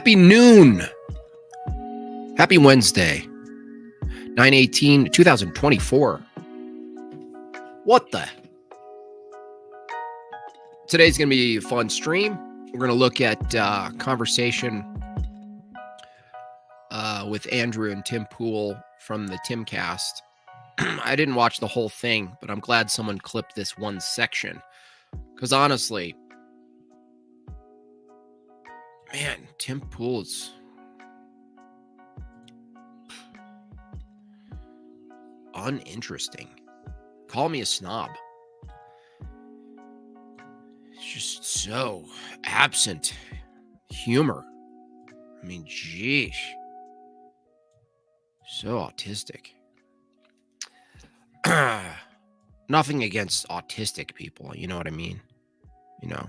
Happy noon. Happy Wednesday. 9/18/2024. What the? Today's going to be a fun stream. We're going to look at conversation with Andrew and Tim Pool from the Timcast. I didn't watch the whole thing, but I'm glad someone clipped this one section. Because honestly, man, Tim Pool's uninteresting. Call me a snob. It's just so absent humor. I mean, geesh. So autistic. Nothing against autistic people, you know what I mean? You know,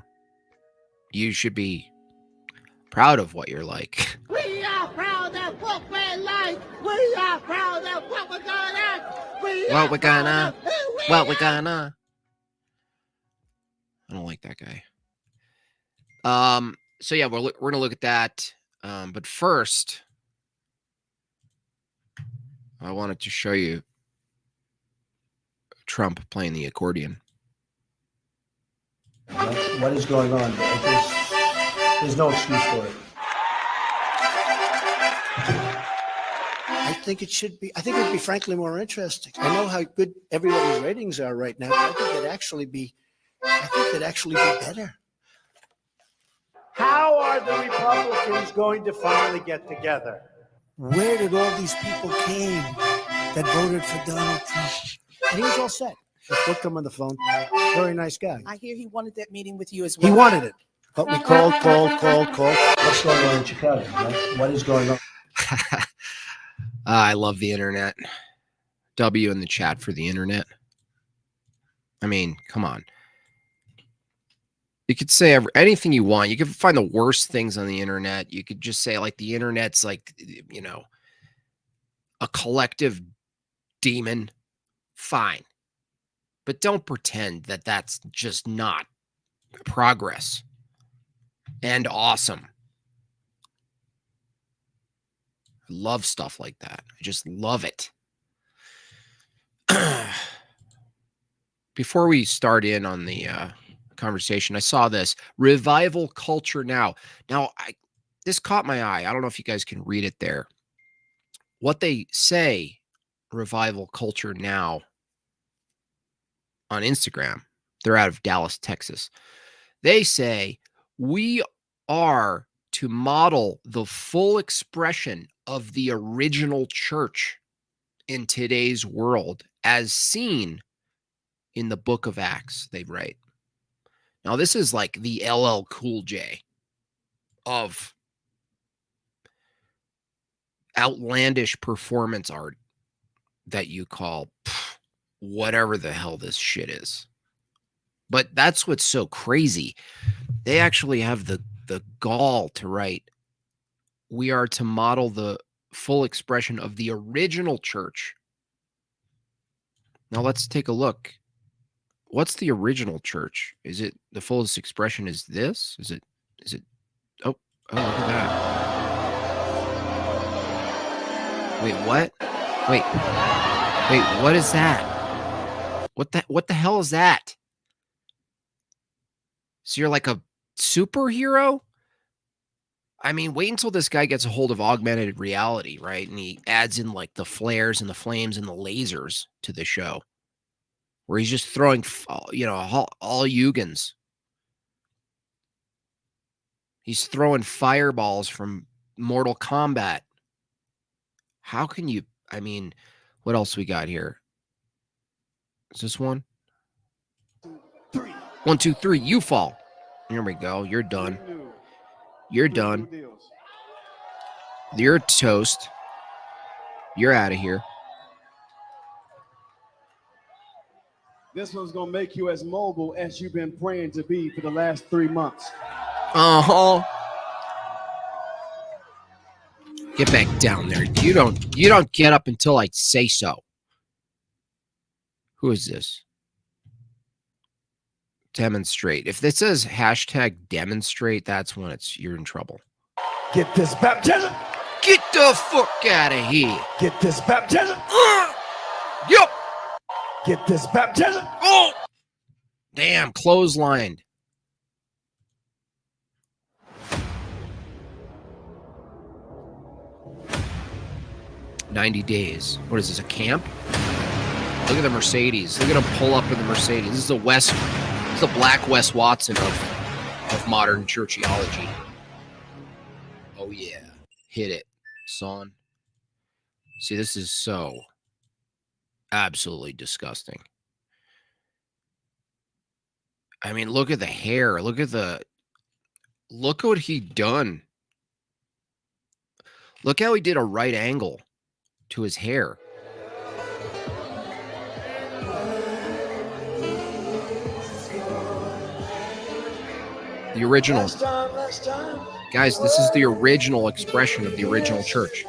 you should be proud of what you're like. We are proud of what we're like. We are proud of what we're gonna. I don't like that guy. So yeah, we're gonna look at that. But first, I wanted to show you Trump playing the accordion. What is going on? There's no excuse for it. I think it should be. I think it would be frankly more interesting. I know how good everybody's ratings are right now, but I think it'd actually be better. How are the Republicans going to finally get together? Where did all these people came that voted for Donald Trump? And he was all set. I spoke to him on the phone. Very nice guy. I hear he wanted that meeting with you as well. He wanted it. But we called. What's going on in Chicago? What is going on? I love the internet. W in the chat for the internet. I mean, come on. You could say anything you want. You could find the worst things on the internet. You could just say, like, the internet's like, you know, a collective demon. Fine. But don't pretend that that's just not progress and awesome. I love stuff like that. I just love it. Before we start in on the conversation, I saw this revival culture now. Now, this caught my eye. I don't know if you guys can read it there. What they say, revival culture now, on Instagram, they're out of Dallas, Texas. They say, we are to model the full expression of the original church in today's world as seen in the book of Acts, they write. Now, this is like the LL Cool J of outlandish performance art that you call whatever the hell this shit is. But that's what's so crazy. They actually have the gall to write, we are to model the full expression of the original church. Now let's take a look. What's the original church? Is it the fullest expression is this? Is it oh, look at that. Wait, what? Wait, what is that? What the hell is that? So you're like a superhero? I mean, wait until this guy gets a hold of augmented reality, right? And he adds in like the flares and the flames and the lasers to the show, where he's just throwing, you know, all Yugans. He's throwing fireballs from Mortal Kombat. How can you, I mean, what else we got here? Is this one? 1, 2, 3, you fall. Here we go. You're done. You're done. You're toast. You're out of here. This one's going to make you as mobile as you've been praying to be for the last 3 months. Uh-huh. Get back down there. You don't get up until I say so. Who is this? Demonstrate. If this says hashtag demonstrate, that's when you're in trouble. Get this baptism. Get the fuck out of here. Get this baptism. Yup. Get this baptism. Oh. Damn, clotheslined. $90 days. What is this, a camp? Look at the Mercedes. Look at him pull up in the Mercedes. This is the Black Wes Watson of modern churchiology. Oh yeah. Hit it, son. See, this is so absolutely disgusting. I mean, look at the hair. Look what he done. Look how he did a right angle to his hair. The original. Guys, this is the original expression of the original church.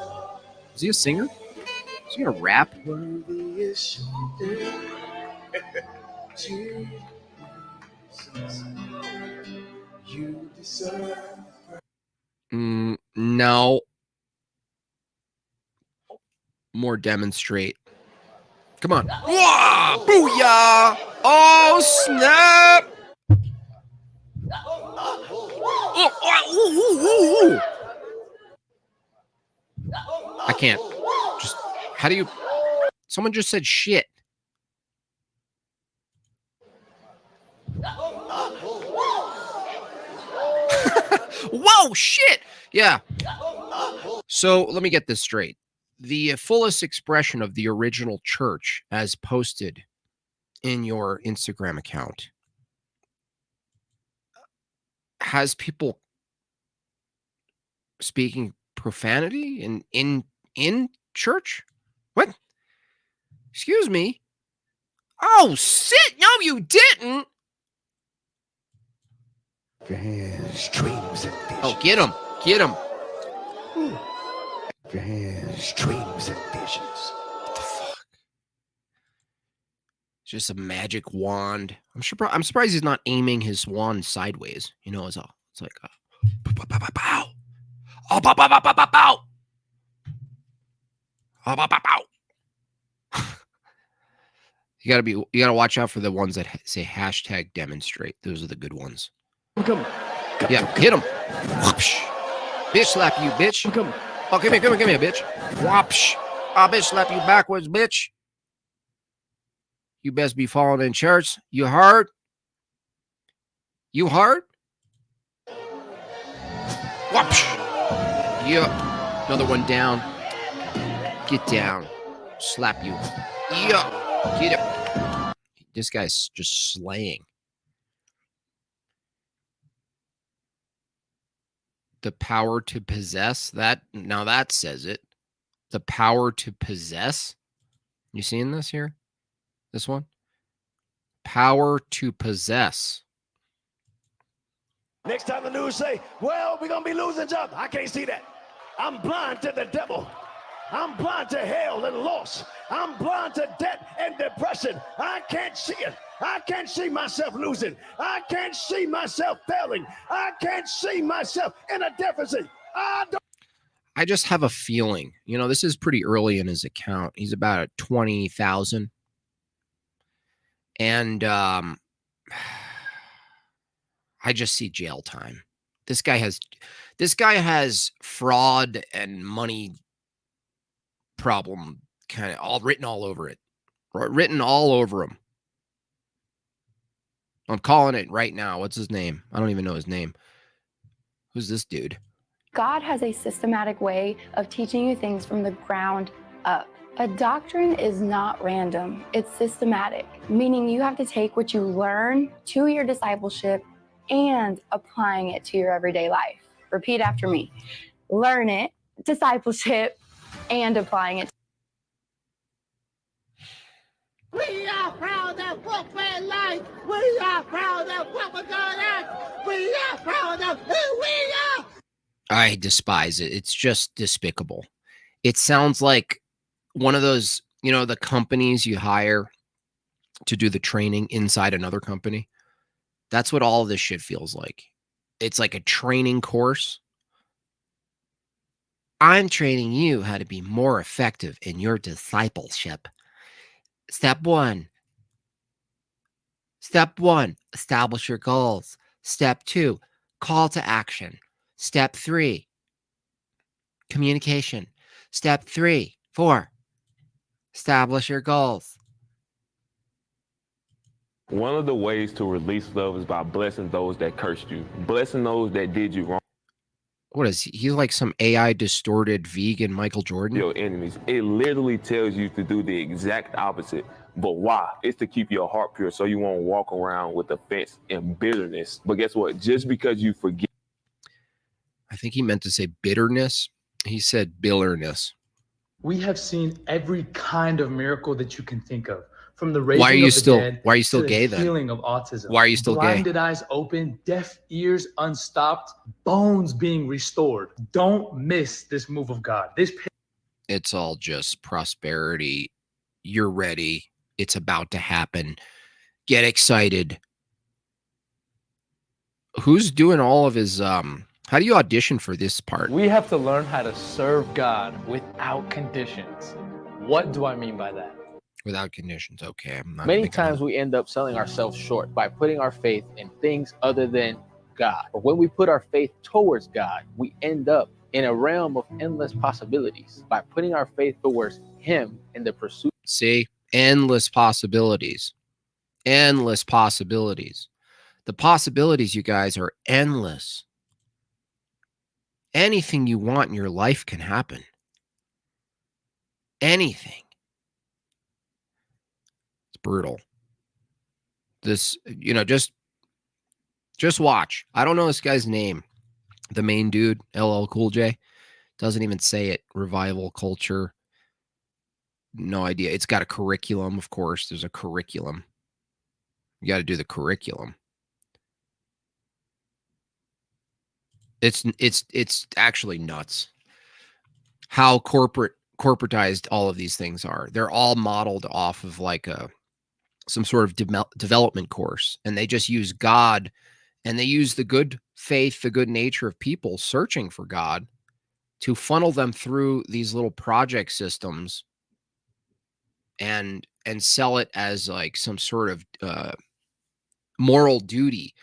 Is he a singer? Is he gonna rap? No. More demonstrate. Come on. Wah! Booyah! Oh, snap! Ooh. I can't. Just, how do you... Someone just said shit. Whoa, shit! Yeah. So, let me get this straight. The fullest expression of the original church as posted in your Instagram account has people speaking profanity in church? What? Excuse me? Oh, shit! No, you didn't! Your hands, dreams, and visions. Oh, get him. Get him. Your hands, dreams, and visions. What the fuck? It's just a magic wand. I'm surprised he's not aiming his wand sideways. You know, it's like a pow. Oh, pow, pow, pow, pow, pow, pow. Oh, pow, pow, pow. You gotta watch out for the ones that say hashtag demonstrate. Those are the good ones. Yeah, hit him. Whoopsh. Bitch slap you, bitch. Oh, come here, bitch. Whoopsh. I'll bitch slap you backwards, bitch. You best be falling in church. You heard? You heard? Whoopsh. Yeah. Another one down. Get down. Slap you. Yeah. Get it. This guy's just slaying. The power to possess. Now that says it. The power to possess. You seeing this here? This one? Power to possess. Next time the news say, well, we're going to be losing jobs. I can't see that. I'm blind to the devil. I'm blind to hell and loss. I'm blind to debt and depression. I can't see it. I can't see myself losing. I can't see myself failing. I can't see myself in a deficit. I just have a feeling, this is pretty early in his account. He's about at 20,000. And I just see jail time. This guy has fraud and money problem kind of all written all over it. Written all over him. I'm calling it right now. What's his name? I don't even know his name. Who's this dude? God has a systematic way of teaching you things from the ground up. A doctrine is not random, it's systematic, meaning you have to take what you learn to your discipleship and applying it to your everyday life. Repeat after me. Learn it, discipleship, and applying it. We are proud of what we like. We are proud of what we're good at. We are proud of who we are. I despise it. It's just despicable. It sounds like one of those, the companies you hire to do the training inside another company. That's what all of this shit feels like. It's like a training course I'm training you how to be more effective in your discipleship. Step one, establish your goals. Step 2, call to action. Step 3, communication. Step 4, establish your goals. One of the ways to release love is by blessing those that cursed you, blessing those that did you wrong. What is he? He's like some AI distorted vegan Michael Jordan. Your enemies. It literally tells you to do the exact opposite. But why? It's to keep your heart pure so you won't walk around with offense and bitterness. But guess what? Just because you forget. I think he meant to say bitterness. He said bitterness. We have seen every kind of miracle that you can think of. From the raising of the dead why are you still to gay the then? healing of autism. Why are you still gay? Blinded eyes open, deaf ears unstopped, bones being restored. Don't miss this move of God. It's all just prosperity. You're ready. It's about to happen. Get excited. Who's doing all of his how do you audition for this part? We have to learn how to serve God without conditions. What do I mean by that? Without conditions. Okay. I'm not Many times we end up selling ourselves short by putting our faith in things other than God. But when we put our faith towards God, we end up in a realm of endless possibilities by putting our faith towards Him in the pursuit. See, endless possibilities. Endless possibilities. The possibilities, you guys, are endless. Anything you want in your life can happen. Anything. It's brutal. This, just watch. I don't know this guy's name. The main dude, LL Cool J, doesn't even say it. Revival culture. No idea. It's got a curriculum, of course. There's a curriculum. You got to do the curriculum. It's actually nuts how corporatized all of these things are. They're all modeled off of like some sort of development course, and they just use God, and they use the good faith, the good nature of people searching for God to funnel them through these little project systems and sell it as like some sort of moral duty.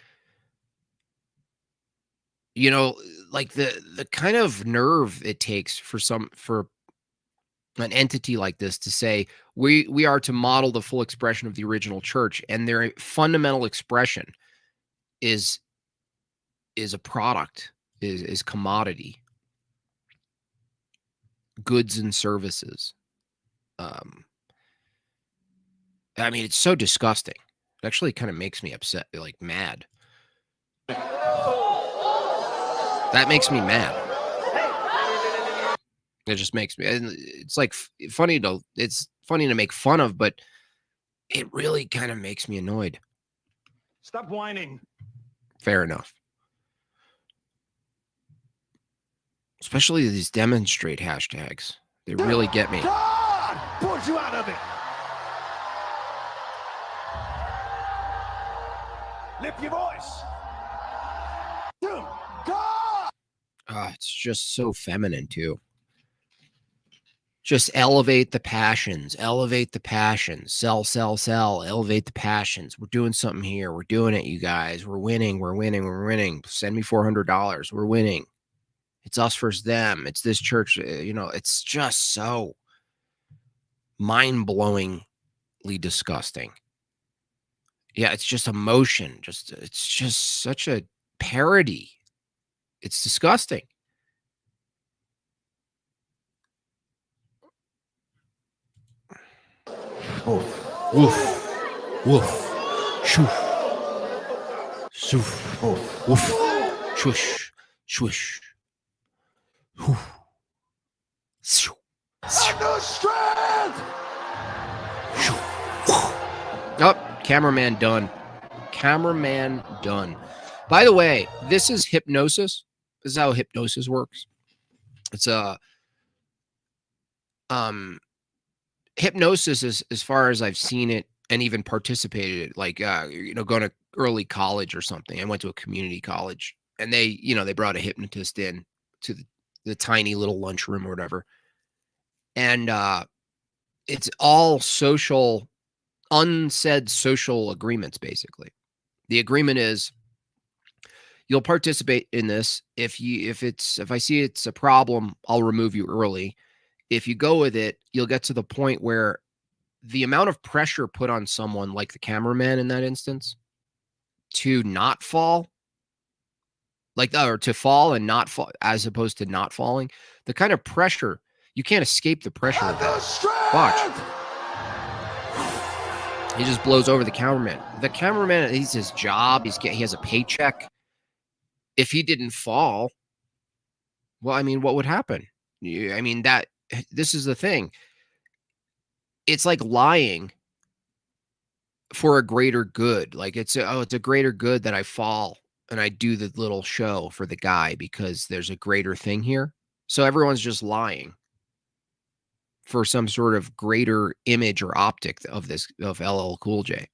Like the kind of nerve it takes for an entity like this to say we are to model the full expression of the original church, and their fundamental expression is a product, is commodity, goods and services. I mean, it's so disgusting. It actually kind of makes me upset, like mad. That makes me mad. It just makes me, and it's like funny to make fun of, but it really kind of makes me annoyed. Stop whining. Fair enough. Especially these demonstrate hashtags. They really get me. God pulled you out of it. Lift your voice. God. It's just so feminine too. Just elevate the passions, sell, elevate the passions. We're doing something here. We're doing it, you guys. We're winning. Send me $400. We're winning. It's us versus them. It's this church. It's just so mind-blowingly disgusting. Yeah, it's just emotion. It's just such a parody. It's disgusting. Woof. Woof. Woof. Shoof. Shoof. Woof. Woof. Shush. Shush. Woof. Shoo. No strength. Oh, cameraman done. Cameraman done. By the way, this is hypnosis. This is how hypnosis works. It's hypnosis is, as far as I've seen it and even participated, like going to early college or something. I went to a community college, and they brought a hypnotist in to the tiny little lunchroom or whatever. And it's all social, unsaid social agreements, basically. The agreement is you'll participate in this. If I see it's a problem, I'll remove you early. If you go with it, you'll get to the point where the amount of pressure put on someone, like the cameraman in that instance, to not fall, or to fall and not fall, as opposed to not falling, the kind of pressure, you can't escape the pressure of that. Watch. He just blows over the cameraman. The cameraman, he's his job. He has a paycheck. If he didn't fall, well, I mean, what would happen? I mean, this is the thing. It's like lying for a greater good. Like it's a greater good that I fall and I do the little show for the guy because there's a greater thing here. So everyone's just lying for some sort of greater image or optic of LL Cool J.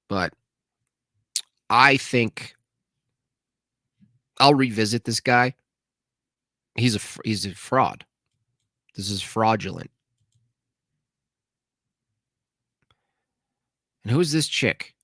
But I think I'll revisit this guy. He's a fraud. This is fraudulent. And who's this chick?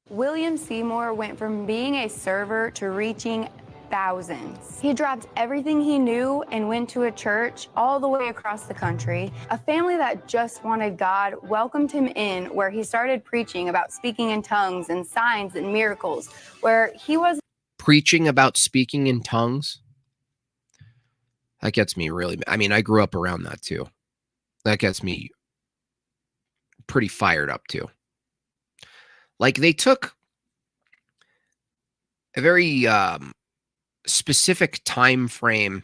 William Seymour went from being a server to reaching thousands. He dropped everything he knew and went to a church all the way across the country. A family that just wanted God welcomed him in, where he started preaching about speaking in tongues and signs and miracles, where he was preaching about speaking in tongues. That gets me really, I mean, I grew up around that too. That gets me pretty fired up too. Like they took a very specific time frame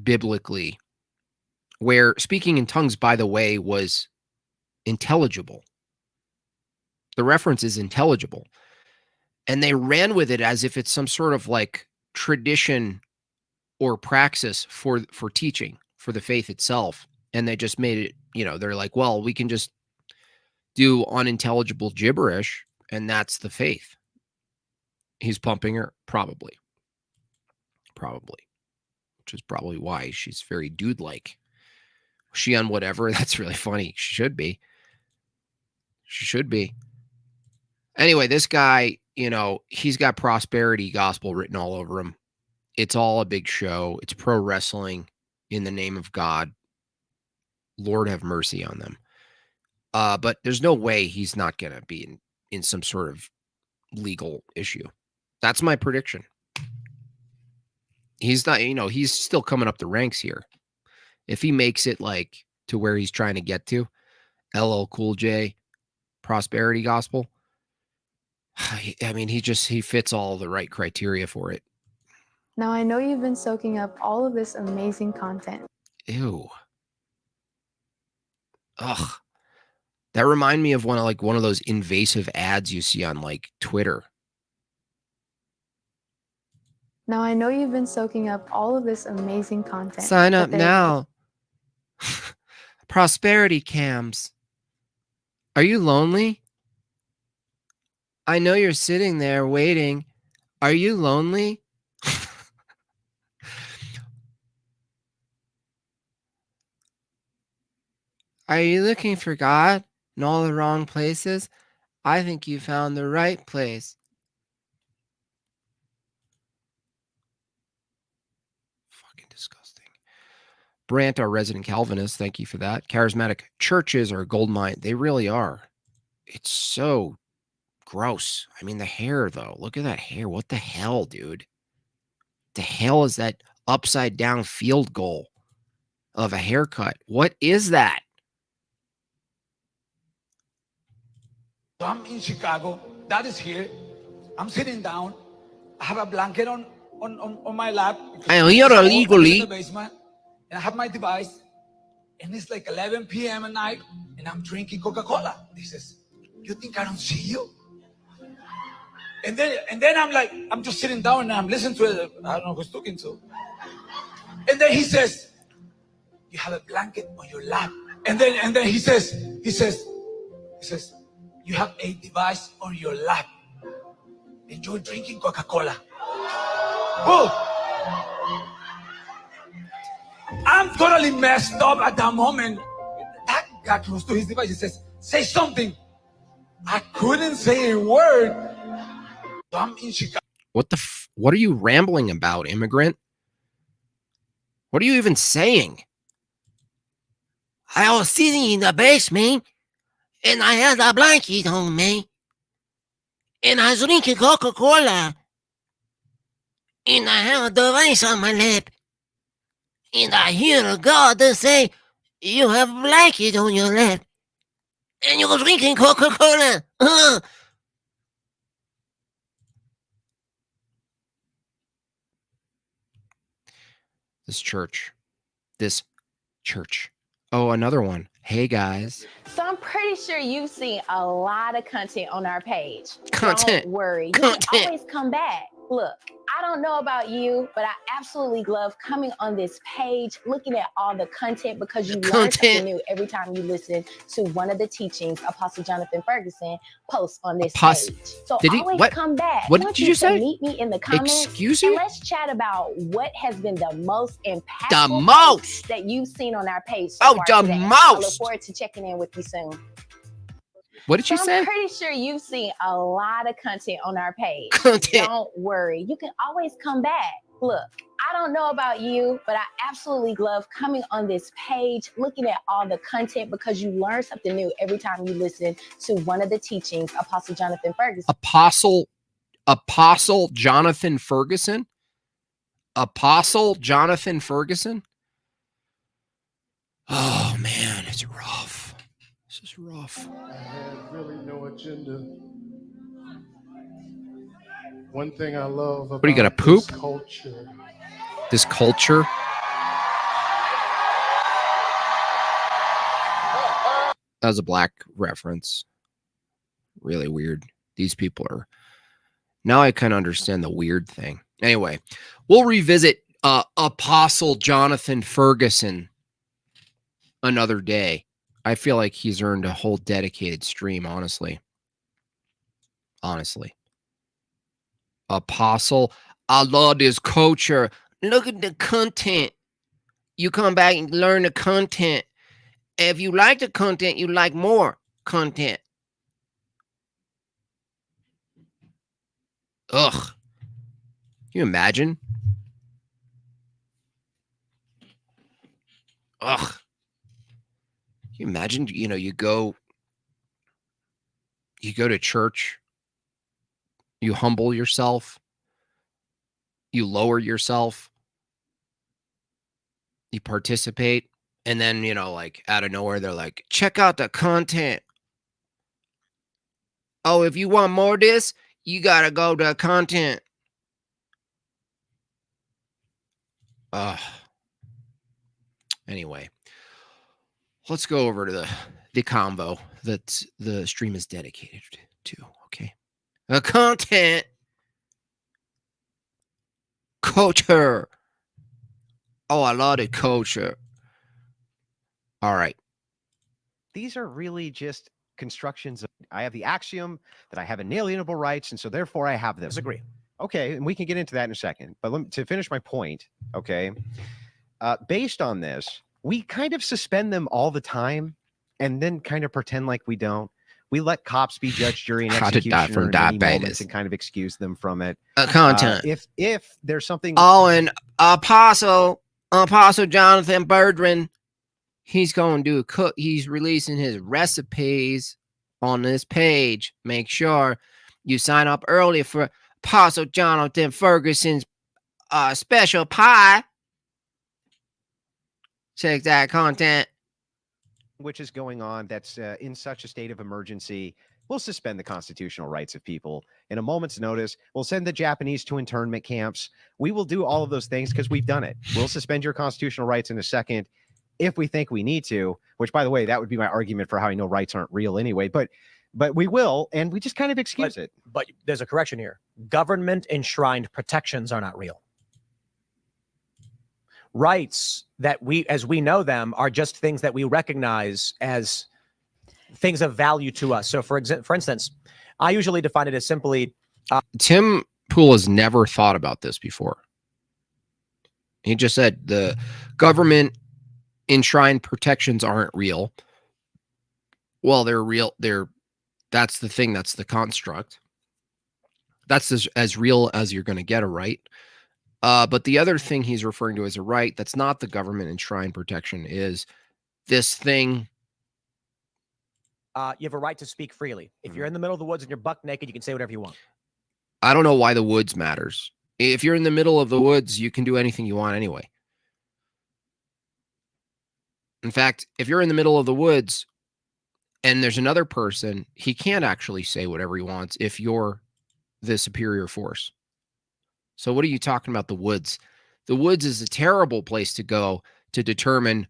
biblically where speaking in tongues, by the way, was intelligible. The reference is intelligible. And they ran with it as if it's some sort of like tradition or praxis for teaching, for the faith itself. And they just made it, they're like, well, we can just do unintelligible gibberish and that's the faith. He's pumping her, probably, which is probably why she's very dude-like. She on whatever, that's really funny. She should be. Anyway, this guy, he's got prosperity gospel written all over him. It's all a big show. It's pro wrestling in the name of God. Lord have mercy on them. But there's no way he's not going to be in some sort of legal issue. That's my prediction. He's not, he's still coming up the ranks here. If he makes it like to where he's trying to get to, LL Cool J, prosperity gospel, I mean, he fits all the right criteria for it. Now, I know you've been soaking up all of this amazing content. Ew. Ugh. That reminded me of one of those invasive ads you see on like Twitter. Now, I know you've been soaking up all of this amazing content. Sign up now. Prosperity cams. Are you lonely? I know you're sitting there waiting. Are you lonely? Are you looking for God in all the wrong places? I think you found the right place. Fucking disgusting. Brant, our resident Calvinist, thank you for that. Charismatic churches are a gold mine. They really are. It's so gross. I mean, the hair, though. Look at that hair. What the hell, dude? The hell is that upside down field goal of a haircut? What is that? I'm in Chicago. Dad is here. I'm sitting down. I have a blanket on my lap. And here illegally. In the basement, and I have my device. And it's like 11 p.m. at night, and I'm drinking Coca-Cola. He says, "You think I don't see you?" And then I'm like, I'm just sitting down and I'm listening to it. I don't know who's talking to. And then he says, "You have a blanket on your lap." And then he says, "You have a device on your lap, and you're drinking Coca-Cola." Oh, I'm totally messed up at that moment. That got close to his device. He says, say something. I couldn't say a word. I'm in Chicago. What are you rambling about, immigrant? What are you even saying? I was sitting in the basement, and I had a blanket on me, and I was drinking Coca-Cola, and I had a device on my lap, and I hear God say, you have a blanket on your lap, and you're drinking Coca-Cola. This church. Oh, another one. Hey, guys. So I'm pretty sure you've seen a lot of content on our page. Content. Don't worry. You can always come back. Look, I don't know about you, but I absolutely love coming on this page, looking at all the content, because you learn something new every time you listen to one of the teachings Apostle Jonathan Ferguson posts on this page. So always come back. What did you say? Meet me in the comments. Excuse you? And let's chat about what has been the most impactful post that you've seen on our page so far today. I look forward to checking in with you soon. What did you say? I'm pretty sure you've seen a lot of content on our page. Don't worry. You can always come back. Look, I don't know about you, but I absolutely love coming on this page, looking at all the content, because you learn something new every time you listen to one of the teachings Apostle Jonathan Ferguson. Apostle Jonathan Ferguson? Apostle Jonathan Ferguson? Oh, man, it's rough. This is rough. I had really no agenda. One thing I love about What are you gonna poop? this culture. This culture? That was a black reference. Really weird. These people are... Now I kind of understand the weird thing. Anyway, we'll revisit Apostle Jonathan Ferguson another day. I feel like he's earned a whole dedicated stream, honestly. Apostle, I love this culture. Look at the content. You come back and learn the content. If you like the content, you like more content. Ugh. Can you imagine? Ugh. Can you imagine, you go to church, you humble yourself, you lower yourself, you participate, and then, like out of nowhere, they're like, check out the content. Oh, if you want more of this, you got to go to content. Anyway. Let's go over to the convo that the stream is dedicated to, okay? The content culture. Oh, I love the culture. All right. These are really just constructions. I have the axiom that I have inalienable rights, and so therefore I have them. Disagree. Okay, and we can get into that in a second. But to finish my point, okay, based on this, we kind of suspend them all the time and then kind of pretend like we don't. We let cops be judge, jury, and executioner in many moments and kind of excuse them from it. Content. If there's something... Oh, and Apostle Jonathan Bertrand, he's going to do he's releasing his recipes on this page. Make sure you sign up early for Apostle Jonathan Ferguson's special pie. Check that content. Which is going on that's in such a state of emergency. We'll suspend the constitutional rights of people in a moment's notice. We'll send the Japanese to internment camps. We will do all of those things because we've done it. We'll suspend your constitutional rights in a second if we think we need to, which, by the way, that would be my argument for how I know rights aren't real anyway. But we will, and we just kind of excuse it. But there's a correction here. Government enshrined protections are not real. Rights that as we know them, are just things that we recognize as things of value to us. So, for instance, I usually define it as simply... Tim Pool has never thought about this before. He just said the government enshrined protections aren't real. Well, they're real. That's the thing. That's the construct. That's as real as you're going to get a right. But the other thing he's referring to as a right that's not the government enshrined protection is this thing. You have a right to speak freely. If you're in the middle of the woods and you're buck naked, you can say whatever you want. I don't know why the woods matters. If you're in the middle of the woods, you can do anything you want anyway. In fact, if you're in the middle of the woods and there's another person, he can't actually say whatever he wants if you're the superior force. So what are you talking about the woods? The woods is a terrible place to go to determine,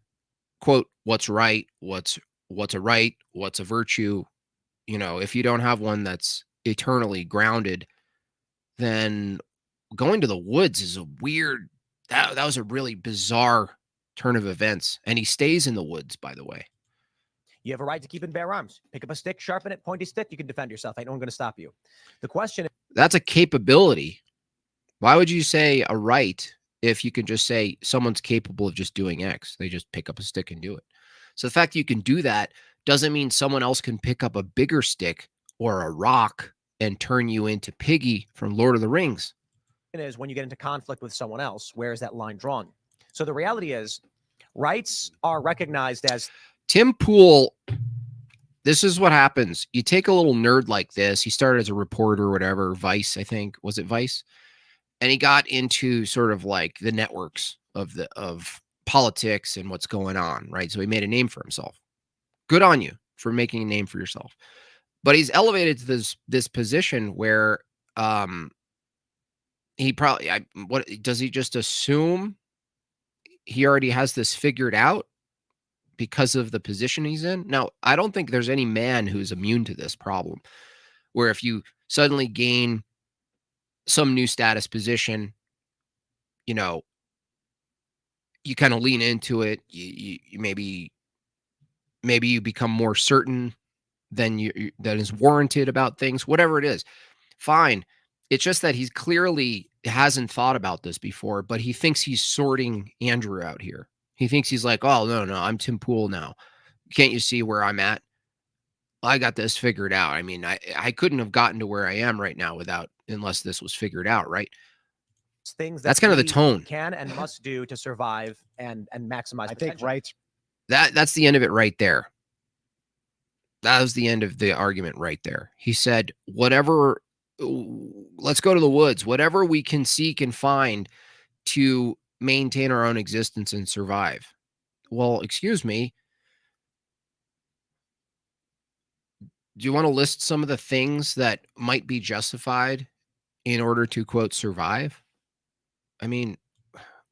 quote, what's right, what's a right, what's a virtue. You know, if you don't have one that's eternally grounded, then going to the woods is a weird, that was a really bizarre turn of events. And he stays in the woods, by the way. You have a right to keep and bear arms. Pick up a stick, sharpen it, pointy stick. You can defend yourself. Ain't no one going to stop you. The question is, that's a capability. Why would you say a right if you can just say someone's capable of just doing X? They just pick up a stick and do it. So the fact that you can do that doesn't mean someone else can pick up a bigger stick or a rock and turn you into Piggy from Lord of the Rings. is when you get into conflict with someone else, where is that line drawn? So the reality is rights are recognized as Tim Pool. This is what happens. You take a little nerd like this. He started as a reporter or whatever, Vice, I think. Was it Vice? And he got into sort of like the networks of politics and what's going on, right? So he made a name for himself. Good on you for making a name for yourself. But he's elevated to this position where he probably what does he just assume he already has this figured out because of the position he's in? Now, I don't think there's any man who's immune to this problem, where if you suddenly gain some new status position, you know, you kind of lean into it. You maybe you become more certain than that is warranted about things, whatever it is. Fine. It's just that he's clearly hasn't thought about this before, but he thinks he's sorting Andrew out here. He thinks he's like, oh, no, I'm Tim Pool now. Can't you see where I'm at? I got this figured out. I mean, I couldn't have gotten to where I am right now unless this was figured out, right? Things that's kind of the tone can and must do to survive and maximize. I think rights. That's the end of it right there. That was the end of the argument right there. He said, whatever, let's go to the woods, whatever we can seek and find to maintain our own existence and survive. Well, excuse me. Do you want to list some of the things that might be justified in order to, quote, survive? I mean,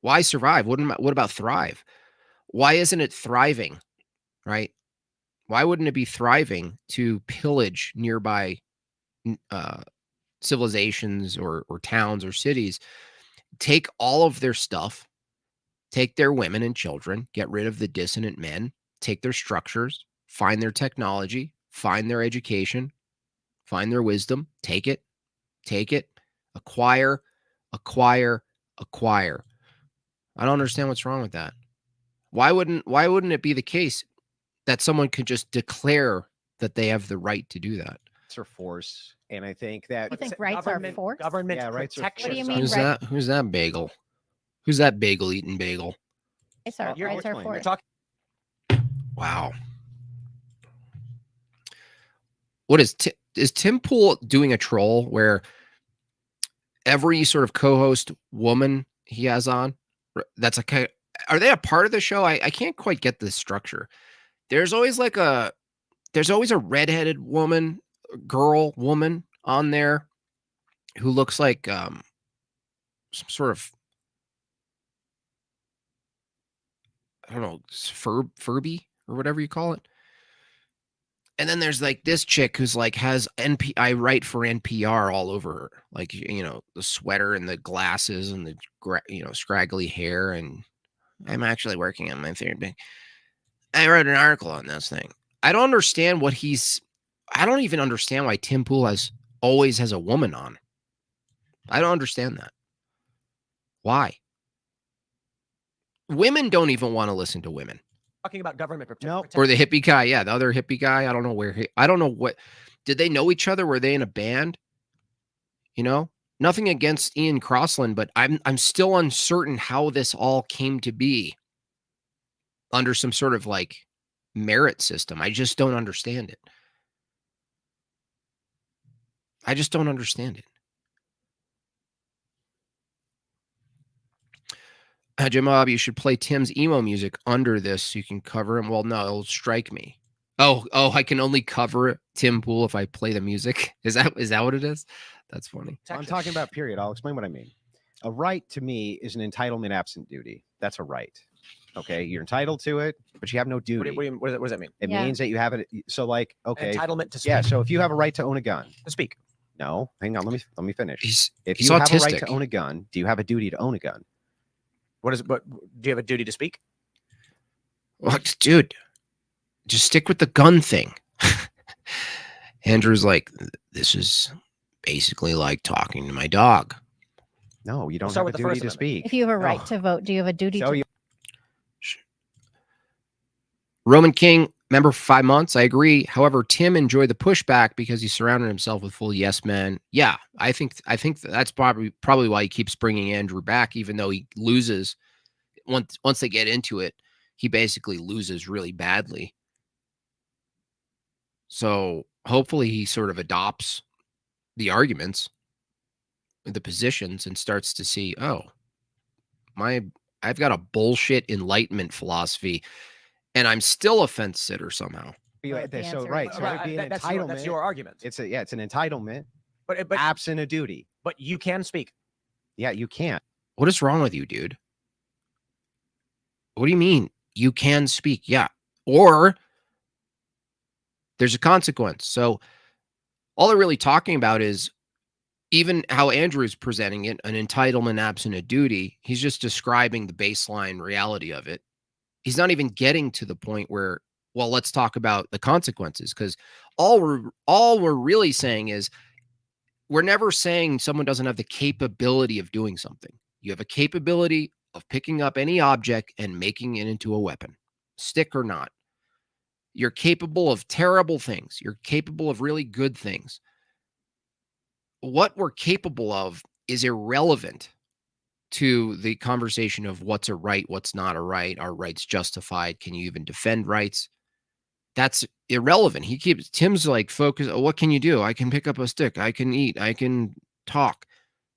why survive? What about thrive? Why isn't it thriving, right? Why wouldn't it be thriving to pillage nearby civilizations or towns or cities, take all of their stuff, take their women and children, get rid of the dissonant men, take their structures, find their technology, find their education, find their wisdom, take it, acquire. I don't understand what's wrong with that. Why wouldn't it be the case that someone could just declare that they have the right to do that? It's a force. And I think that You think rights are forced? Government Yeah, rights are protection. What do you mean? Who's that? Who's that bagel? Who's that bagel eating bagel? Rights are, You're rights are talking- forced. Wow. What is Tim Pool doing a troll where every sort of co-host woman he has on, that's are they a part of the show? I can't quite get the structure. There's always a redheaded woman on there who looks like some sort of, I don't know, Furby or whatever you call it. And then there's like this chick who's like has I write for NPR all over her, like, you know, the sweater and the glasses and the scraggly hair, and I'm actually working on my third book. I wrote an article on this thing. I don't understand I don't even understand why Tim Pool always has a woman on. I don't understand that. Why? Women don't even want to listen to women. Talking about government No. Or the hippie guy. Yeah, the other hippie guy. I don't know where I don't know what. Did they know each other? Were they in a band? You know, nothing against Ian Crossland, but I'm still uncertain how this all came to be under some sort of like merit system. I just don't understand it. I just don't understand it. Jim Bob, you should play Tim's emo music under this so you can cover him. Well, no, it'll strike me. Oh, I can only cover Tim Pool if I play the music. Is that what it is? That's funny. I'm talking about period. I'll explain what I mean. A right to me is an entitlement absent duty. That's a right. Okay, you're entitled to it, but you have no duty. What does that mean? It means that you have it. So, like, okay, Entitlement to speak. yeah. So if you have a right to own a gun, To speak. no, hang on, let me finish. If he's you have a right autistic. to own a gun, do you have a duty to own a gun? But do you have a duty to speak? Well, dude, just stick with the gun thing. Andrew's like, this is basically like talking to my dog. No, you don't start have a with the duty First to Amendment. speak. If you have a right to vote, do you have a duty So to you- Roman King, member for 5 months. I agree. However, Tim enjoyed the pushback because he surrounded himself with full yes men. Yeah, I think that's probably why he keeps bringing Andrew back, even though he loses. Once they get into it, he basically loses really badly. So hopefully he sort of adopts the arguments, the positions, and starts to see, oh, I've got a bullshit enlightenment philosophy, and I'm so a fence sitter somehow. So right, so it'd be an entitlement. That's your argument. It's an entitlement, but absent a duty. But you can speak. Yeah, you can't. What is wrong with you, dude? What do you mean? You can speak. Yeah. Or there's a consequence. So all they're really talking about is even how Andrew's presenting it, an entitlement absent a duty. He's just describing the baseline reality of it. He's not even getting to the point where, well, let's talk about the consequences, because all we're really saying is we're never saying someone doesn't have the capability of doing something. You have a capability of picking up any object and making it into a weapon, stick or not. You're capable of terrible things. You're capable of really good things. What we're capable of is irrelevant to the conversation of what's a right, what's not a right, are rights justified, can you even defend rights? That's irrelevant. Tim's like, focus, what can you do? I can pick up a stick, I can eat, I can talk.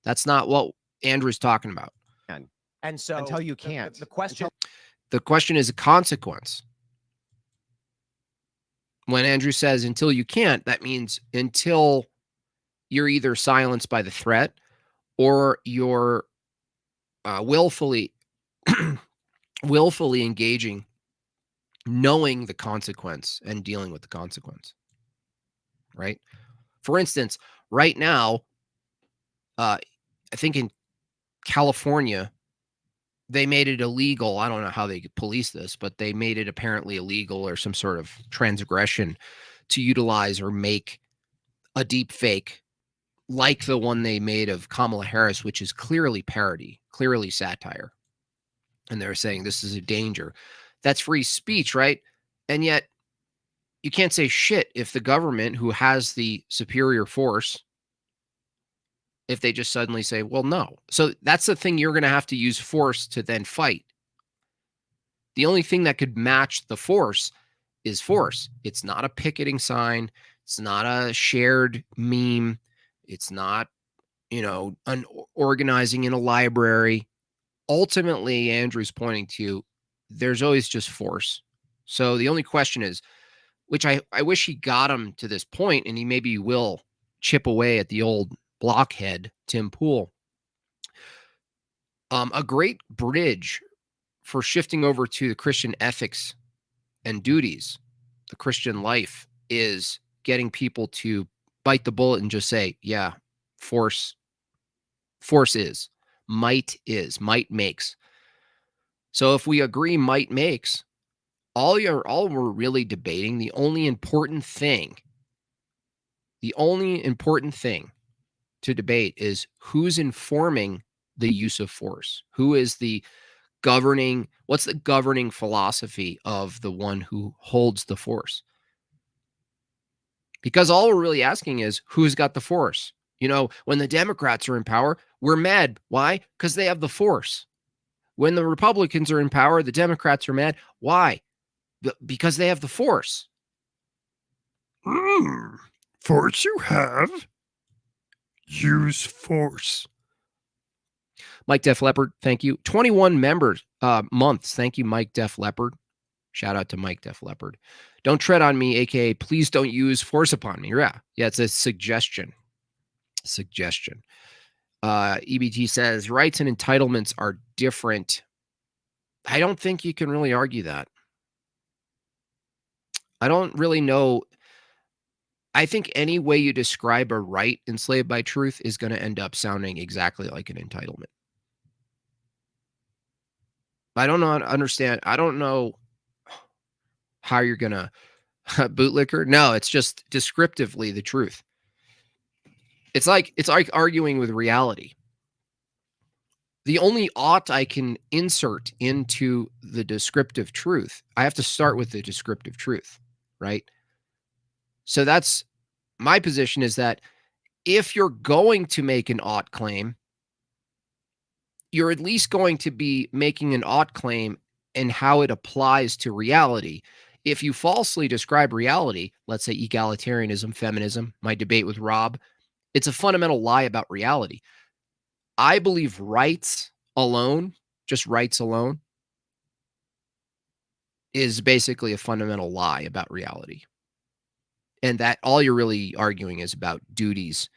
That's not what Andrew's talking about. And so until you can't. The question is a consequence. When Andrew says until you can't, that means until you're either silenced by the threat or you're willfully engaging, knowing the consequence and dealing with the consequence. Right? For instance, right now, I think in California, they made it illegal. I don't know how they could police this, but they made it apparently illegal or some sort of transgression to utilize or make a deep fake like the one they made of Kamala Harris, which is clearly parody, clearly satire. And they're saying this is a danger. That's free speech, right? And yet you can't say shit if the government, who has the superior force, if they just suddenly say, well, no. So that's the thing, you're going to have to use force to then fight. The only thing that could match the force is force. It's not a picketing sign. It's not a shared meme. It's not, an organizing in a library. Ultimately, Andrew's pointing to, there's always just force. So the only question is, which I wish he got him to this point, and he maybe will chip away at the old blockhead, Tim Pool. A great bridge for shifting over to the Christian ethics and duties, the Christian life, is getting people to bite the bullet and just say, yeah, force is, might makes. So if we agree might makes, all we're really debating, the only important thing to debate is who's informing the use of force, who is the governing philosophy of the one who holds the force? Because all we're really asking is, who's got the force? You know, when the Democrats are in power, we're mad. Why? Because they have the force. When the Republicans are in power, the Democrats are mad. Why? Because they have the force. Force you have. Use force. Mike Def Leppard, thank you. 21 members, months. Thank you, Mike Def Leppard. Shout out to Mike Def Leppard. Don't tread on me, aka please don't use force upon me. Yeah, it's a suggestion. EBT says rights and entitlements are different. I don't think you can really argue that. I don't really know. I think any way you describe a right enslaved by truth is going to end up sounding exactly like an entitlement. I don't understand. I don't know how you're going to bootlicker. No, it's just descriptively the truth. It's like arguing with reality. The only ought I can insert into the descriptive truth, I have to start with the descriptive truth, right? So that's my position, is that if you're going to make an ought claim, you're at least going to be making an ought claim and how it applies to reality. If you falsely describe reality, let's say egalitarianism, feminism, my debate with Rob, it's a fundamental lie about reality. I believe rights alone, just rights alone, is basically a fundamental lie about reality. And that all you're really arguing is about duties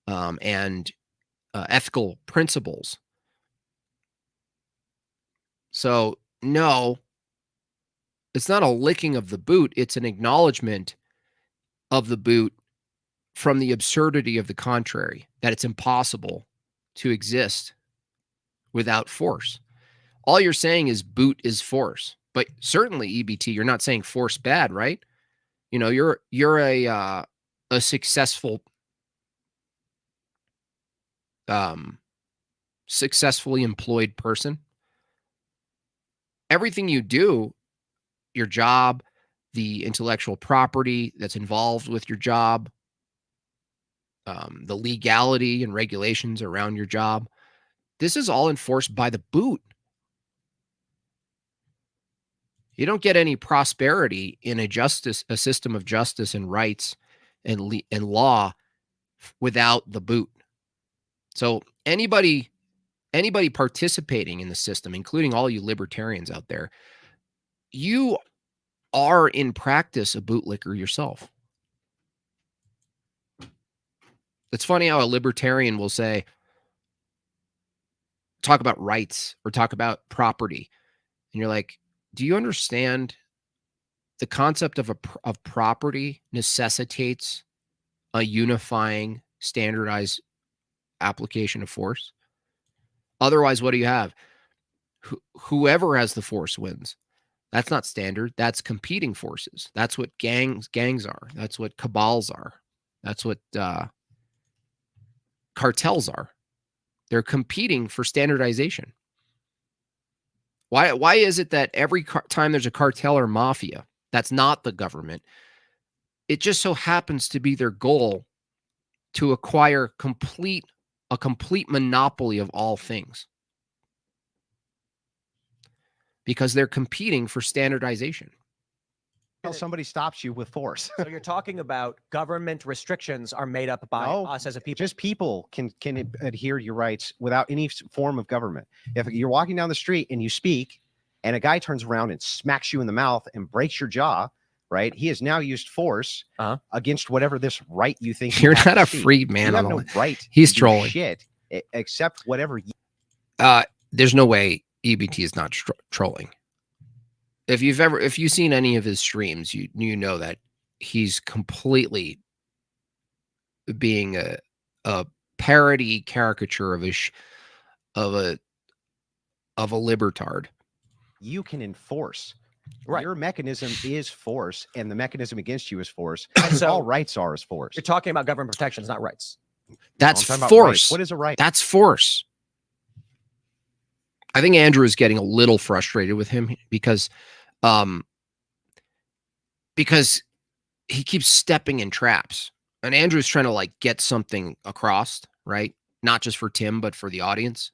and ethical principles. So, no, it's not a licking of the boot. It's an acknowledgement of the boot from the absurdity of the contrary, that it's impossible to exist without force. All you're saying is boot is force. But certainly, EBT, you're not saying force bad, right? You know, you're a successful, successfully employed person. Everything you do, your job, the intellectual property that's involved with your job, the legality and regulations around your job, this is all enforced by the boot. You don't get any prosperity in a system of justice and rights and law without the boot. So anybody participating in the system, including all you libertarians out there, you are in practice a bootlicker yourself. It's funny how a libertarian will say, talk about rights or talk about property. And you're like, do you understand the concept of property necessitates a unifying, standardized application of force? Otherwise, what do you have? Whoever has the force wins. That's not standard. That's competing forces. That's what gangs are. That's what cabals are. That's what cartels are. They're competing for standardization. Why is it that every time there's a cartel or mafia, that's not the government, it just so happens to be their goal to acquire a complete monopoly of all things? Because they're competing for standardization. Until somebody stops you with force. So you're talking about government restrictions are made up by us as a people. Just people can adhere to your rights without any form of government. If you're walking down the street and you speak and a guy turns around and smacks you in the mouth and breaks your jaw, right? He has now used force against whatever this right you think you're not a free man. You have no right. He's to do trolling shit except whatever. There's no way EBT is not trolling. If you've seen any of his streams, you know that he's completely being a parody caricature of a libertard. You can enforce. Right. Your mechanism is force, and the mechanism against you is force. So all rights are is force. You're talking about government protections, not rights. That's force. What is a right? That's force. I think Andrew is getting a little frustrated with him because he keeps stepping in traps. And Andrew's trying to like get something across, right? Not just for Tim, but for the audience.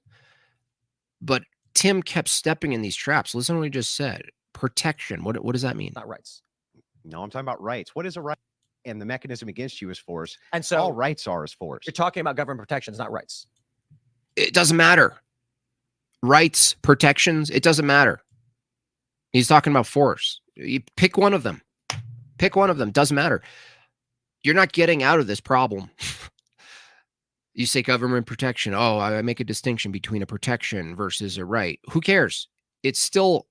But Tim kept stepping in these traps. Listen to what he just said. Protection. What does that mean? Not rights. No, I'm talking about rights. What is a right? And the mechanism against you is force. And so all rights are is force. You're talking about government protections, not rights. It doesn't matter. Rights, protections, it doesn't matter. He's talking about force. You pick one of them. Pick one of them. Doesn't matter. You're not getting out of this problem. You say government protection. Oh, I make a distinction between a protection versus a right. Who cares? It's still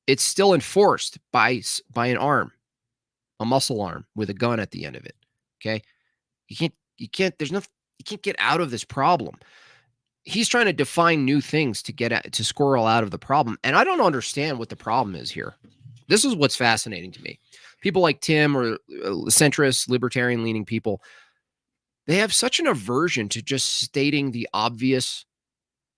enforced by an arm, a muscle arm with a gun at the end of it. Okay. You can't get out of this problem. He's trying to define new things to squirrel out of the problem. And I don't understand what the problem is here. This is what's fascinating to me. People like Tim or centrist, libertarian leaning people, they have such an aversion to just stating the obvious,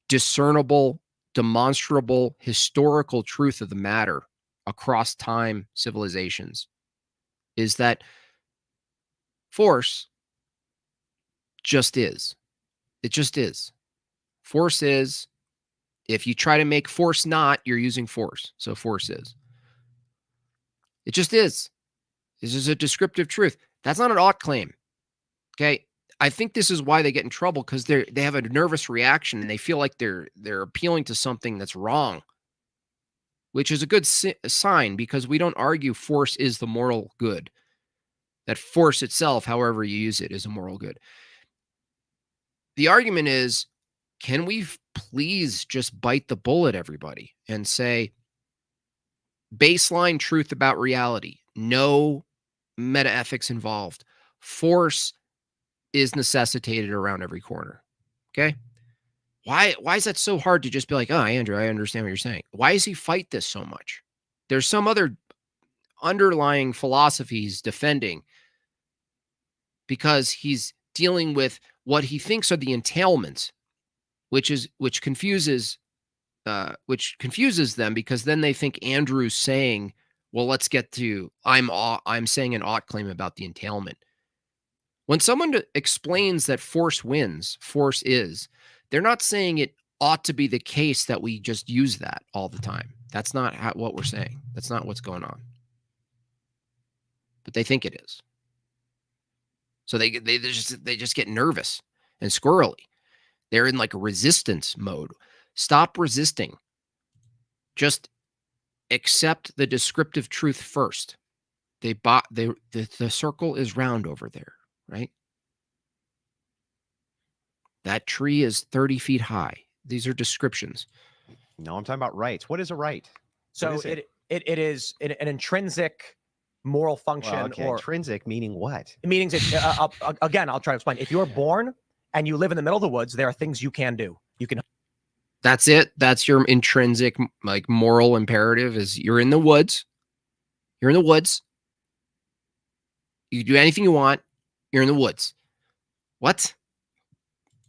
discernible, demonstrable, historical truth of the matter across time civilizations, is that force just is. It just is. Force is, if you try to make force not, you're using force. So force is. It just is. This is a descriptive truth. That's not an ought claim. Okay. I think this is why they get in trouble, because they have a nervous reaction and they feel like they're appealing to something that's wrong, which is a good sign, because we don't argue force is the moral good. That force itself, however you use it, is a moral good. The argument is, can we please just bite the bullet, everybody, and say baseline truth about reality, no meta-ethics involved. Force is necessitated around every corner. Okay? Why is that so hard to just be like, oh, Andrew, I understand what you're saying. Why does he fight this so much? There's some other underlying philosophies defending, because he's dealing with what he thinks are the entailments, which confuses them, because then they think Andrew's saying, well, let's get to I'm saying an ought claim about the entailment. When someone explains that force wins, force is, they're not saying it ought to be the case that we just use that all the time. That's not what we're saying. That's not what's going on. But they think it is. So they just get nervous and squirrely. They're in like a resistance mode. Stop resisting. Just accept the descriptive truth first. The circle is round over there, right? That tree is 30 feet high. These are descriptions. No, I'm talking about rights. What is a right? So it is an intrinsic moral function. Well, okay. Or intrinsic meaning what? It means again, I'll try to explain. If you're born and you live in the middle of the woods, there are things you can do. You can. That's it. That's your intrinsic, like, moral imperative. Is you're in the woods. You're in the woods. You can do anything you want. You're in the woods. What?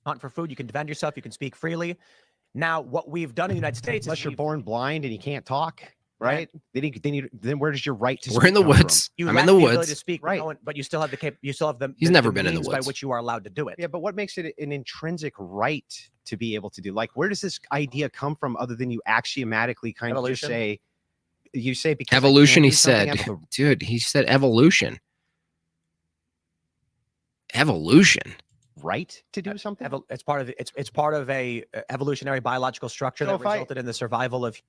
Hunt for food. You can defend yourself. You can speak freely. Now, what we've done in the United States, unless you're born blind and you can't talk, right? Then where does your right to? We're in the woods. I'm in the woods. To speak, right? But you still have the. He's never been in the woods. By which you are allowed to do it. Yeah, but what makes it an intrinsic right to be able to do? Like, where does this idea come from, other than you axiomatically kind of just say? You say because evolution. He said, dude. He said evolution. Evolution. Right to do something. It's part of it's part of a evolutionary biological structure that resulted in the survival of.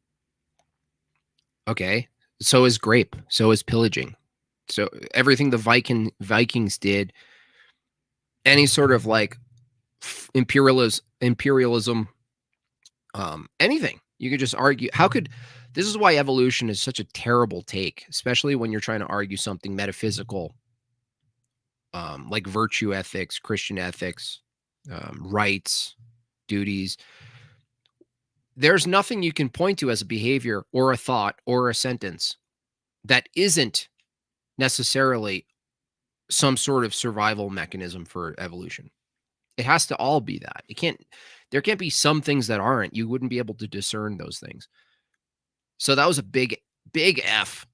Okay, so is grape. So is pillaging. So everything the Vikings did. Any sort of like imperialism. Anything you could just argue. How could this is why evolution is such a terrible take, especially when you're trying to argue something metaphysical. Like virtue ethics, Christian ethics, rights, duties. There's nothing you can point to as a behavior or a thought or a sentence that isn't necessarily some sort of survival mechanism for evolution. It has to all be that. It can't. There can't be some things that aren't. You wouldn't be able to discern those things. So that was a big F.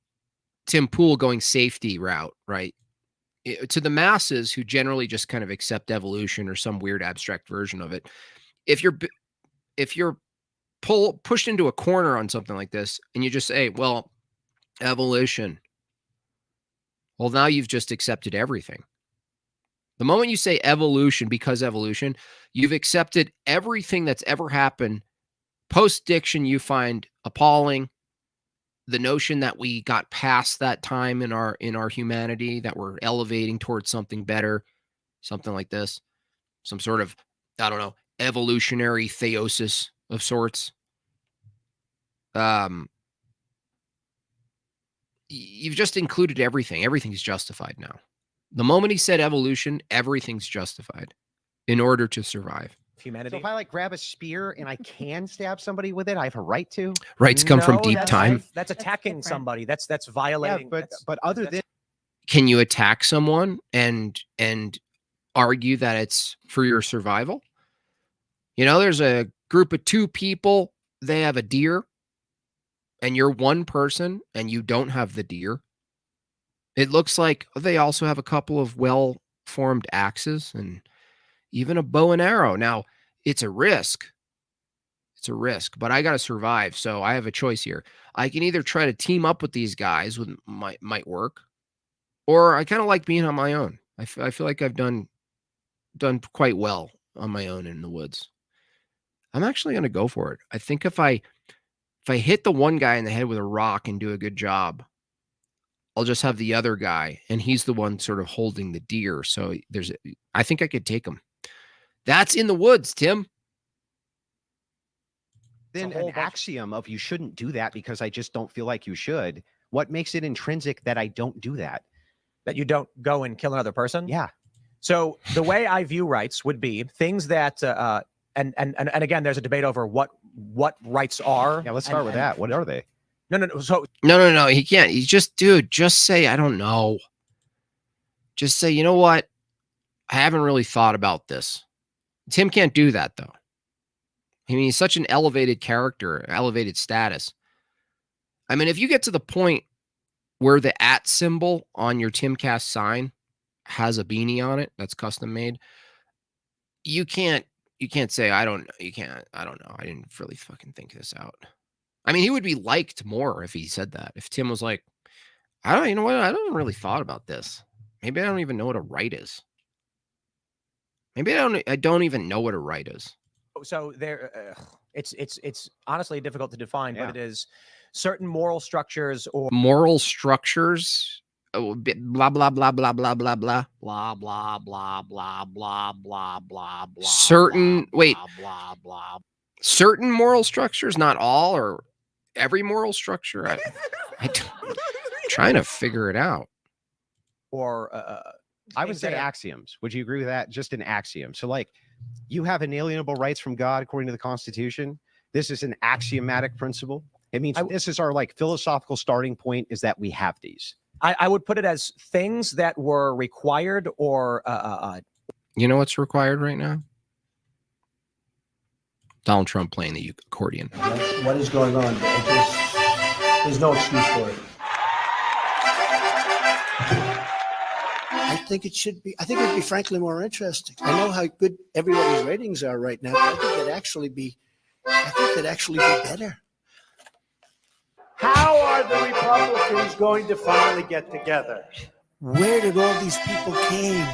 Tim Pool going safety route, right? To the masses who generally just kind of accept evolution or some weird abstract version of it. If you're pushed into a corner on something like this and you just say, well, evolution, well, now you've just accepted everything. The moment you say evolution, because evolution, you've accepted everything that's ever happened. Post-diction, you find appalling. The notion that we got past that time in our humanity, that we're elevating towards something better, something like this, some sort of, I don't know, evolutionary theosis of sorts. You've just included everything. Everything's justified now. The moment he said evolution, everything's justified in order to survive. Humanity. So if I like grab a spear and I can stab somebody with it, I have a right to. Rights come from deep that's time. That's attacking somebody. That's violating. Yeah, but other than, Can you attack someone and argue that it's for your survival? You know, there's a group of 2 people, they have a deer, and you're one person and you don't have the deer. It looks like they also have a couple of well-formed axes and even a bow and arrow. Now, it's a risk. It's a risk, but I got to survive. So I have a choice here. I can either try to team up with these guys, with might work, or I kind of like being on my own. I feel like I've done quite well on my own in the woods. I'm actually going to go for it. I think if I hit the one guy in the head with a rock and do a good job, I'll just have the other guy, and he's the one sort of holding the deer. So I think I could take him. That's in the woods, Tim. then an axiom of you shouldn't do that because I just don't feel like you should. What makes it intrinsic that I don't do that? That you don't go and kill another person? Yeah. So the way I view rights would be things that and again, there's a debate over what rights are. Yeah, let's start with that. What are they? No. So No. He can't. He's just, dude, just say, I don't know. Just say, you know what? I haven't really thought about this. Tim can't do that, though. I mean, he's such an elevated character, elevated status. I mean, if you get to the point where the @ symbol on your Timcast sign has a beanie on it that's custom made, you can't say, I don't know. You can't, I don't know. I didn't really fucking think this out. I mean, he would be liked more if he said that. If Tim was like, you know what? I don't really thought about this. Maybe I don't even know what a right is. Maybe I don't even know what a right is. So there, it's honestly difficult to define, but it is certain moral structures or moral structures. Oh, blah blah blah blah blah blah blah Blah blah blah blah blah blah blah blah. certain wait blah blah. certain moral structures, not all or every moral structure. I'm trying to figure it out. Or I would say axioms. Would you agree with that? Just an axiom. So like you have inalienable rights from God according to the Constitution. This is an axiomatic principle. It means this is our like philosophical starting point, is that we have these. I would put it as things that were required or You know what's required right now? Donald Trump playing the accordion. What is going on? There's no excuse for it. I think it should be. I think it would be frankly more interesting. I know how good everybody's ratings are right now, but I think that'd actually be better. How are the Republicans going to finally get together? Where did all these people came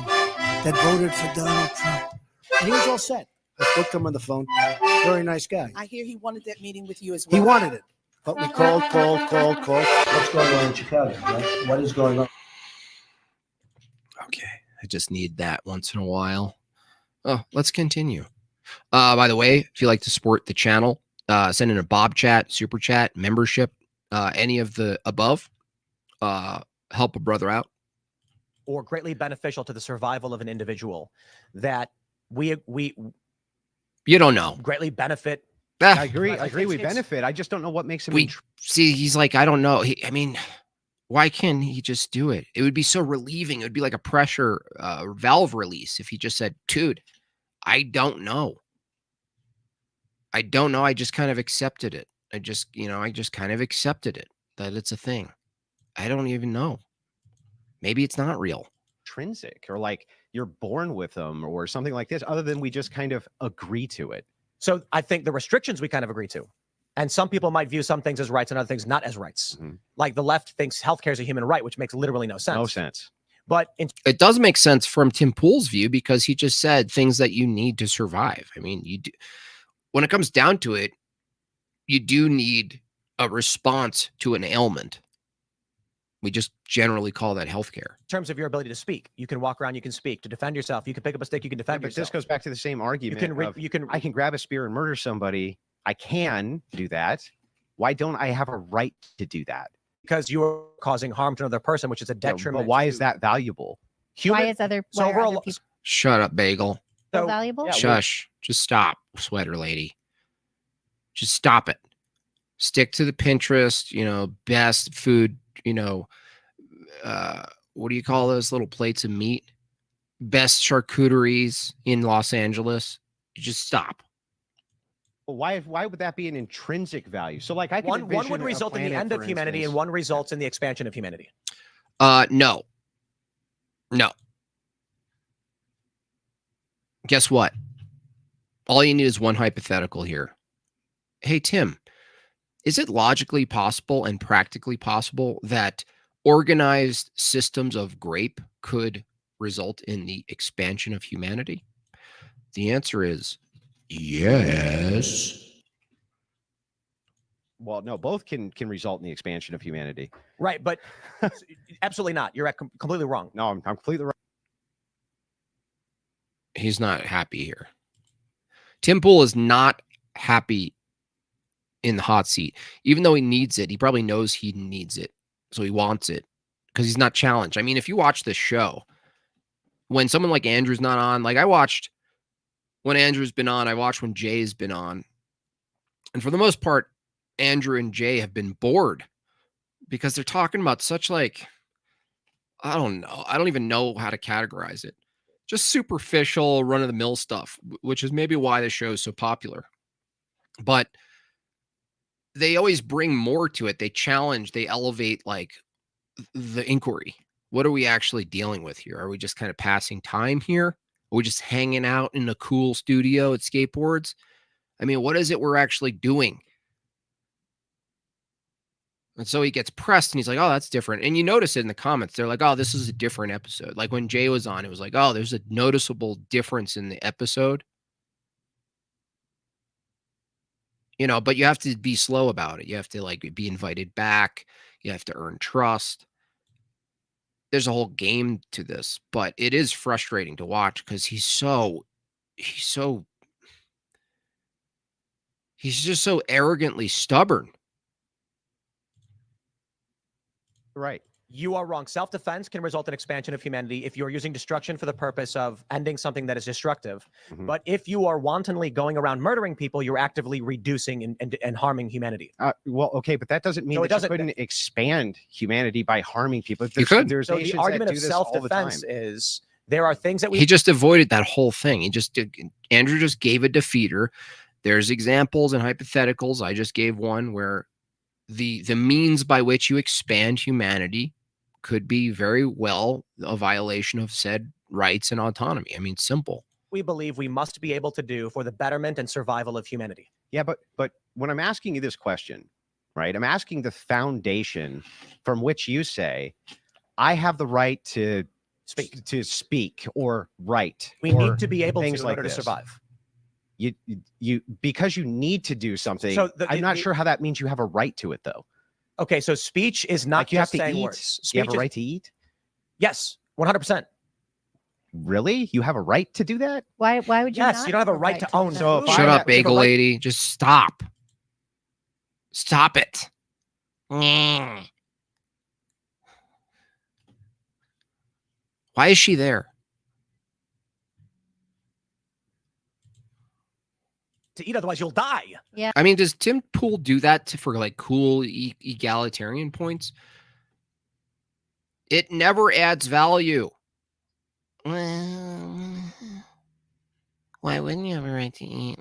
that voted for Donald Trump? And he was all set. I spoke to him on the phone. Very nice guy. I hear he wanted that meeting with you as He well. wanted it, but we called. What's going on in Chicago? What is going on? Okay, I just need that once in a while. Oh, let's continue. By the way, if you'd like to support the channel, send in a Bob chat, super chat, membership, any of the above. Help a brother out. or greatly beneficial to the survival of an individual that we You don't know. greatly benefit. I agree. Like, I agree. We it's- benefit. I just don't know what makes him. We see. He's like, I don't know. I mean, why can't he just do it? It would be so relieving. It would be like a pressure valve release if he just said, "Dude, I don't know." I don't know. I just kind of accepted it. I just kind of accepted it that it's a thing. I don't even know. Maybe it's not real. Intrinsic, or like you're born with them or something like this, other than we just kind of agree to it. So I think the restrictions we kind of agree to. And some people might view some things as rights and other things not as rights. Like the left thinks healthcare is a human right, which makes literally no sense. No sense. But it does make sense from Tim Pool's view, because he just said things that you need to survive. I mean, you do, when it comes down to it, you do need a response to an ailment. We just generally call that healthcare. in terms of your ability to speak, you can walk around, you can speak. To defend yourself, you can pick up a stick, you can defend But yourself. this goes back to the same argument. You can I can grab a spear and murder somebody. I can do that. Why don't I have a right to do that? Because you're causing harm to another person, which is a detriment. But why is that valuable? Why is other, so why are overall, other people Shut up, Bagel. so valuable? Shush. Just stop, sweater lady. Just stop it. Stick to the Pinterest, best food, what do you call those little plates of meat? Best charcuteries in Los Angeles. Just stop. Well, why would that be an intrinsic value? So like I can one would envision a result in the planet, end of for humanity, instance. and one results in the expansion of humanity. No. Guess what? All you need is one hypothetical here. Hey, Tim, is it logically possible and practically possible that organized systems of grape could result in the expansion of humanity? The answer is yes. Well, no, both can result in the expansion of humanity. Right, but absolutely not. You're completely wrong. No, I'm completely wrong. He's not happy here. Tim Pool is not happy in the hot seat, even though he needs it. He probably knows he needs it, so he wants it because he's not challenged. I mean, if you watch this show, when someone like Andrew's not on, like I watched when Andrew's been on, I watched when Jay's been on, and for the most part, Andrew and Jay have been bored because they're talking about such like, I don't know. I don't even know how to categorize it. Just superficial, run-of-the-mill stuff, which is maybe why the show is so popular. But they always bring more to it. They challenge, they elevate like the inquiry. What are we actually dealing with here? Are we just kind of passing time here? Are we just hanging out in a cool studio at skateboards? I mean, what is it we're actually doing? And so he gets pressed and he's like, oh, that's different. And you notice it in the comments. They're like, oh, this is a different episode. Like when Jay was on, it was like, oh, there's a noticeable difference in the episode. But you have to be slow about it. You have to like be invited back. You have to earn trust. There's a whole game to this, but it is frustrating to watch because he's just so arrogantly stubborn. Right. You are wrong. Self-defense can result in expansion of humanity if you're using destruction for the purpose of ending something that is destructive. But if you are wantonly going around murdering people, you're actively reducing and harming humanity. Well, okay, but that doesn't mean So it that doesn't- you couldn't expand humanity by harming people. You could. There's So the nations that argument do of this all the self-defense time. is there are things that we He just avoided that whole thing. Andrew just gave a defeater. There's examples and hypotheticals. I just gave one where the means by which you expand humanity could be very well a violation of said rights and autonomy. I mean, simple. we believe we must be able to do for the betterment and survival of humanity. Yeah, but when I'm asking you this question, right, I'm asking the foundation from which you say, I have the right to speak or write. We or need to be able to things in like order to this. survive. You because you need to do something. So I'm not sure how that means you have a right to it, though. Okay, so speech is not Like you have just to saying eat. words. You have a Speech right is- to eat. Yes, 100%. Really? You have a right to do that? Why would you Yes, not you don't have a right to own. So if food. I Shut have- up, bagel lady. Just stop. Stop it. Why is she there? to eat, otherwise you'll die. Yeah. I mean, does Tim Pool do that for like cool egalitarian points? It never adds value. Well, why wouldn't you have a right to eat?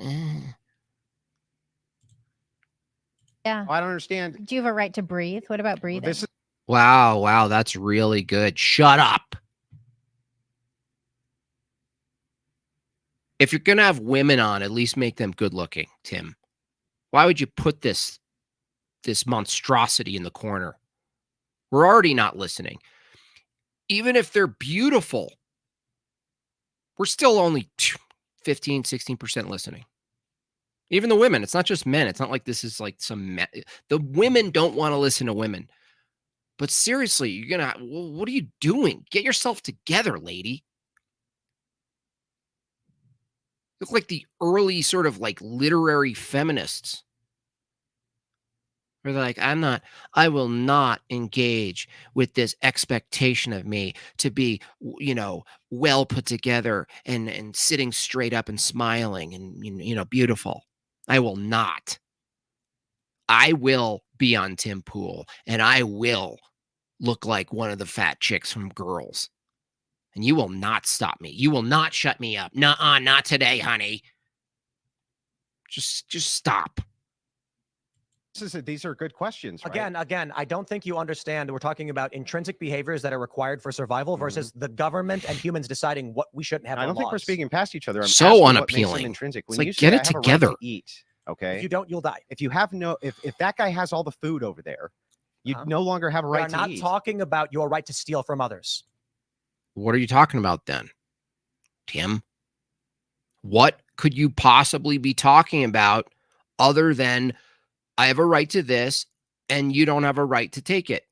Yeah. I don't understand. Do you have a right to breathe? What about breathing? This is Wow, that's really good. Shut up. If you're going to have women on, at least make them good looking, Tim. Why would you put this monstrosity in the corner? We're already not listening. Even if they're beautiful, we're still only 15, 16% listening. Even the women, it's not just men. It's not like this is like some men. The women don't want to listen to women. But seriously, you're going to, what are you doing? Get yourself together, lady. You look like the early sort of like literary feminists. Where they're like, I will not engage with this expectation of me to be, well put together and sitting straight up and smiling and, beautiful. I will not. I will be on Tim Pool and I will look like one of the fat chicks from Girls. And you will not stop me. You will not shut me up. Nuh-uh, not today, honey. Just stop. These are good questions, right? Again, I don't think you understand. We're talking about intrinsic behaviors that are required for survival versus the government and humans deciding what we shouldn't have. I don't think we're speaking past each other. I'm so asking unappealing. What makes them intrinsic. It's When like, you get say, it I have a right together. to eat, okay? If you don't, you'll die. If you have if that guy has all the food over there, you no longer have a right to eat. We're not talking about your right to steal from others. What are you talking about then, Tim? What could you possibly be talking about other than I have a right to this and you don't have a right to take it?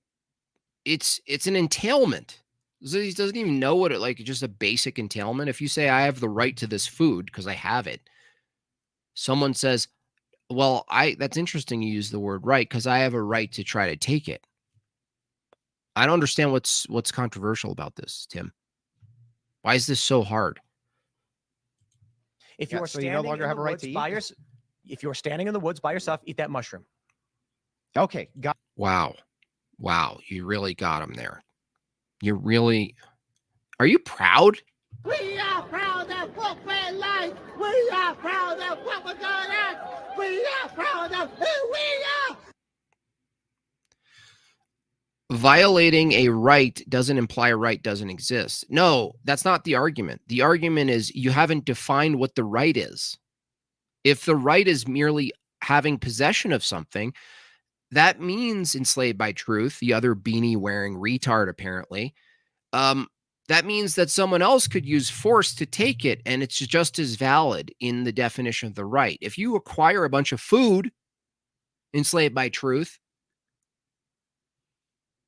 It's an entailment. He doesn't even know what just a basic entailment. If you say I have the right to this food because I have it, someone says, well, that's interesting you use the word right because I have a right to try to take it. I don't understand what's controversial about this, Tim. Why is this so hard? If you are standing in the woods by yourself, if you're standing in the woods by yourself, eat that mushroom. Okay. Wow. You really got him there. Are you proud? We are proud of what we like. We are proud of what we're good at. We are proud of who we are. Violating a right doesn't imply a right doesn't exist. No, that's not the argument. The argument is you haven't defined what the right is. If the right is merely having possession of something, that means enslaved by truth, the other beanie wearing retard, apparently. That means that someone else could use force to take it, and it's just as valid in the definition of the right. If you acquire a bunch of food, enslaved by truth,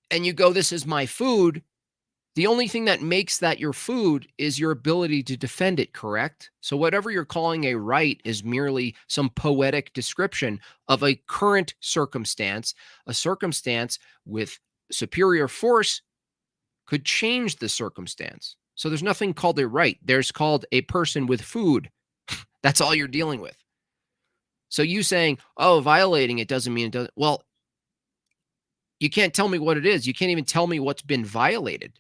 and you go, this is my food, the only thing that makes that your food is your ability to defend it, correct? So whatever you're calling a right is merely some poetic description of a current circumstance. A circumstance with superior force could change the circumstance. So there's nothing called a right. There's called a person with food. That's all you're dealing with. So you saying, oh, violating it doesn't mean it doesn't. Well, you can't tell me what it is. You can't even tell me what's been violated.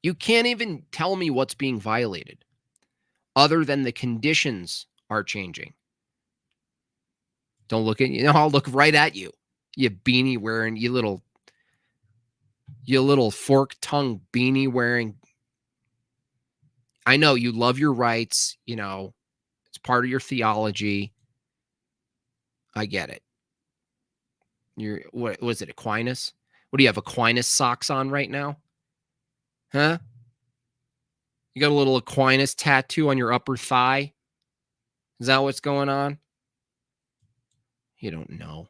You can't even tell me what's being violated other than the conditions are changing. Don't look at you. I'll look right at you. You beanie wearing, you little fork tongue beanie wearing. I know you love your rights. It's part of your theology. I get it. What was it, Aquinas? What do you have, Aquinas socks on right now? Huh? You got a little Aquinas tattoo on your upper thigh? Is that what's going on? You don't know.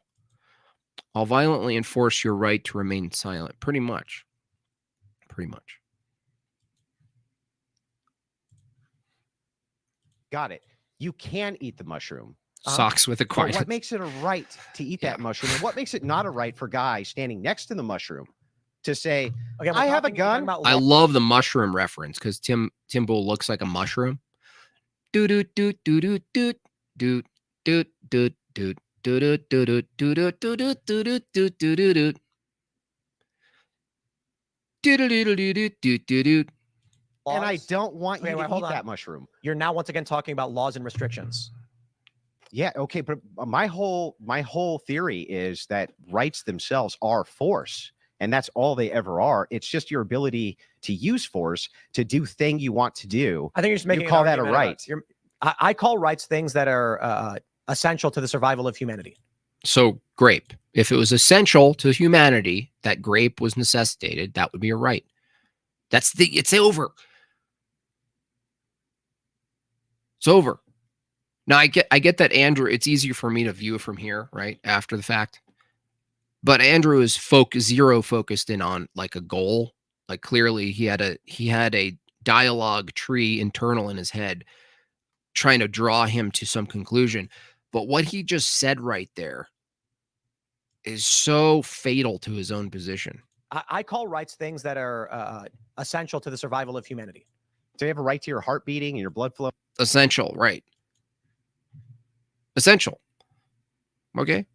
I'll violently enforce your right to remain silent. Pretty much. Got it. You can eat the mushroom. Socks with Aquinas. What makes it a right to eat that mushroom? And what makes it not a right for guys standing next to the mushroom to say, I have a gun? I love the mushroom reference because Tim Bull looks like a mushroom. Do do do do do do do do do do do do do do do do do do do do. And I don't want you to hold eat on. that mushroom. You're now once again talking about laws and restrictions. Yeah, okay, but my whole theory is that rights themselves are force, and that's all they ever are. It's just your ability to use force to do thing you want to do. I think you're just making you call an that a argument right. I call rights things that are essential to the survival of humanity. So grape, if it was essential to humanity that grape was necessitated, that would be a right. It's over. It's over. Now I get that Andrew, it's easier for me to view it from here, right? After the fact. But Andrew is zero focused in on like a goal. Like clearly he had a dialogue tree internal in his head trying to draw him to some conclusion. But what he just said right there is so fatal to his own position. I call rights things that are essential to the survival of humanity. So you have a right to your heart beating and your blood flow. Essential, right? Essential. Okay.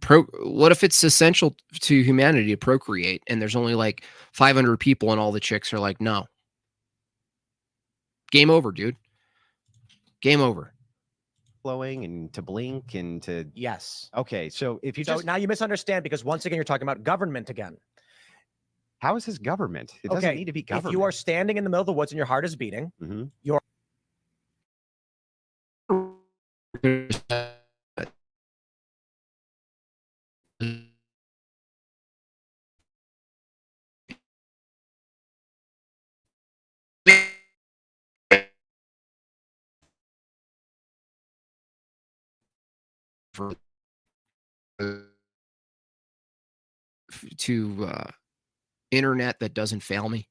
What if it's essential to humanity to procreate and there's only like 500 people and all the chicks are like, no. Game over, dude. Game over. Flowing and to blink and to yes. Okay, so if you now you misunderstand because once again you're talking about government again. How is this government? It doesn't need to be government. If you are standing in the middle of the woods and your heart is beating, you're to internet that doesn't fail me.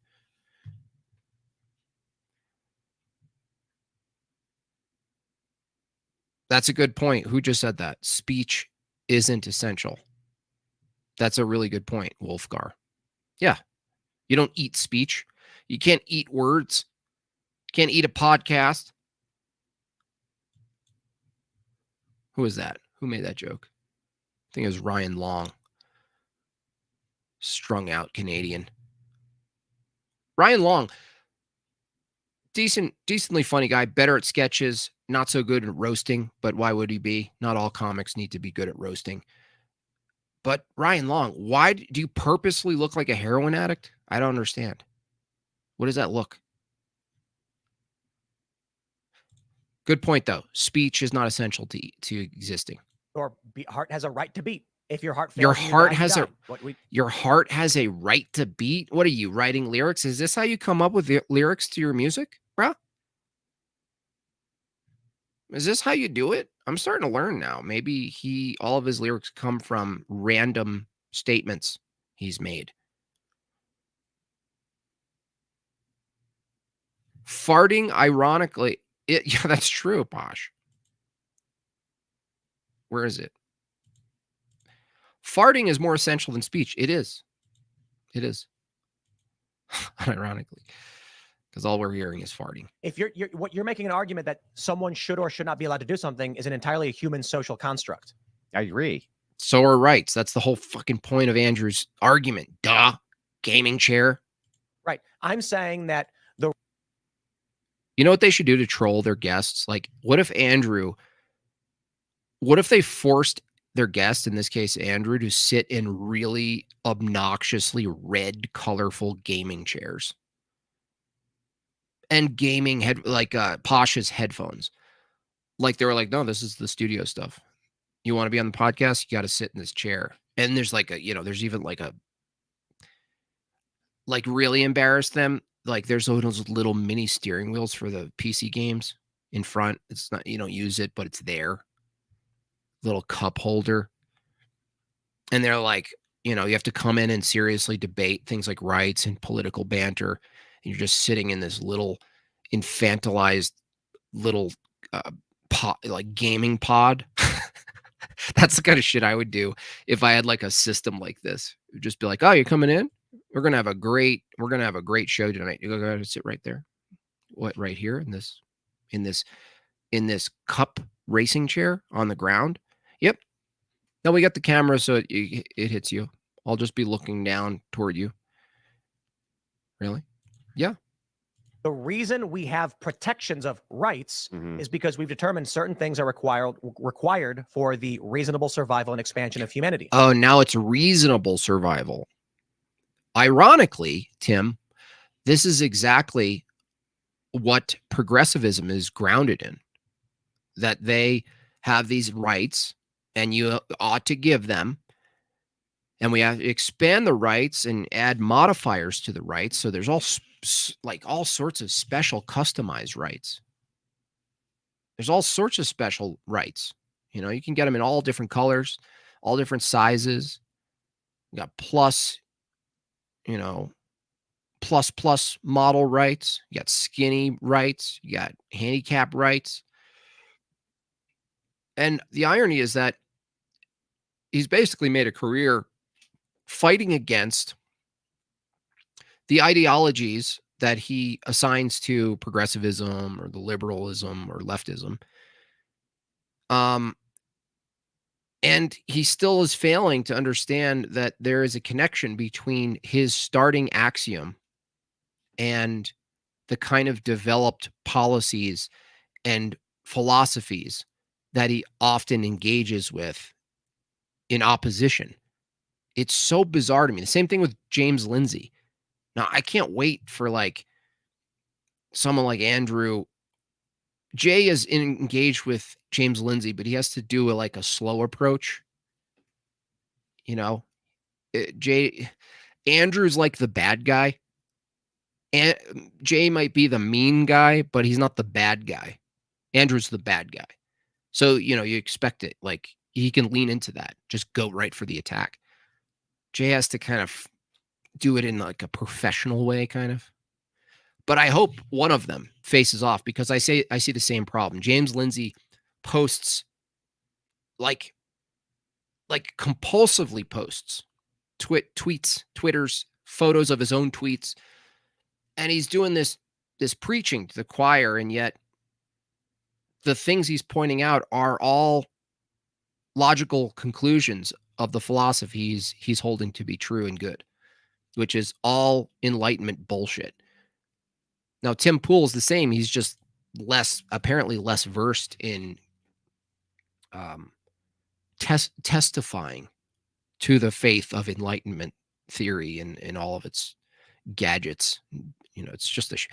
That's a good point. Who just said that? Speech isn't essential. That's a really good point, Wolfgar. Yeah. You don't eat speech. You can't eat words. You can't eat a podcast. Who is that? Who made that joke? I think it was Ryan Long. Strung out Canadian. Ryan Long, decently funny guy, better at sketches, not so good at roasting, but why would he be? Not all comics need to be good at roasting. But Ryan Long, why do you purposely look like a heroin addict? I don't understand. What does that look? Good point, though. Speech is not essential to existing. Your heart has a right to beat. If your heart fails, Your heart has a your heart has a right to beat. What are you writing lyrics? Is this how you come up with the lyrics to your music, bro? Is this how you do it? I'm starting to learn now. Maybe all of his lyrics come from random statements he's made. Farting, ironically, yeah, that's true, Posh. Where is it? Farting is more essential than speech. It is. It is. Ironically, because all we're hearing is farting. If you're making an argument that someone should or should not be allowed to do something is an entirely human social construct. I agree. So are rights. That's the whole fucking point of Andrew's argument. Duh. Gaming chair. Right. I'm saying that you know what they should do to troll their guests? Like, what if they forced their guest, in this case Andrew, to sit in really obnoxiously red, colorful gaming chairs and gaming Posh's headphones? Like they were like, no, this is the studio stuff. You want to be on the podcast? You got to sit in this chair. And there's there's even really embarrass them. Like there's those little mini steering wheels for the PC games in front. It's not, you don't use it, but it's there. Little cup holder. And they're like, you have to come in and seriously debate things like rights and political banter. And you're just sitting in this little infantilized little gaming pod. That's the kind of shit I would do if I had like a system like this. It would just be like, oh, you're coming in? We're gonna have a great show tonight. You go to sit right there. What, right here in this cup racing chair on the ground? Yep. No, we got the camera so it hits you. I'll just be looking down toward you. Really? Yeah. The reason we have protections of rights Mm-hmm. is because we've determined certain things are required for the reasonable survival and expansion of humanity. Oh, now it's reasonable survival. Ironically, Tim, this is exactly what progressivism is grounded in, that they have these rights and you ought to give them. And we have to expand the rights and add modifiers to the rights. So there's all sorts of special customized rights. There's all sorts of special rights. You know, you can get them in all different colors, all different sizes. You got plus, you know, plus model rights. You got skinny rights. You got handicap rights. And the irony is that he's basically made a career fighting against the ideologies that he assigns to progressivism or the liberalism or leftism. And he still is failing to understand that there is a connection between his starting axiom and the kind of developed policies and philosophies that he often engages with in opposition. It's so bizarre to me. The same thing with James Lindsay. Now, I can't wait for like someone like Andrew. Jay is engaged with James Lindsay, but he has to do like a slow approach. You know, Andrew's like the bad guy. And Jay might be the mean guy, but he's not the bad guy. Andrew's the bad guy. So, you know, you expect it. Like he can lean into that. Just go right for the attack. Jay has to kind of do it in like a professional way, kind of. But I hope one of them faces off, because I see the same problem. James Lindsay posts like compulsively posts Twitters, photos of his own tweets. And he's doing this preaching to the choir, and yet the things he's pointing out are all logical conclusions of the philosophies he's holding to be true and good, which is all Enlightenment bullshit. Now, Tim Pool's the same. He's just apparently less versed in testifying to the faith of Enlightenment theory and all of its gadgets. You know, it's just it's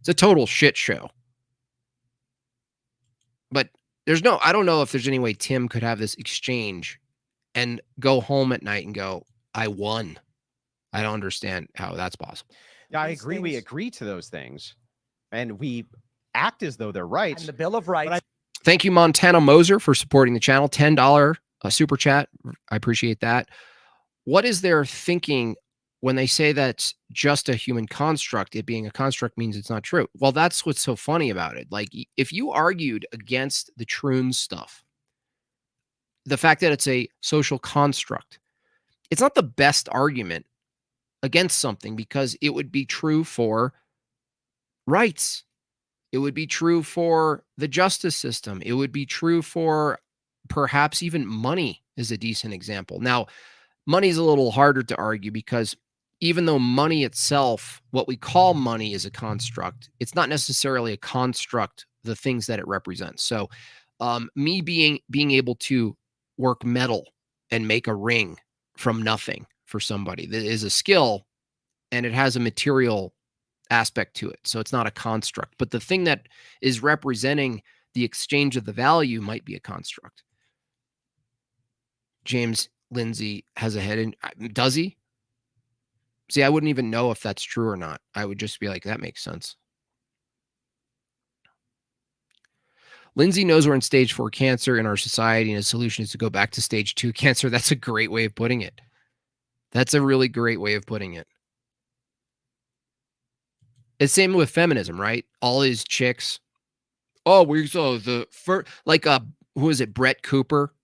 a total shit show. But I don't know if there's any way Tim could have this exchange and go home at night and go, I won. I don't understand how that's possible. Yeah, I agree. We agree to those things, and we act as though they're right. And the Bill of Rights. Thank you, Montana Moser, for supporting the channel. $10 super chat. I appreciate that. What is their thinking when they say that's just a human construct? It being a construct means it's not true. Well, that's what's so funny about it. Like, if you argued against the Troon stuff, the fact that it's a social construct, it's not the best argument against something, because it would be true for rights. It would be true for the justice system. It would be true for perhaps even money is a decent example. Now, money is a little harder to argue, because even though money itself, what we call money, is a construct, it's not necessarily a construct, the things that it represents. So me being able to work metal and make a ring from nothing for somebody, that is a skill, and it has a material aspect to it. So it's not a construct, but the thing that is representing the exchange of the value might be a construct. James Lindsay has a head in, does he? See, I wouldn't even know if that's true or not. I would just be like, that makes sense. Lindsay knows we're in stage 4 cancer in our society, and his solution is to go back to stage 2 cancer. That's a great way of putting it. That's a really great way of putting it. It's same with feminism, right? All these chicks. Oh, we saw the first, like, who is it? Brett Cooper,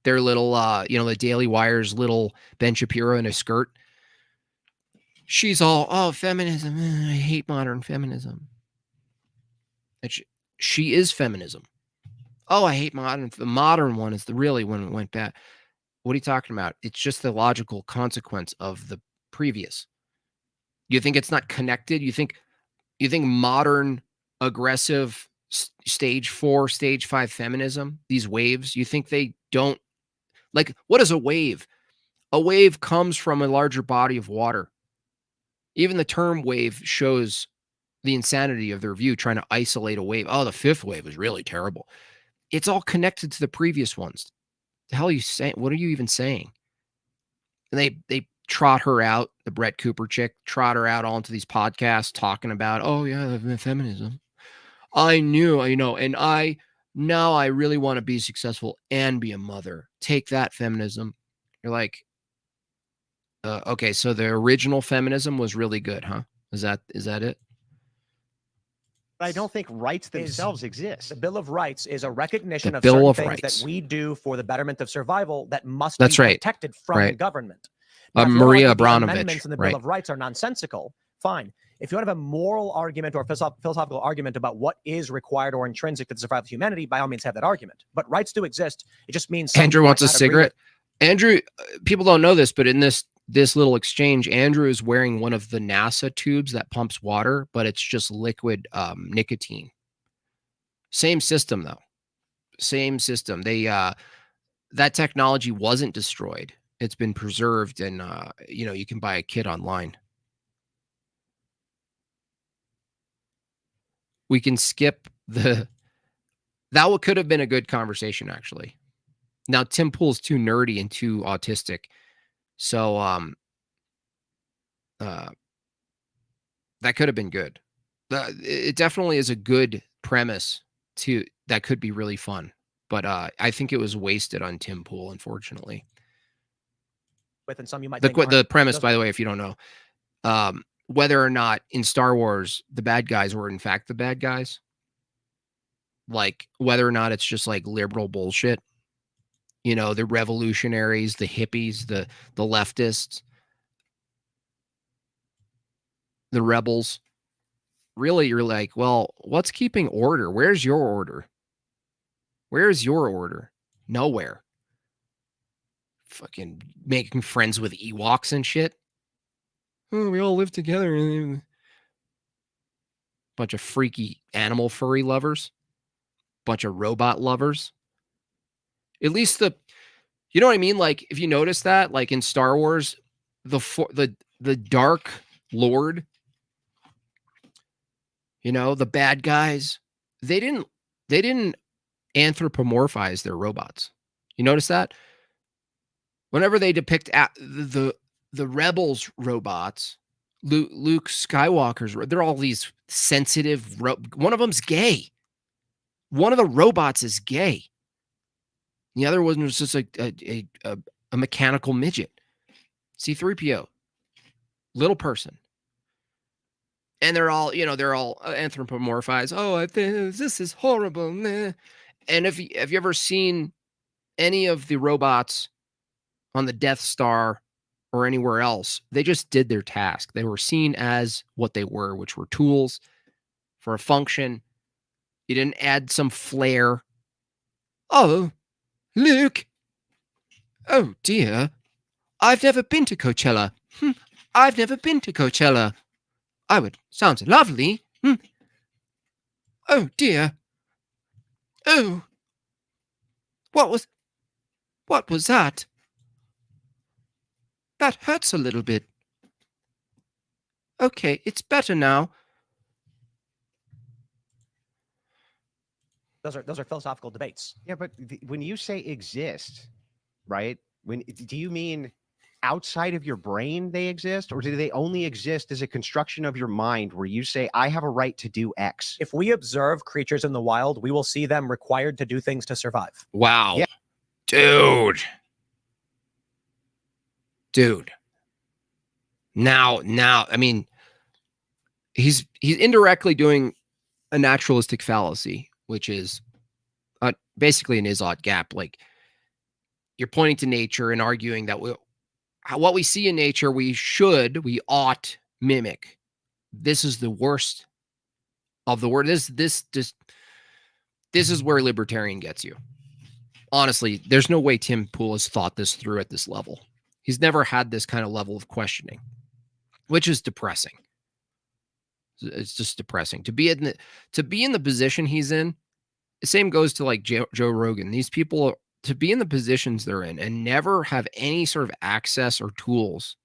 their little, the Daily Wire's little Ben Shapiro in a skirt. She's all, oh, feminism. I hate modern feminism. And she is feminism. Oh, I hate modern. The modern one is the really one that went bad. What are you talking about? It's just the logical consequence of the previous. You think it's not connected? You think You think modern aggressive stage 4, stage 5 feminism, these waves, you think they don't, like, what is a wave? A wave comes from a larger body of water. Even the term wave shows the insanity of their view, trying to isolate a wave. Oh, the fifth wave is really terrible. It's all connected to the previous ones. The hell are you saying? What are you even saying? And they trot her out, the Brett Cooper chick, trot her out onto these podcasts talking about, oh yeah, the feminism. I knew, and now I really want to be successful and be a mother. Take that, feminism. You're like, okay, so the original feminism was really good, huh? Is that it? But I don't think rights themselves exist. The Bill of Rights is a recognition The of Bill certain of things Rights. that we do for the betterment of survival that must That's be right. protected from Right. government. Now, if you wanna Maria argue the Abramovich, amendments in the Bill right. of Rights are nonsensical, fine. If you want to have a moral argument or a philosophical argument about what is required or intrinsic to the survival of humanity, by all means have that argument. But rights do exist. It just means some Andrew people wants might a not agree cigarette. with- Andrew, people don't know this, but in this little exchange, Andrew is wearing one of the NASA tubes that pumps water, but it's just liquid nicotine. Same system, though. Same system. They that technology wasn't destroyed. It's been preserved, and you can buy a kit online. We can skip that could have been a good conversation, actually. Now, Tim Pool's too nerdy and too autistic. So that could have been good. It definitely is a good premise that could be really fun. But I think it was wasted on Tim Pool, unfortunately. with, and some you might The think the aren't. premise, Doesn't- by the way, if you don't know, whether or not in Star Wars the bad guys were in fact the bad guys, like whether or not it's just like liberal bullshit, the revolutionaries, the hippies, the leftists, the rebels. Really, you're like, well, what's keeping order? Where's your order? Where's your order? Nowhere. Fucking making friends with Ewoks and shit. Oh, we all live together. Bunch of freaky animal furry lovers. Bunch of robot lovers. At least you know what I mean? Like, if you notice that, like in Star Wars, the Dark Lord, the bad guys, they didn't anthropomorphize their robots. You notice that? Whenever they depict the rebels robots, Luke Skywalker's, they're all these sensitive. One of them's gay. One of the robots is gay. The other one was just a mechanical midget. C-3PO, little person, and they're all anthropomorphized. Oh, I think this is horrible. Nah. And have you ever seen any of the robots on the Death Star or anywhere else? They just did their task. They were seen as what they were, which were tools for a function. You didn't add some flair. Oh, Luke. Oh, dear. I've never been to Coachella. I've never been to Coachella. Sounds lovely. Oh, dear. Oh. What was that? That hurts a little bit. Okay, it's better now. Those are philosophical debates. Yeah, but when you say exist, right? Do you mean outside of your brain they exist, or do they only exist as a construction of your mind where you say, I have a right to do X? If we observe creatures in the wild, we will see them required to do things to survive. Wow. Yeah. Dude. Now, I mean, he's indirectly doing a naturalistic fallacy, which is basically an is-ought gap. Like, you're pointing to nature and arguing that what we see in nature, we ought mimic. This is the worst of the word. This is where libertarian gets you. Honestly, there's no way Tim Pool has thought this through at this level. He's never had this kind of level of questioning, which is depressing. It's just depressing to be in the position he's in. The same goes to like Joe Rogan. These people, to be in the positions they're in and never have any sort of access or tools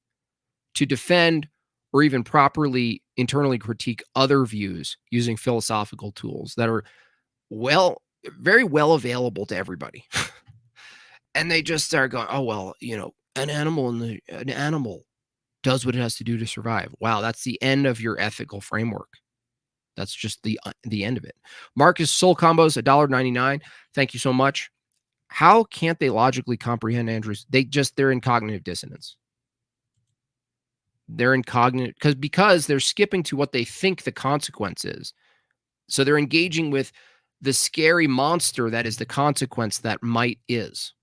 to defend or even properly internally critique other views using philosophical tools that are very well available to everybody. And they just start going, oh, well, an animal does what it has to do to survive. Wow, that's the end of your ethical framework. That's just the end of it. Marcus Soul Combos, $1.99. Thank you so much. How can't they logically comprehend Andrews? They're in cognitive dissonance. They're in cognitive because they're skipping to what they think the consequence is. So they're engaging with the scary monster that is the consequence that might is.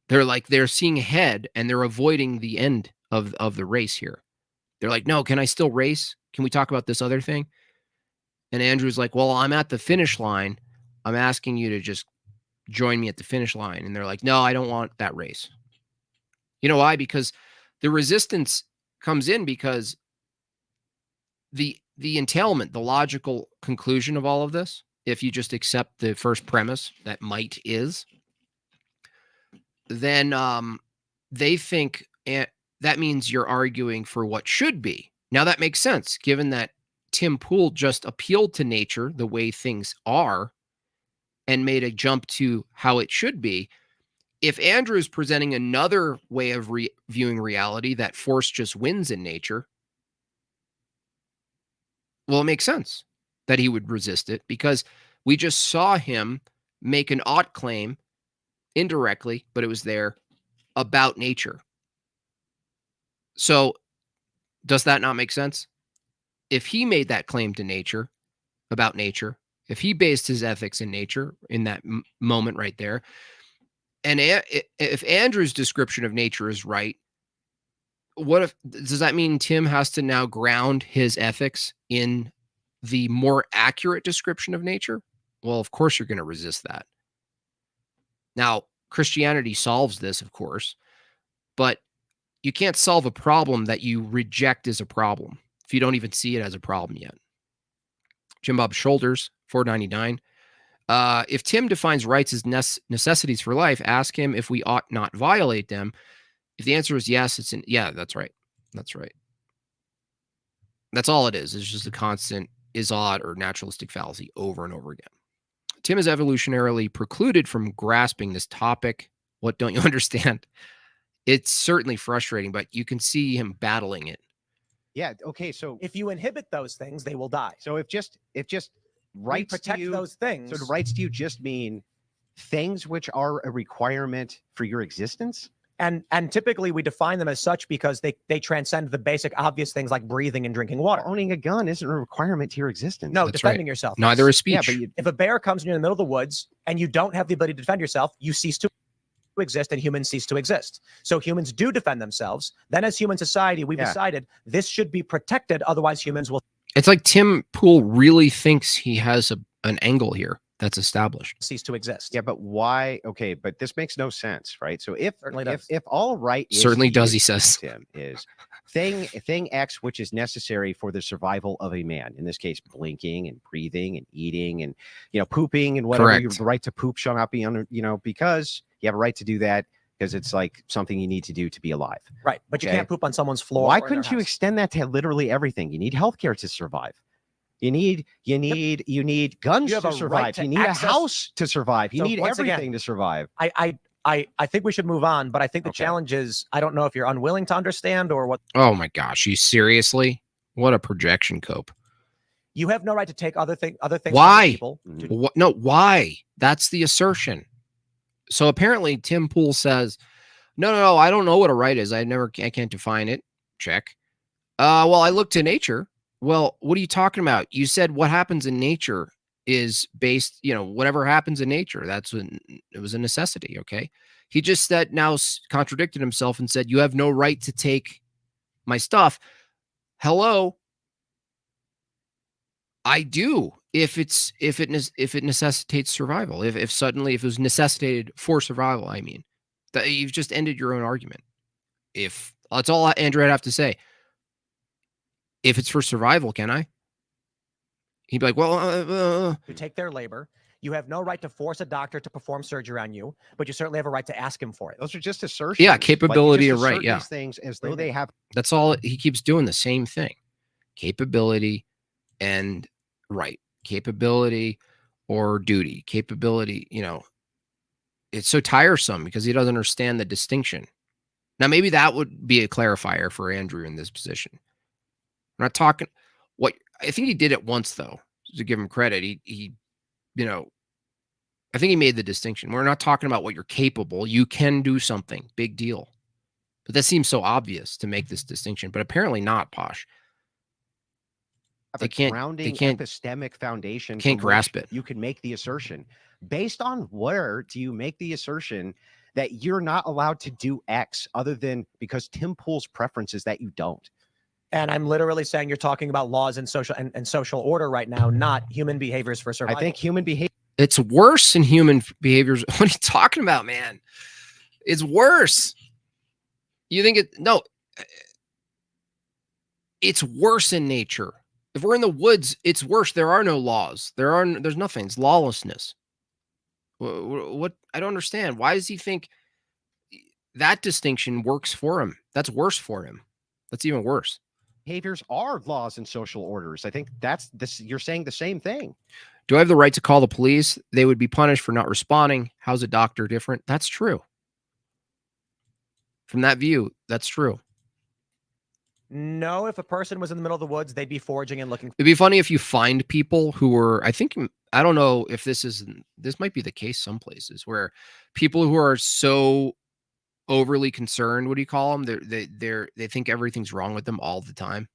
They're seeing ahead and they're avoiding the end of the race here. They're like, no, can I still race? Can we talk about this other thing? And Andrew's like, well, I'm at the finish line. I'm asking you to just join me at the finish line. And they're like, no, I don't want that race. You know why? Because the resistance comes in because the entailment, the logical conclusion of all of this, if you just accept the first premise that might is, then they think that means you're arguing for what should be. Now that makes sense, given that Tim Pool just appealed to nature the way things are and made a jump to how it should be. If Andrew is presenting another way of viewing reality, that force just wins in nature, well, it makes sense that he would resist it because we just saw him make an ought claim indirectly, but it was there about nature. So does that not make sense? If he made that claim to nature, about nature, if he based his ethics in nature in that moment right there, and if Andrew's description of nature is right, does that mean Tim has to now ground his ethics in the more accurate description of nature? Well, of course you're going to resist that. Now, Christianity solves this, of course, but you can't solve a problem that you reject as a problem if you don't even see it as a problem yet. Jim Bob Shoulders, $4.99. If Tim defines rights as necessities for life, ask him if we ought not violate them. If the answer is yes, yeah, that's right. That's right. That's all it is. It's just a constant is odd or naturalistic fallacy over and over again. Tim is evolutionarily precluded from grasping this topic. What don't you understand? It's certainly frustrating, but you can see him battling it. Yeah. Okay. So if you inhibit those things, they will die. So if rights protect to you, those things. So the rights to you just mean things which are a requirement for your existence? And typically we define them as such because they transcend the basic obvious things like breathing and drinking water. Owning a gun isn't a requirement to your existence. No, defending yourself. Neither is speech. Yeah, but if a bear comes in the middle of the woods and you don't have the ability to defend yourself, you cease to exist and humans cease to exist. So humans do defend themselves. Then as human society, we've decided this should be protected. Otherwise humans will. It's like Tim Pool really thinks he has an angle here that's established. Cease to exist. Yeah, but why? Okay, but this makes no sense, right? So if all right certainly does, he says, Tim, is thing X which is necessary for the survival of a man, in this case blinking and breathing and eating and pooping and whatever. Correct. You have the right to poop shall not be under, because you have a right to do that because it's like something you need to do to be alive. Right, but you can't poop on someone's floor. Why couldn't you extend that to literally everything? You need healthcare to survive. You need guns to survive. You need a house to survive. You need everything to survive. I think we should move on, but I think the challenge is, I don't know if you're unwilling to understand or what. Oh my gosh, you seriously? What a projection, Cope. You have no right to take other things. Why? People No, why? That's the assertion. So apparently Tim Pool says, no, I don't know what a right is. I can't define it. Check. Well, I look to nature. Well, what are you talking about? You said what happens in nature is based, whatever happens in nature. That's when it was a necessity. Okay. He just said now contradicted himself and said, you have no right to take my stuff. Hello. I do. If it necessitates survival, if it was necessitated for survival, I mean, that you've just ended your own argument. If that's all Andrew I'd have to say. If it's for survival, can I? He'd be like, well, to take their labor. You have no right to force a doctor to perform surgery on you, but you certainly have a right to ask him for it. Those are just assertions. yeah, Like, you capability just or right. assert Yeah. these things as though they have. That's all. He keeps doing the same thing. Capability and right. Capability or duty. Capability, it's so tiresome because he doesn't understand the distinction. Now, maybe that would be a clarifier for Andrew in this position. I'm not talking what I think he did it once, though, to give him credit. He I think he made the distinction. We're not talking about what you're capable. You can do something. Big deal. But that seems so obvious to make this distinction, but apparently not, Posh. Have They a can't epistemic foundation. Can't from which grasp it. You can make the assertion. Based on where do you make the assertion that you're not allowed to do X other than because Tim Pool's preference is that you don't? And I'm literally saying you're talking about laws and social order right now, not human behaviors for survival. I think human behavior. It's worse in human behaviors. What are you talking about, man? It's worse. You think no, it's worse in nature. If we're in the woods, it's worse. There are no laws. There's nothing. It's lawlessness. What I don't understand. Why does he think that distinction works for him? That's worse for him. That's even worse. Behaviors are laws and social orders. I think that's this. You're saying the same thing. Do I have the right to call the police? They would be punished for not responding. How's a doctor different? That's true. From that view, that's true. No, if a person was in the middle of the woods, they'd be foraging and looking. It'd be funny if you find people who were, I don't know if this might be the case some places where people who are so overly concerned, what do you call them? They think everything's wrong with them all the time.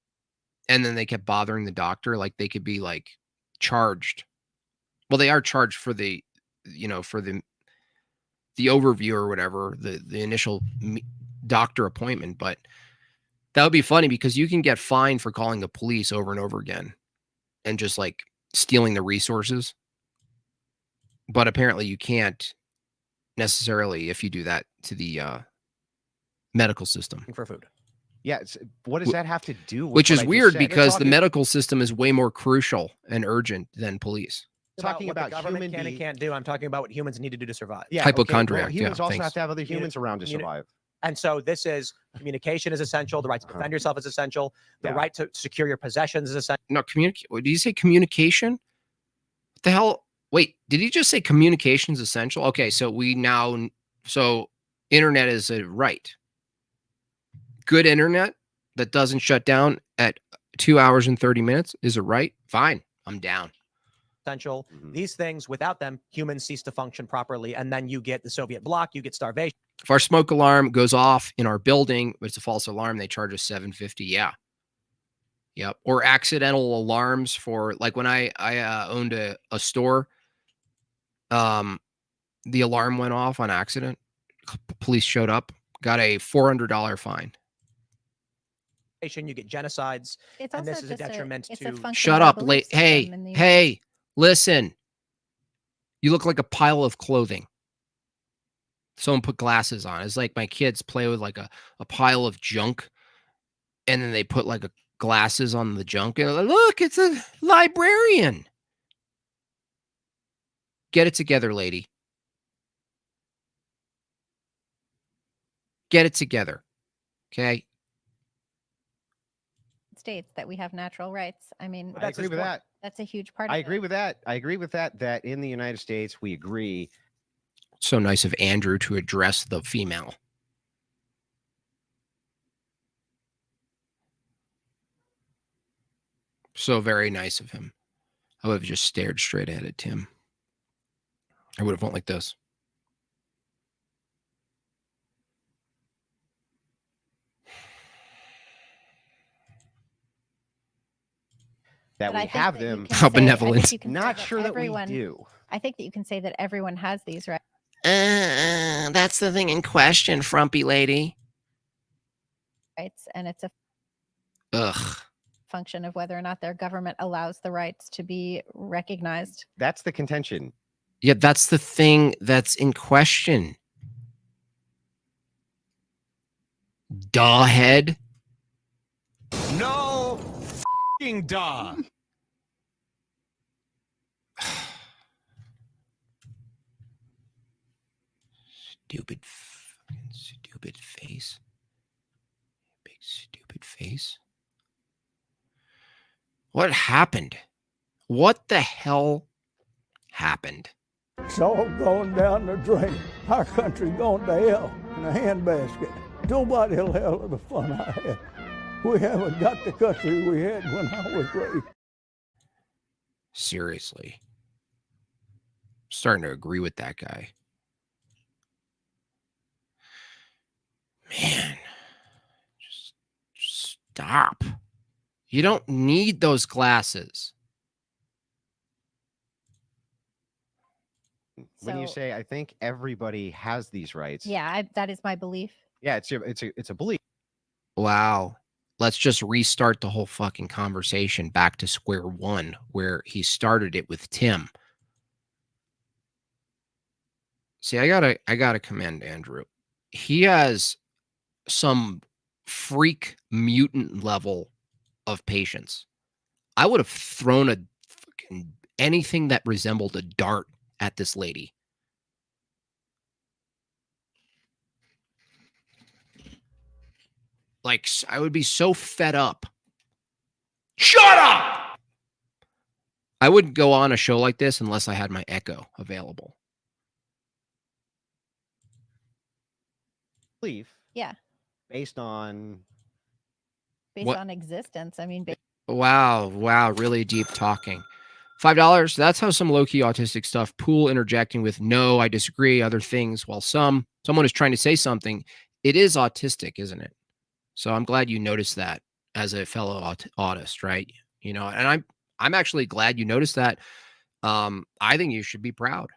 And then they kept bothering the doctor. Like they could be like charged. Well, they are charged for the overview or whatever, the initial doctor appointment. But that would be funny because you can get fined for calling the police over and over again and just like stealing the resources. But apparently you can't necessarily if you do that to the medical system. For food. Yeah. What does that have to do with Which what is I just weird said? because the medical system is way more crucial and urgent than police. Talking what about the government human can and can't do. I'm talking about what humans need to do to survive. Yeah, Hypochondriac. Well, humans also thanks. have to have other humans around to survive. And so this is communication is essential. The right to defend yourself is essential. The right to secure your possessions is essential. No, communicate. Did you say communication? What the hell? Wait, did he just say communication is essential? Okay, so internet is a right. Good internet that doesn't shut down at 2 hours and 30 minutes is a right. Fine, I'm down. Essential. These things, without them, humans cease to function properly. And then you get the Soviet bloc, you get starvation. If our smoke alarm goes off in our building, but it's a false alarm, they charge us $750. Yeah. Yep. Or accidental alarms for like when I owned a store, the alarm went off on accident. Police showed up, got a $400 fine. You get genocides. It's and also this is a just detriment it's to. a Shut up, late. Hey, listen. You look like a pile of clothing. Someone put glasses on. It's like my kids play with like a pile of junk, and then they put like glasses on the junk, and like, look, it's a librarian. Get it together, lady. Get it together. Okay. States that we have natural rights. I mean, I agree with that. That's a huge part of I it. agree with that. I agree with that. That in the United States, we agree. So nice of Andrew to address the female. So very nice of him. I would have just stared straight ahead at Tim. I would have went like this. That we have them. How benevolent. Not sure that we do. I think that you can say that everyone has these rights. That's the thing in question, frumpy lady. And it's a Ugh. function of whether or not their government allows the rights to be recognized. That's the contention. Yeah, that's the thing that's in question. Duh head. No f***ing duh. stupid face. Big stupid face. What happened? What the hell happened? It's all going down the drain. Our country's going to hell in a handbasket. Nobody will have the fun I had. We haven't got the country we had when I was raised. Seriously. I'm starting to agree with that guy. Man, just stop. You don't need those glasses. When you So- say, I think everybody has these rights. Yeah, that is my belief. Yeah, it's a belief. Wow. Let's just restart the whole fucking conversation back to square one where he started it with Tim. See, I gotta commend Andrew. He has some freak mutant level of patience. I would have thrown a fucking anything that resembled a dart at this lady. Like, I would be so fed up. Shut up! I wouldn't go on a show like this unless I had my Echo available. Belief Yeah, based on based What- on existence. I mean, Wow, really deep talking. $5. That's how some low-key autistic stuff. Pool interjecting with no, I disagree, other things. While someone is trying to say something, it is autistic, isn't it? So I'm glad you noticed that as a fellow autist, right? You know, and I'm actually glad you noticed that. I think you should be proud.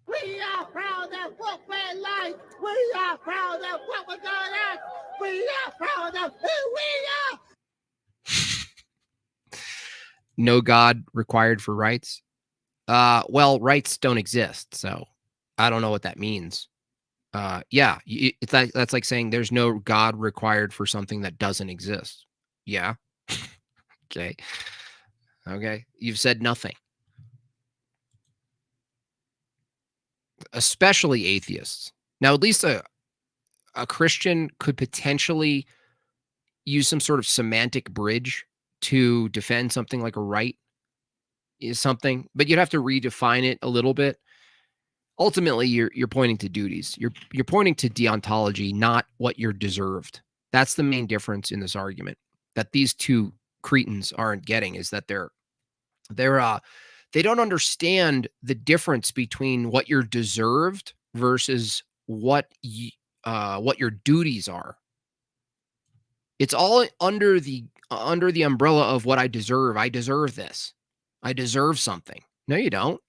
We are proud of what we're like. We are proud of what we're gonna act. We are proud of who we are. No God required for rights. Well, rights don't exist, so I don't know what that means. Yeah, it's like, that's like saying there's no God required for something that doesn't exist. Yeah. Okay. You've said nothing. Especially atheists. Now, at least a Christian could potentially use some sort of semantic bridge to defend something like a right is something, but you'd have to redefine it a little bit. Ultimately, you're pointing to duties. You're pointing to deontology, not what you're deserved. That's the main difference in this argument that these two cretins aren't getting, is that they don't understand the difference between what you're deserved versus what your duties are. It's all under the umbrella of what I deserve. I deserve this. I deserve something. No, you don't.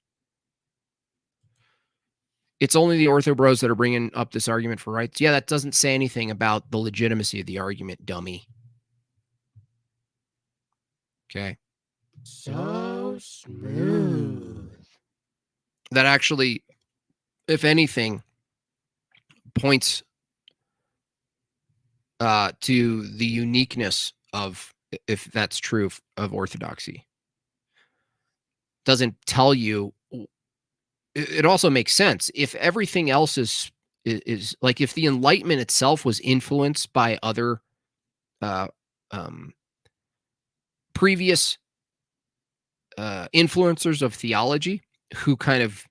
It's only the ortho bros that are bringing up this argument for rights. Yeah, that doesn't say anything about the legitimacy of the argument, dummy. Okay. So smooth. That actually, if anything, points to the uniqueness of, if that's true, of orthodoxy. Doesn't tell you. It also makes sense if everything else is like, if the Enlightenment itself was influenced by other previous influencers of theology who kind of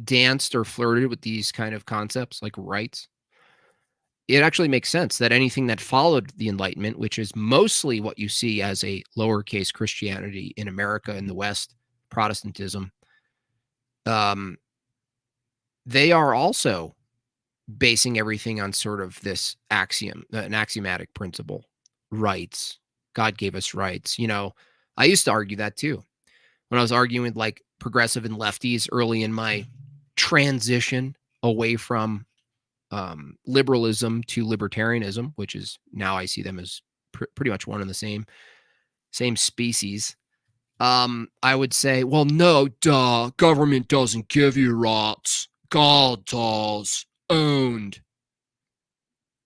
danced or flirted with these kind of concepts like rights, it actually makes sense that anything that followed the Enlightenment, which is mostly what you see as a lowercase Christianity in America, in the West, Protestantism, they are also basing everything on sort of this axiom, an axiomatic principle, rights. God gave us rights. You know, I used to argue that too. When I was arguing with like progressive and lefties early in my transition away from liberalism to libertarianism, which is now I see them as pretty much one and the same species. I would say, well, no, government doesn't give you rights. God does. Owned.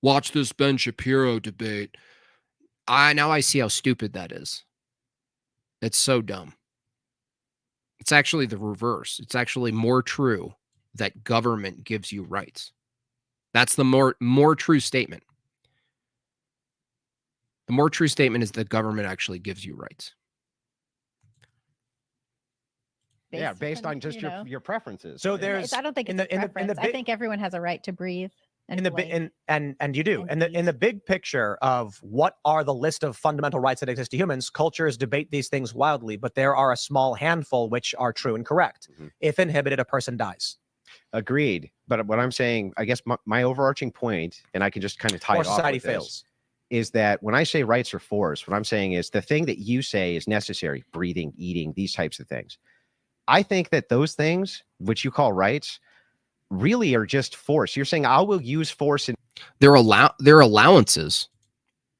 Watch this Ben Shapiro debate. Now I see how stupid that is. It's so dumb. It's actually the reverse. It's actually more true that government gives you rights. That's the more true statement. The more true statement is the government actually gives you rights. Based on just your preferences. So right? there's I don't think it's preference. I think everyone has a right to breathe. And you do. In the big picture of what are the list of fundamental rights that exist to humans, cultures debate these things wildly, but there are a small handful which are true and correct. If inhibited, a person dies. Agreed. But what I'm saying, I guess my overarching point, and I can just kind of tie Or it off society with this, fails. is that when I say rights are forced, what I'm saying is the thing that you say is necessary, breathing, eating, these types of things. I think that those things, which you call rights, really are just force. You're saying I will use force in They're allowances.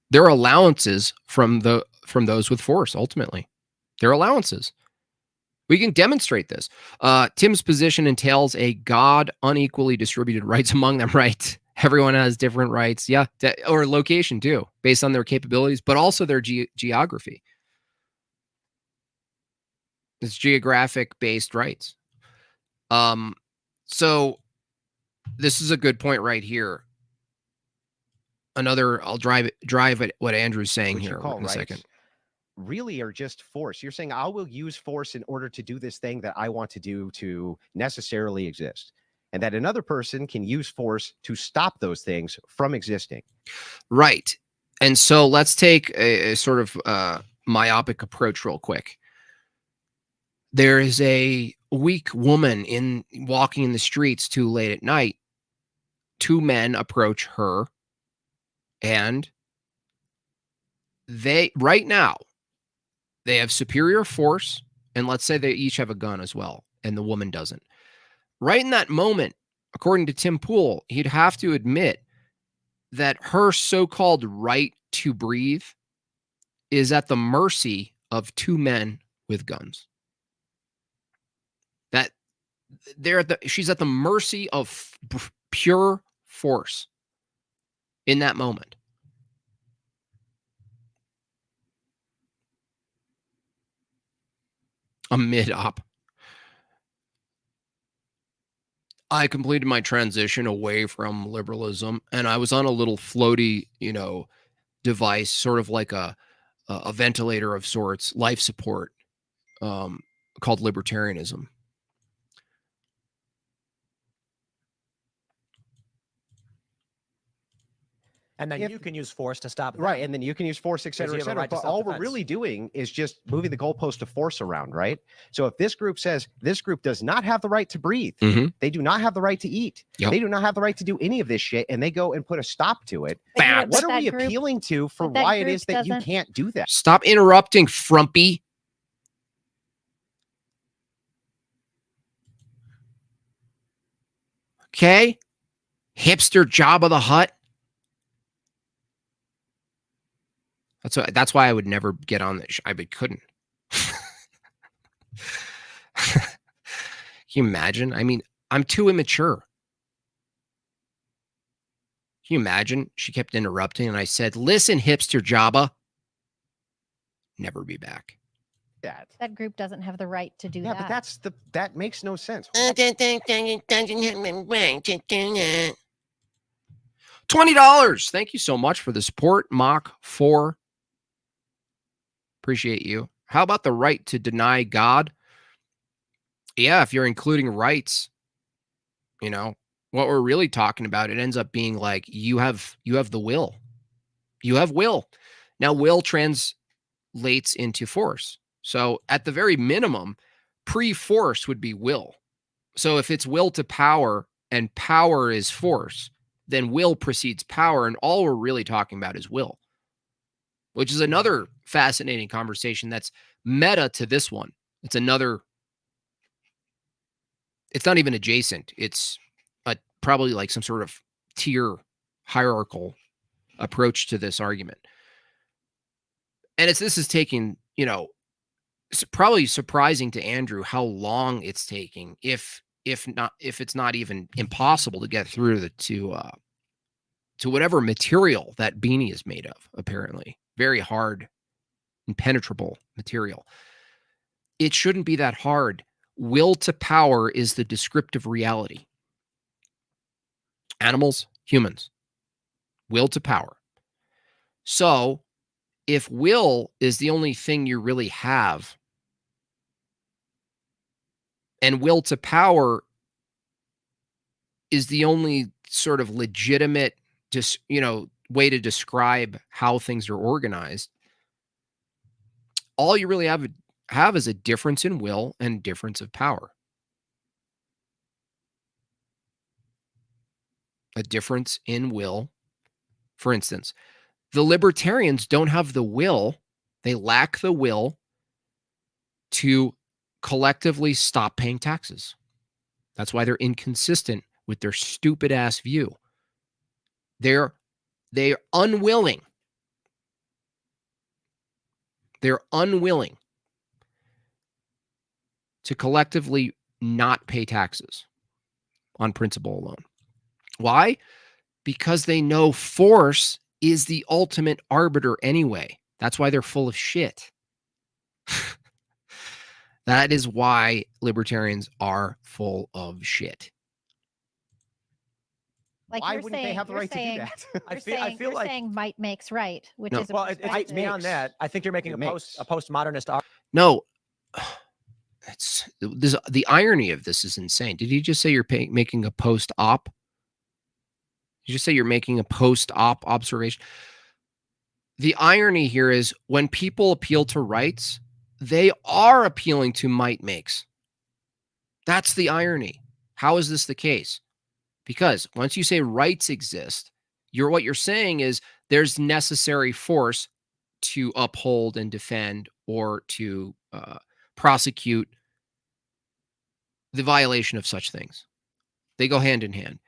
They're allowances from those with force. Ultimately, they're allowances. We can demonstrate this. Tim's position entails a God unequally distributed rights among them. Right? Everyone has different rights. Yeah, or location too, based on their capabilities, but also their geography. It's geographic-based rights. So this is a good point right here. I'll drive at what Andrew's saying here in a second. Really are just force. You're saying I will use force in order to do this thing that I want to do to necessarily exist. And that another person can use force to stop those things from existing. Right. And so let's take a sort of myopic approach real quick. There is a weak woman walking in the streets too late at night. Two men approach her, and right now they have superior force, and let's say they each have a gun as well, and the woman doesn't. Right in that moment, according to Tim Pool, he'd have to admit that her so-called right to breathe is at the mercy of two men with guns. That she's at the mercy of pure force in that moment. A mid-op. I completed my transition away from liberalism, and I was on a little floaty, device, sort of like a ventilator of sorts, life support, called Libertarianism. And then you can use force to stop them. Right. And then you can use force, et cetera, et cetera. But all we're really doing is just moving the goalpost of force around, right? So if this group says this group does not have the right to breathe, they do not have the right to eat, they do not have the right to do any of this shit, and they go and put a stop to it, what are we appealing to for why it is that you can't do that? Stop interrupting, frumpy. Okay? Hipster Jabba the Hutt. That's why I would never get on this. I couldn't. Can you imagine? I mean, I'm too immature. Can you imagine? She kept interrupting, and I said, "Listen, hipster Jabba." Never be back. That group doesn't have the right to do that. Yeah, but that makes no sense. $20. Thank you so much for the support, Mach 4. Appreciate you. How about the right to deny God? Yeah, if you're including rights, what we're really talking about, it ends up being like you have the will. You have will. Now, will translates into force. So at the very minimum, pre-force would be will. So if it's will to power and power is force, then will precedes power, and all we're really talking about is will, which is another fascinating conversation that's meta to this one. It's not even adjacent. It's probably like some sort of tier hierarchical approach to this argument. And this is taking, it's probably surprising to Andrew how long it's taking, if it's not even impossible to get through to whatever material that beanie is made of. Apparently very hard, impenetrable material. It shouldn't be that hard. Will to power is the descriptive reality. Animals, Humans. Will to power. So if will is the only thing you really have, and will to power is the only sort of legitimate, just, way to describe how things are organized, all you really have is a difference in will and difference of power. A difference in will. For instance, the libertarians don't have the will. They lack the will to collectively stop paying taxes. That's why they're inconsistent with their stupid ass view. They're unwilling. They're unwilling to collectively not pay taxes on principle alone. Why? Because they know force is the ultimate arbiter anyway. That's why they're full of shit. That is why libertarians are full of shit. Like Why you're wouldn't saying, they have the you're right saying, to do that? I feel like saying might makes right, which No. is a well, it's perspective. beyond that. I think you're making a postmodernist argument. No, the irony of this is insane. Did you just say you're making a post-op? Did you just say you're making a post-op observation? The irony here is when people appeal to rights, they are appealing to might makes. That's the irony. How is this the case? Because once you say rights exist, what you're saying is there's necessary force to uphold and defend or to prosecute the violation of such things. They go hand in hand,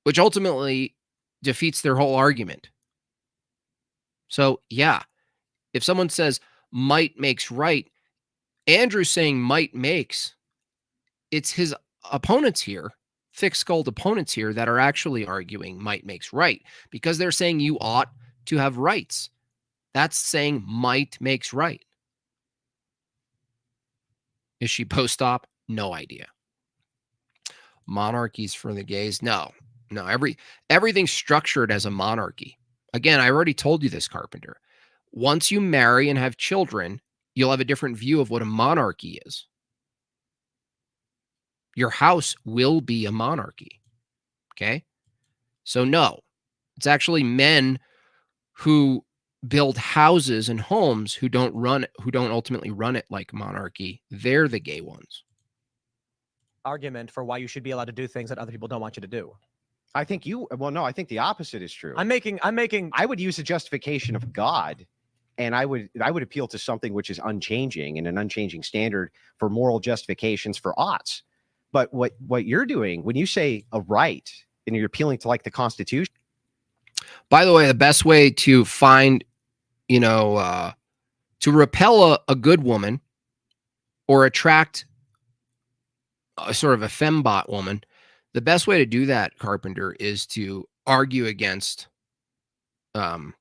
which ultimately defeats their whole argument. So, yeah, if someone says might makes right, Andrew's saying might makes, it's his opponents here, thick-skulled opponents here, that are actually arguing might makes right because they're saying you ought to have rights. That's saying might makes right. Is she post-op? No idea. Monarchies for the gays? No. Everything's structured as a monarchy. Again, I already told you this, Carpenter. Once you marry and have children, you'll have a different view of what a monarchy is. Your house will be a monarchy. Okay? So no, it's actually men who build houses and homes who don't ultimately run it like monarchy. They're the gay ones. Argument for why you should be allowed to do things that other people don't want you to do. I think I think the opposite is true. I would use a justification of God, and I would appeal to something which is unchanging and an unchanging standard for moral justifications for oughts. But what you're doing when you say a right and you're appealing to like the Constitution. By the way, the best way to find, to repel a good woman or attract a sort of a fembot woman, the best way to do that, Carpenter, is to argue against the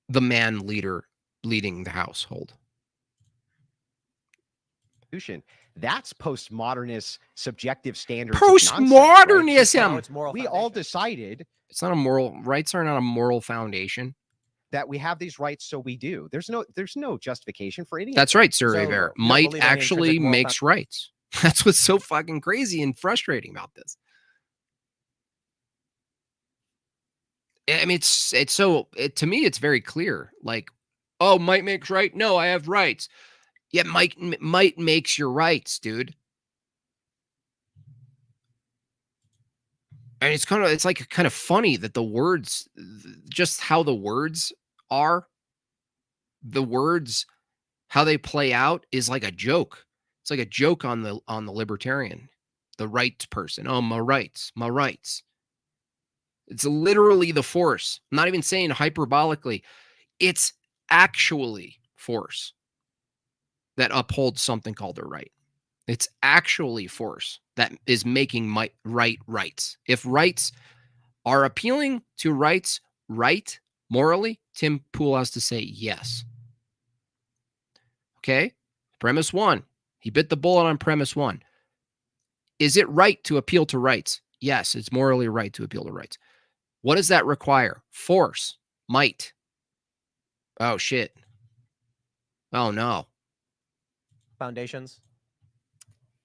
man leader leading the household. That's postmodernist subjective standards. Postmodernism. Right? So we all decided rights are not a moral foundation. That we have these rights, so we do. There's no justification for any. That's right, Sir Aver. Might actually makes rights. That's what's so fucking crazy and frustrating about this. I mean, to me, it's very clear. Like, oh, might makes right. No, I have rights. Yeah, might makes your rights, dude. And it's kind of funny that the words, just how the words are, how they play out is like a joke. It's like a joke on the libertarian, the rights person. Oh, my rights. It's literally the force. I'm not even saying hyperbolically. It's actually force that upholds something called a right. It's actually force that is making rights. If rights are appealing to rights, morally, Tim Pool has to say yes. Okay? Premise one. He bit the bullet on premise one. Is it right to appeal to rights? Yes, it's morally right to appeal to rights. What does that require? Force, might. Oh, shit. Oh, no. Foundations.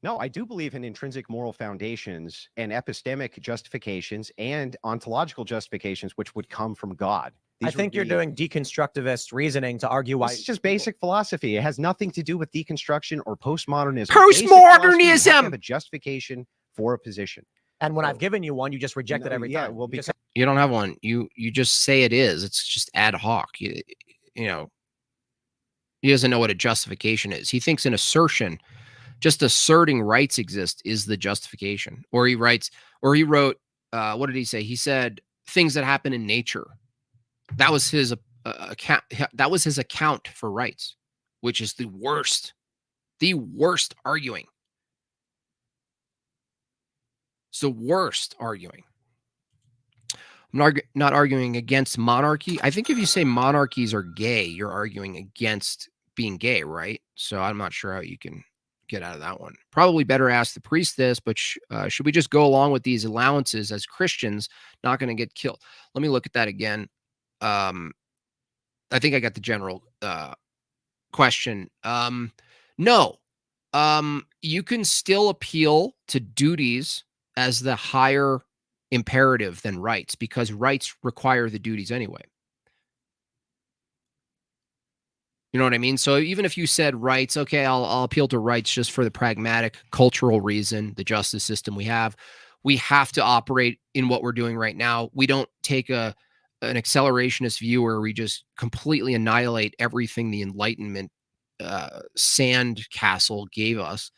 No, I do believe in intrinsic moral foundations and epistemic justifications and ontological justifications, which would come from God. I think you're doing deconstructivist reasoning to argue why. This is just basic philosophy. It has nothing to do with deconstruction or postmodernism. Postmodernism! Basic philosophy, you have to have a justification for a position. And when I've given you one, you just reject it every yeah, time. well, You just- You don't have one. You just say it is. It's just ad hoc. You know, he doesn't know what a justification is. He thinks an assertion, just asserting rights exist, is the justification. Or he wrote, what did he say? He said things that happen in nature. That was his account. That was his account for rights, which is the worst arguing. It's the worst arguing. I'm not arguing against monarchy. I think if you say monarchies are gay, you're arguing against being gay, right? So I'm not sure how you can get out of that one. Probably better ask the priest this, but should we just go along with these allowances as Christians, not going to get killed? Let me look at that again. I think I got the general question. No. You can still appeal to duties as the higher imperative than rights, because rights require the duties anyway. You know what I mean? So even if you said rights, okay, I'll appeal to rights just for the pragmatic cultural reason, the justice system we have to operate in what we're doing right now. We don't take an accelerationist view where we just completely annihilate everything the Enlightenment sand castle gave us.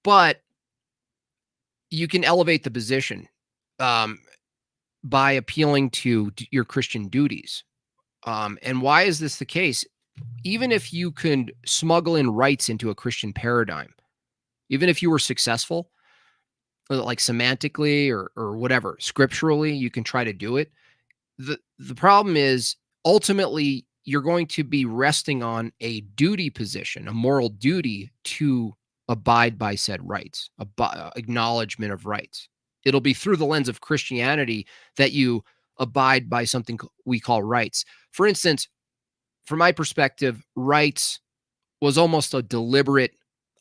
But you can elevate the position by appealing to your Christian duties. And why is this the case? Even if you can smuggle in rights into a Christian paradigm, even if you were successful, like semantically or whatever, scripturally, you can try to do it. The problem is ultimately you're going to be resting on a duty position, a moral duty to abide by said rights, acknowledgement of rights. It'll be through the lens of Christianity that you abide by something we call rights. For instance, from my perspective, rights was almost a deliberate,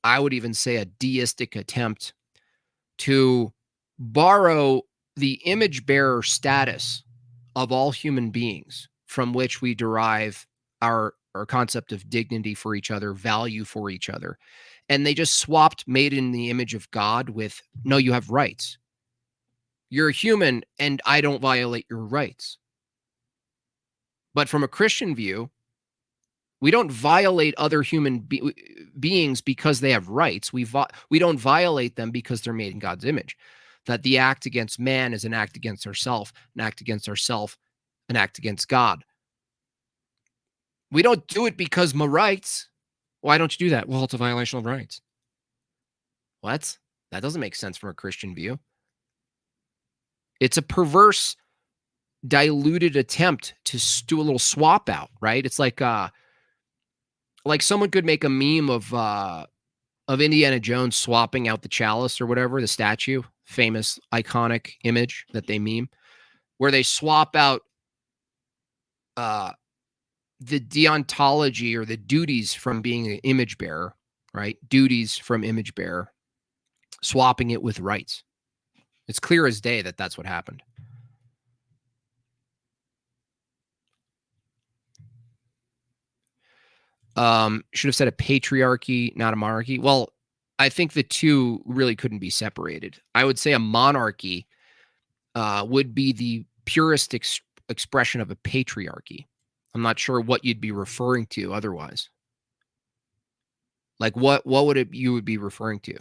I would even say a deistic attempt to borrow the image bearer status of all human beings, from which we derive our concept of dignity for each other, value for each other. And they just swapped made in the image of God with, no, you have rights. You're a human and I don't violate your rights. But from a Christian view, we don't violate other human beings because they have rights. We don't violate them because they're made in God's image. That the act against man is an act against ourself, an act against ourself, an act against God. We don't do it because my rights. Why don't you do that? Well, it's a violation of rights. What? That doesn't make sense from a Christian view. It's a perverse, diluted attempt to do a little swap out, right? It's like someone could make a meme of Indiana Jones swapping out the chalice or whatever, the statue, famous iconic image that they meme, where they swap out the deontology or the duties from being an image bearer, right? Duties from image bearer, swapping it with rights. It's clear as day that that's what happened. Should have said a patriarchy, not a monarchy. Well, I think the two really couldn't be separated. I would say a monarchy would be the purest expression of a patriarchy. I'm not sure what you'd be referring to otherwise. Like what would you would be referring to?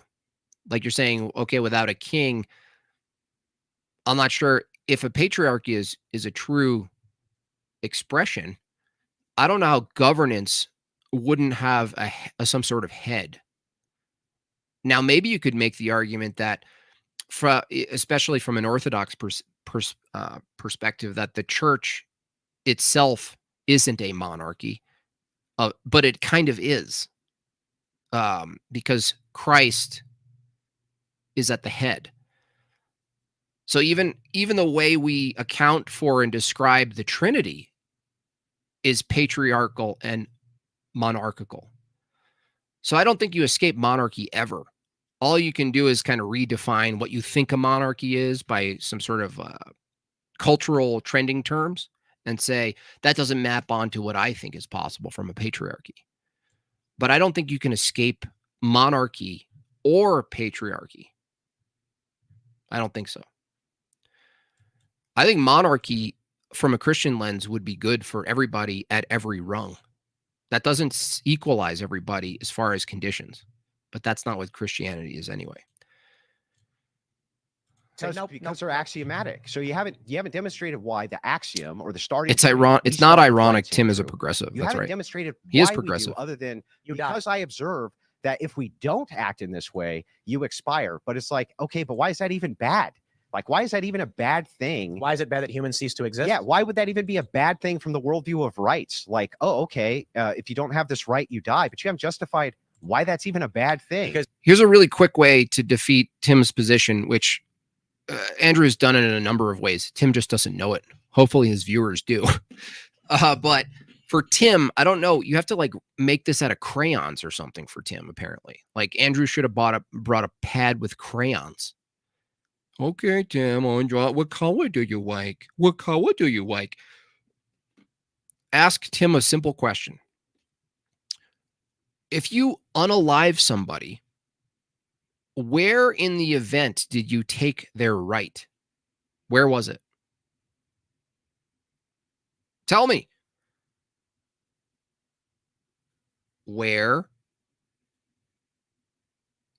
Like you're saying, okay, without a king, I'm not sure if a patriarchy is a true expression. I don't know how governance wouldn't have some sort of head. Now, maybe you could make the argument that, especially from an Orthodox perspective, that the church itself isn't a monarchy, but it kind of is, because Christ is at the head. So even the way we account for and describe the Trinity is patriarchal and monarchical. So I don't think you escape monarchy ever. All you can do is kind of redefine what you think a monarchy is by some sort of cultural trending terms and say that doesn't map onto what I think is possible from a patriarchy. But I don't think you can escape monarchy or patriarchy. I don't think so. I think monarchy from a Christian lens would be good for everybody at every rung. That doesn't equalize everybody as far as conditions, but that's not what Christianity is anyway. Because they're axiomatic. So you haven't demonstrated why the axiom or the starting. It's ironic. It's not ironic. Tim is a progressive. You That's haven't right. demonstrated He is why we do, progressive. other than because I observe that if we don't act in this way, you expire. But it's like, okay, but why is that even bad? Like, why is that even a bad thing? Why is it bad that humans cease to exist? Yeah, why would that even be a bad thing from the worldview of rights? Like, oh, okay, if you don't have this right, you die. But you haven't justified why that's even a bad thing. Because Here's a really quick way to defeat Tim's position, which Andrew's done it in a number of ways. Tim just doesn't know it. Hopefully his viewers do. But for Tim, I don't know. You have to like make this out of crayons or something for Tim, apparently. Like Andrew should have brought a pad with crayons. Okay, Tim, what color do you like? What color do you like? Ask Tim a simple question. If you unalive somebody, where in the event did you take their right? Where was it? Tell me. Where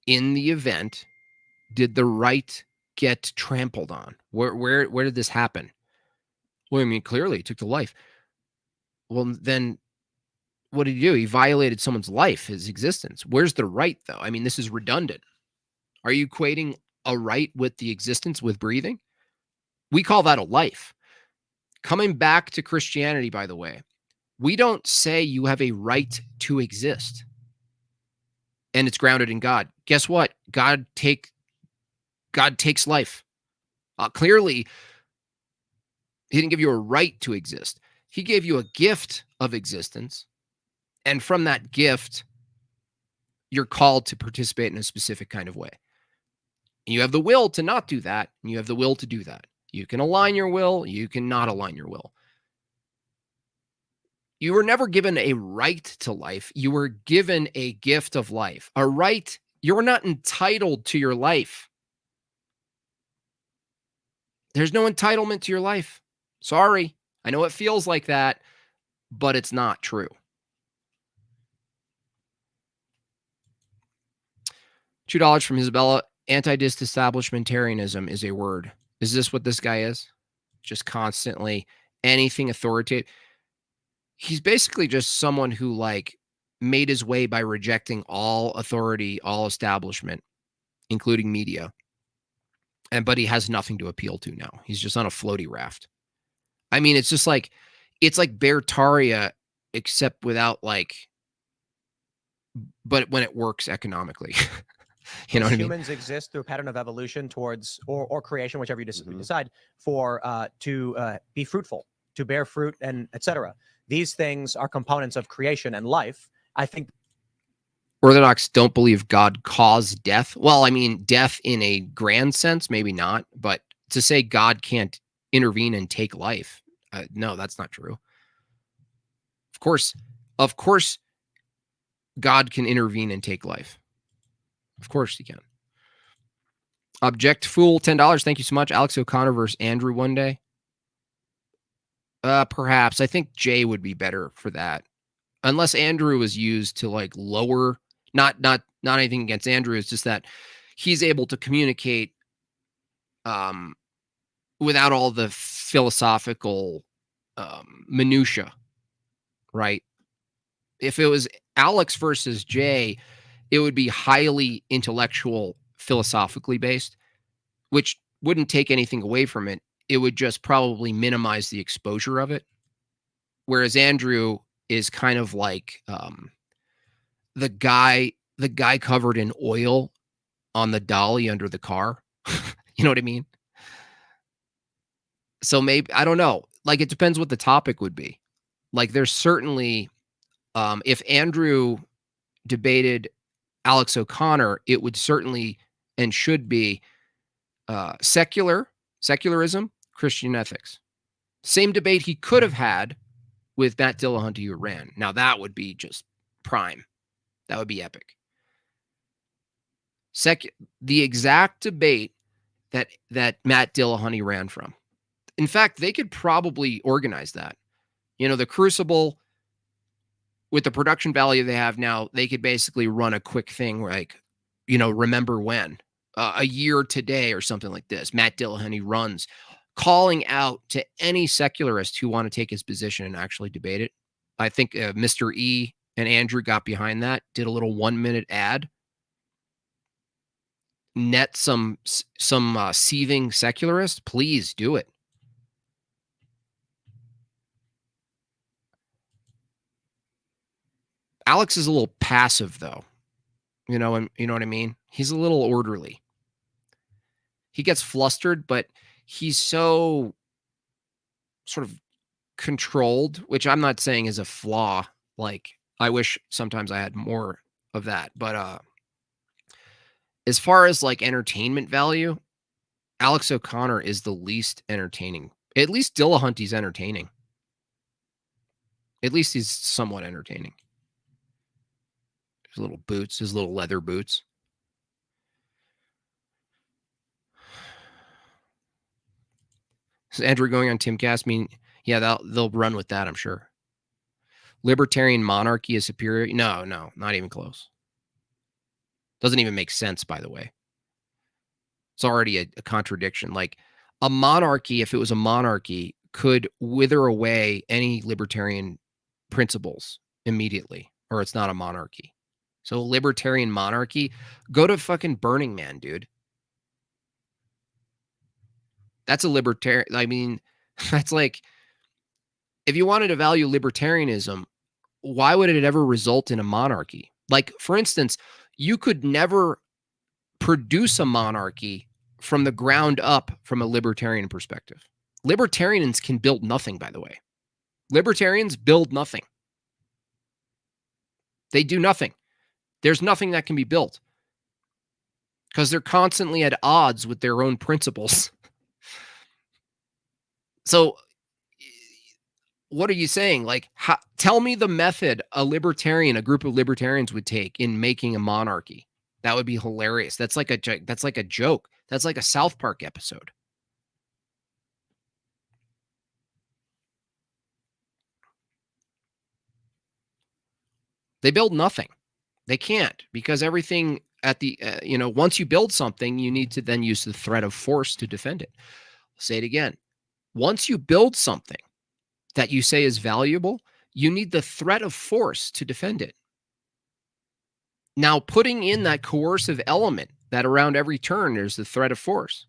in the event did the right get trampled on? Where did this happen? Well, I mean, clearly he took the life. Well, then what did he do? He violated someone's life, his existence. Where's the right, though? I mean, this is redundant. Are you equating a right with the existence, with breathing? We call that a life. Coming back to Christianity, by the way, we don't say you have a right to exist. And it's grounded in God. Guess what? God takes life. Clearly, he didn't give you a right to exist. He gave you a gift of existence. And from that gift, you're called to participate in a specific kind of way. And you have the will to not do that. And you have the will to do that. You can align your will. You can not align your will. You were never given a right to life. You were given a gift of life. A right. You're not entitled to your life. There's no entitlement to your life. Sorry. I know it feels like that, but it's not true. $2 from Isabella. Anti-disestablishmentarianism is a word. Is this what this guy is? Just constantly anything authoritative. He's basically just someone who like made his way by rejecting all authority, all establishment, including media. But he has nothing to appeal to now. He's just on a floaty raft. I mean, it's just like, it's like Libertaria, except without like, but when it works economically. You know what I mean? Humans exist through a pattern of evolution towards, or creation, whichever you decide, for to be fruitful, to bear fruit, and etc. These things are components of creation and life. I think Orthodox don't believe God caused death. Well, I mean, death in a grand sense, maybe not, but to say God can't intervene and take life, no, that's not true. Of course, God can intervene and take life. Of course he can. Object Fool, $10. Thank you so much. Alex O'Connor versus Andrew one day. Perhaps. I think Jay would be better for that. Unless Andrew was used to like lower, not anything against Andrew. It's just that he's able to communicate without all the philosophical minutia, right? If it was Alex versus Jay, it would be highly intellectual, philosophically based, which wouldn't take anything away from it. It would just probably minimize the exposure of it. Whereas Andrew is kind of like the guy covered in oil on the dolly under the car. You know what I mean? So maybe, I don't know. Like, it depends what the topic would be. Like, there's certainly, if Andrew debated Alex O'Connor, it would certainly and should be secularism, Christian ethics. Same debate he could have had with Matt Dillahunty, who ran. Now, that would be just prime. That would be epic. The exact debate that Matt Dillahunty ran from. In fact, they could probably organize that. You know, the Crucible, with the production value they have now, they could basically run a quick thing like, you know, remember when, a year today or something like this. Matt Dillahunty runs, calling out to any secularist who want to take his position and actually debate it. I think Mr. E and Andrew got behind that, did a little 1-minute ad, net some seething secularist. Please do it. Alex is a little passive, though. You know what I mean? He's a little orderly. He gets flustered, but he's so sort of controlled, which I'm not saying is a flaw. Like, I wish sometimes I had more of that. But as far as like entertainment value, Alex O'Connor is the least entertaining. At least Dillahunty's entertaining. At least he's somewhat entertaining. His little boots, his little leather boots. Is Andrew going on Timcast? I mean, yeah, they'll run with that, I'm sure. Libertarian monarchy is superior? No, not even close. Doesn't even make sense, by the way. It's already a contradiction. Like, a monarchy, if it was a monarchy, could wither away any libertarian principles immediately, or it's not a monarchy. So libertarian monarchy, go to fucking Burning Man, dude. That's a libertarian. I mean, that's like, if you wanted to value libertarianism, why would it ever result in a monarchy? Like, for instance, you could never produce a monarchy from the ground up from a libertarian perspective. Libertarians can build nothing, by the way. Libertarians build nothing. They do nothing. There's nothing that can be built because they're constantly at odds with their own principles. So what are you saying? Like, tell me the method a group of libertarians would take in making a monarchy. That would be hilarious. That's like a joke. That's like a South Park episode. They build nothing. They can't, because everything at the, once you build something, you need to then use the threat of force to defend it. I'll say it again. Once you build something that you say is valuable, you need the threat of force to defend it. Now, putting in that coercive element that around every turn, there's the threat of force.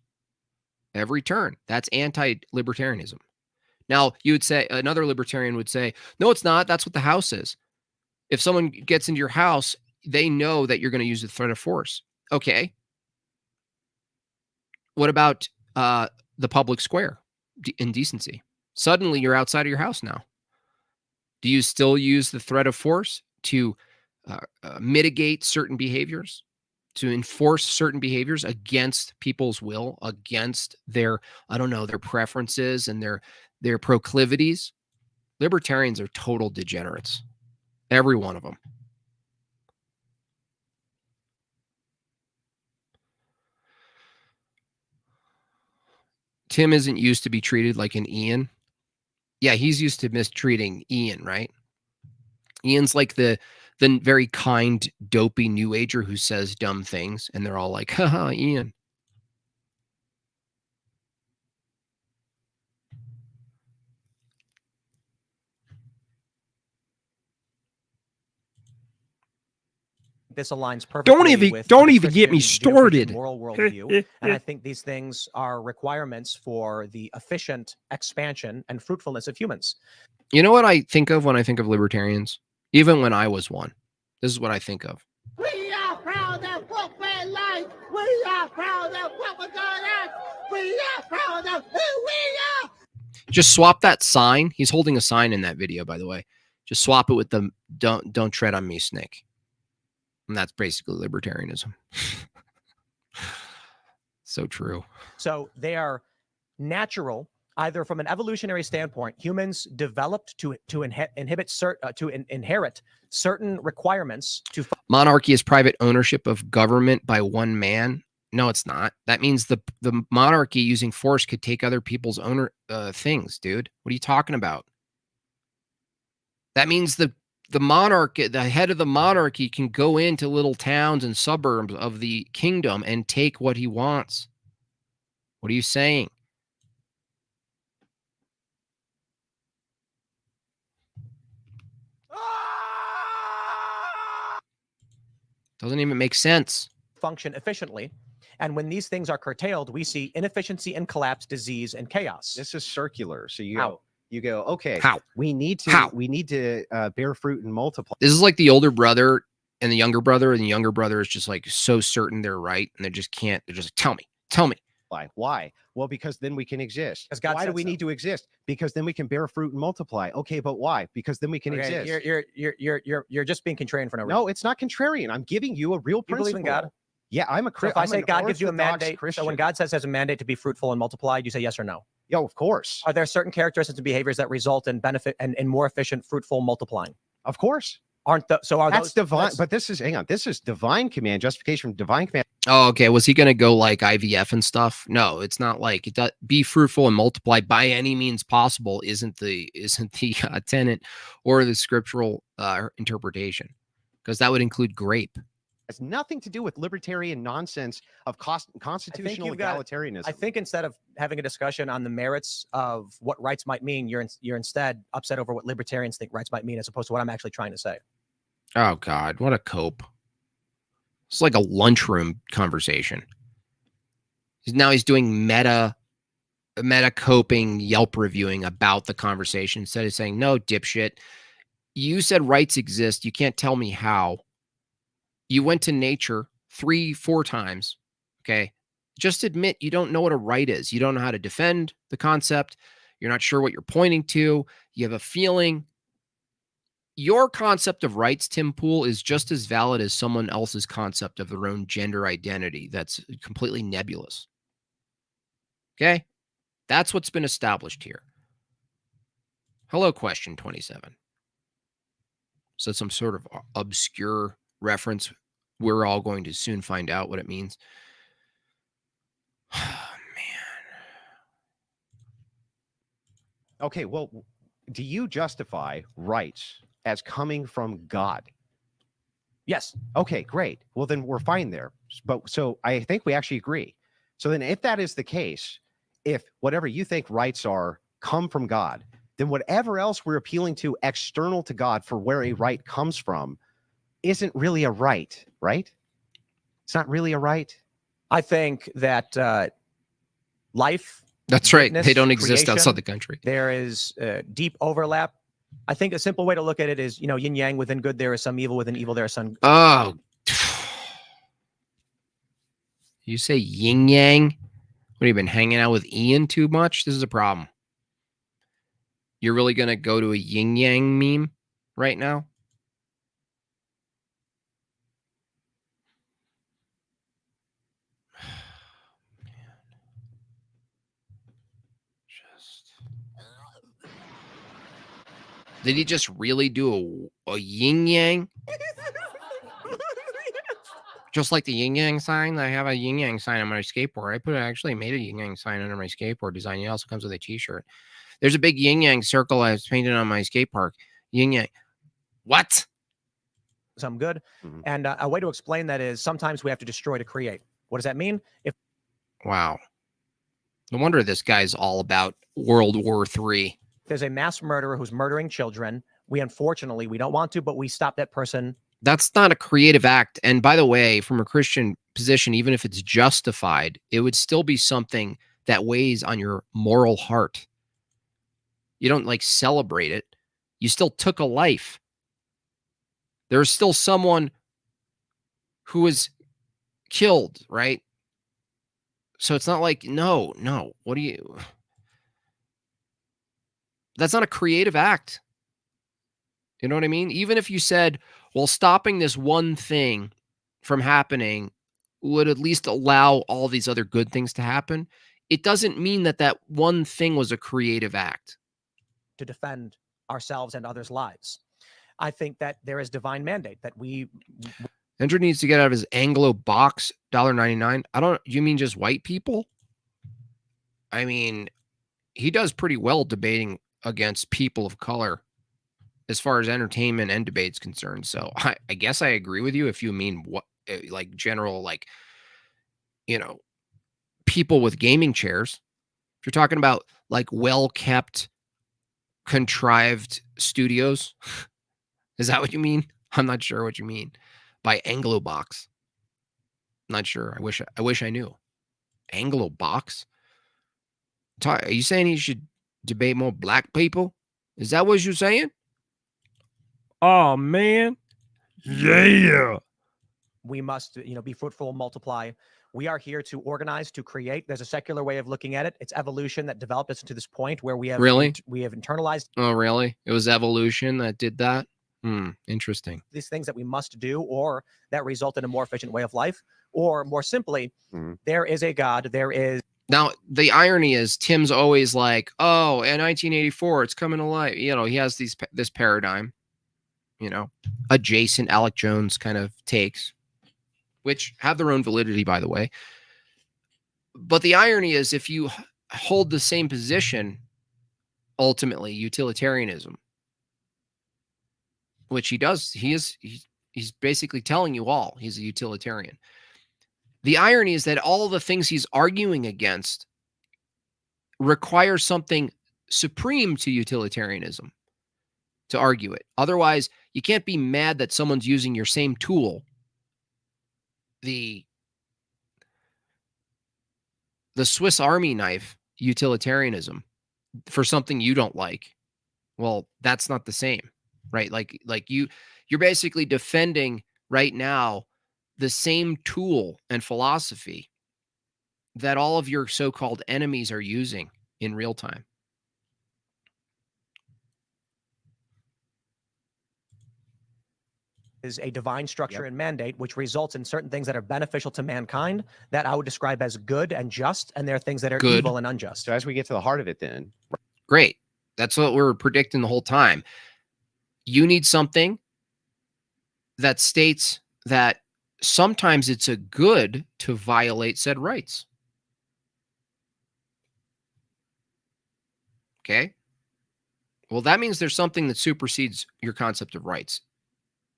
Every turn. That's anti-libertarianism. Now, you would say, another libertarian would say, no, it's not. That's what the house is. If someone gets into your house, they know that you're going to use the threat of force. Okay. What about the public square? Indecency. Suddenly, you're outside of your house now. Do you still use the threat of force to mitigate certain behaviors, to enforce certain behaviors against people's will, against their, their preferences and their proclivities? Libertarians are total degenerates. Every one of them. Tim isn't used to be treated like an Ian. Yeah, he's used to mistreating Ian, right? Ian's like the very kind, dopey new ager who says dumb things, and they're all like, haha, Ian. This aligns perfectly with don't even get me Christian started. Moral worldview, and I think these things are requirements for the efficient expansion and fruitfulness of humans. You know what I think of when I think of libertarians? Even when I was one. This is what I think of. We are proud of what we like. We are proud of what we're good at. We are proud of who we are. Just swap that sign. He's holding a sign in that video, by the way. Just swap it with the don't tread on me, snake. And that's basically libertarianism. So true. So they are natural, either from an evolutionary standpoint. Humans developed to inherit certain requirements to. Monarchy is private ownership of government by one man. No, it's not. That means the monarchy using force could take other people's things, dude. What are you talking about? That means the monarch, the head of the monarchy, can go into little towns and suburbs of the kingdom and take what he wants. What are you saying? Doesn't even make sense. Function efficiently. And when these things are curtailed, we see inefficiency and collapse, disease and chaos. This is circular. So How? you go, okay, How? we need to bear fruit and multiply. This is like the older brother and the younger brother, and the younger brother is just like so certain they're right, and they just can't. They're just like, tell me. Why? Well, because then we can exist. Because God why do said we so. need to exist? Because then we can bear fruit and multiply. Okay, but why? Because then we can exist. You're just being contrarian for no reason. No, it's not contrarian. I'm giving you a real You principle. believe in God? Yeah, I'm a So Christian. if I say God gives you a mandate, so when God says has a mandate to be fruitful and multiply, do you say yes or no? Yeah, of course. Are there certain characteristics and behaviors that result in benefit and in more efficient, fruitful multiplying? Of course. Aren't the so are That's those divine? But this is this is divine command, justification from divine command. Oh, okay. Was he going to go like IVF and stuff? No, it's not like it does. Be fruitful and multiply by any means possible. Isn't the tenet or the scriptural interpretation? Because that would include grape. Has nothing to do with libertarian nonsense of constitutional egalitarianism. I think instead of having a discussion on the merits of what rights might mean, you're instead upset over what libertarians think rights might mean, as opposed to what I'm actually trying to say. Oh God, what a cope! It's like a lunchroom conversation. Now he's doing meta coping, Yelp reviewing about the conversation instead of saying, "No, dipshit, you said rights exist. You can't tell me how. You went to nature 3-4 times. Okay. Just admit you don't know what a right is. You don't know how to defend the concept. You're not sure what you're pointing to. You have a feeling. Your concept of rights, Tim Pool, is just as valid as someone else's concept of their own gender identity. That's completely nebulous. Okay. That's what's been established here. Hello, question 27. So some sort of obscure reference. We're all going to soon find out what it means. Okay, well, do you justify rights as coming from God? Yes. Okay, great. Well, then we're fine there. But so I think we actually agree. So then if that is the case, if whatever you think rights are come from God, then whatever else we're appealing to external to God for where a right comes from isn't really a right, right? It's not really a right. I think that life. That's right. Goodness, They don't exist creation, outside the country. There is deep overlap. I think a simple way to look at it is, yin yang. Within good, there is some evil. Within evil, there is some. Oh. You say yin yang? What, have you been hanging out with Ian too much? This is a problem. You're really going to go to a yin yang meme right now? Did he just really do a yin yang? Just like the yin yang sign? I have a yin yang sign on my skateboard. I actually made a yin yang sign under my skateboard design. It also comes with a t-shirt. There's a big yin yang circle I was painted on my skate park. Yin yang. What? Some good. And a way to explain that is sometimes we have to destroy to create. What does that mean? Wow. No wonder this guy's all about World War III. There's a mass murderer who's murdering children, we don't want to, but we stop that person. That's not a creative act. And by the way, from a Christian position, even if it's justified, it would still be something that weighs on your moral heart. You don't like celebrate it. You still took a life. There's still someone who was killed, right? So it's not like, no. What do you... That's not a creative act. You know what I mean? Even if you said, well, stopping this one thing from happening would at least allow all these other good things to happen, it doesn't mean that that one thing was a creative act. To defend ourselves and others' lives. I think that there is divine mandate that we... Andrew needs to get out of his Anglo box, $1.99. You mean just white people? I mean, he does pretty well debating against people of color as far as entertainment and debate's concerned. So I guess I agree with you if you mean what, like general, like, you know, people with gaming chairs. If you're talking about like well-kept, contrived studios, is that what you mean? I'm not sure what you mean by Anglo box. Not sure. I wish I knew. Anglo box? Are you saying he should debate more black people? Is that what you're saying? Oh man. Yeah. We must, be fruitful, multiply. We are here to organize, to create. There's a secular way of looking at it. It's evolution that developed us to this point where we have we have internalized. Oh, really? It was evolution that did that? Interesting. These things that we must do, or that result in a more efficient way of life, or more simply, there is a God. There is. Now, the irony is Tim's always like, oh, in 1984, it's coming to life. He has this paradigm, adjacent Alec Jones kind of takes, which have their own validity, by the way. But the irony is if you hold the same position, ultimately, utilitarianism, which he does, he's basically telling you all he's a utilitarian. The irony is that all the things he's arguing against require something supreme to utilitarianism to argue it. Otherwise, you can't be mad that someone's using your same tool, the Swiss Army knife, utilitarianism, for something you don't like. Well, that's not the same, right? Like you're basically defending right now the same tool and philosophy that all of your so-called enemies are using in real time. Is a divine structure and mandate, which results in certain things that are beneficial to mankind that I would describe as good and just, and there are things that are evil and unjust. So as we get to the heart of it then. Great. That's what we're predicting the whole time. You need something that states that sometimes it's a good to violate said rights. Okay? Well, that means there's something that supersedes your concept of rights.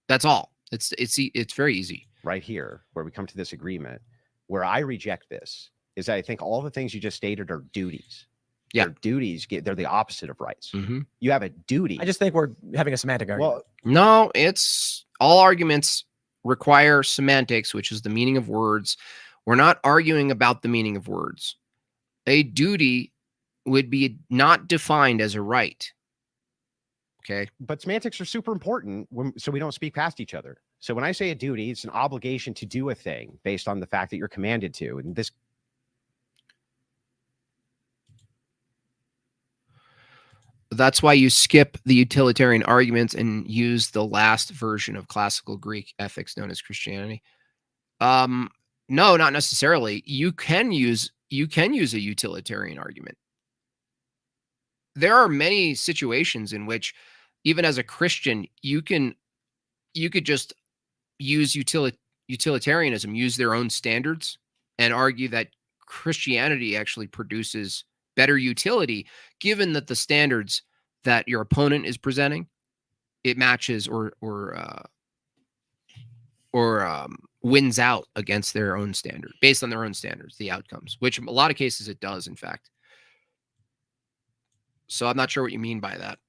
That's all. It's very easy. Right here, where we come to this agreement, where I reject this, is I think all the things you just stated are duties. Yeah. They're duties. They're the opposite of rights. You have a duty. I just think we're having a semantic argument. Well, no, it's all arguments require semantics, which is the meaning of words. We're not arguing about the meaning of words. A duty would be not defined as a right. Okay. But semantics are super important so we don't speak past each other. So when I say a duty, it's an obligation to do a thing based on the fact that you're commanded to. And this. That's why you skip the utilitarian arguments and use the last version of classical Greek ethics known as Christianity. No, not necessarily. You can use a utilitarian argument. There are many situations in which, even as a Christian, you could just use utilitarianism, use their own standards, and argue that Christianity actually produces better utility, given that the standards that your opponent is presenting, it matches or wins out against their own standard, based on their own standards, the outcomes, which in a lot of cases it does, in fact. So I'm not sure what you mean by that.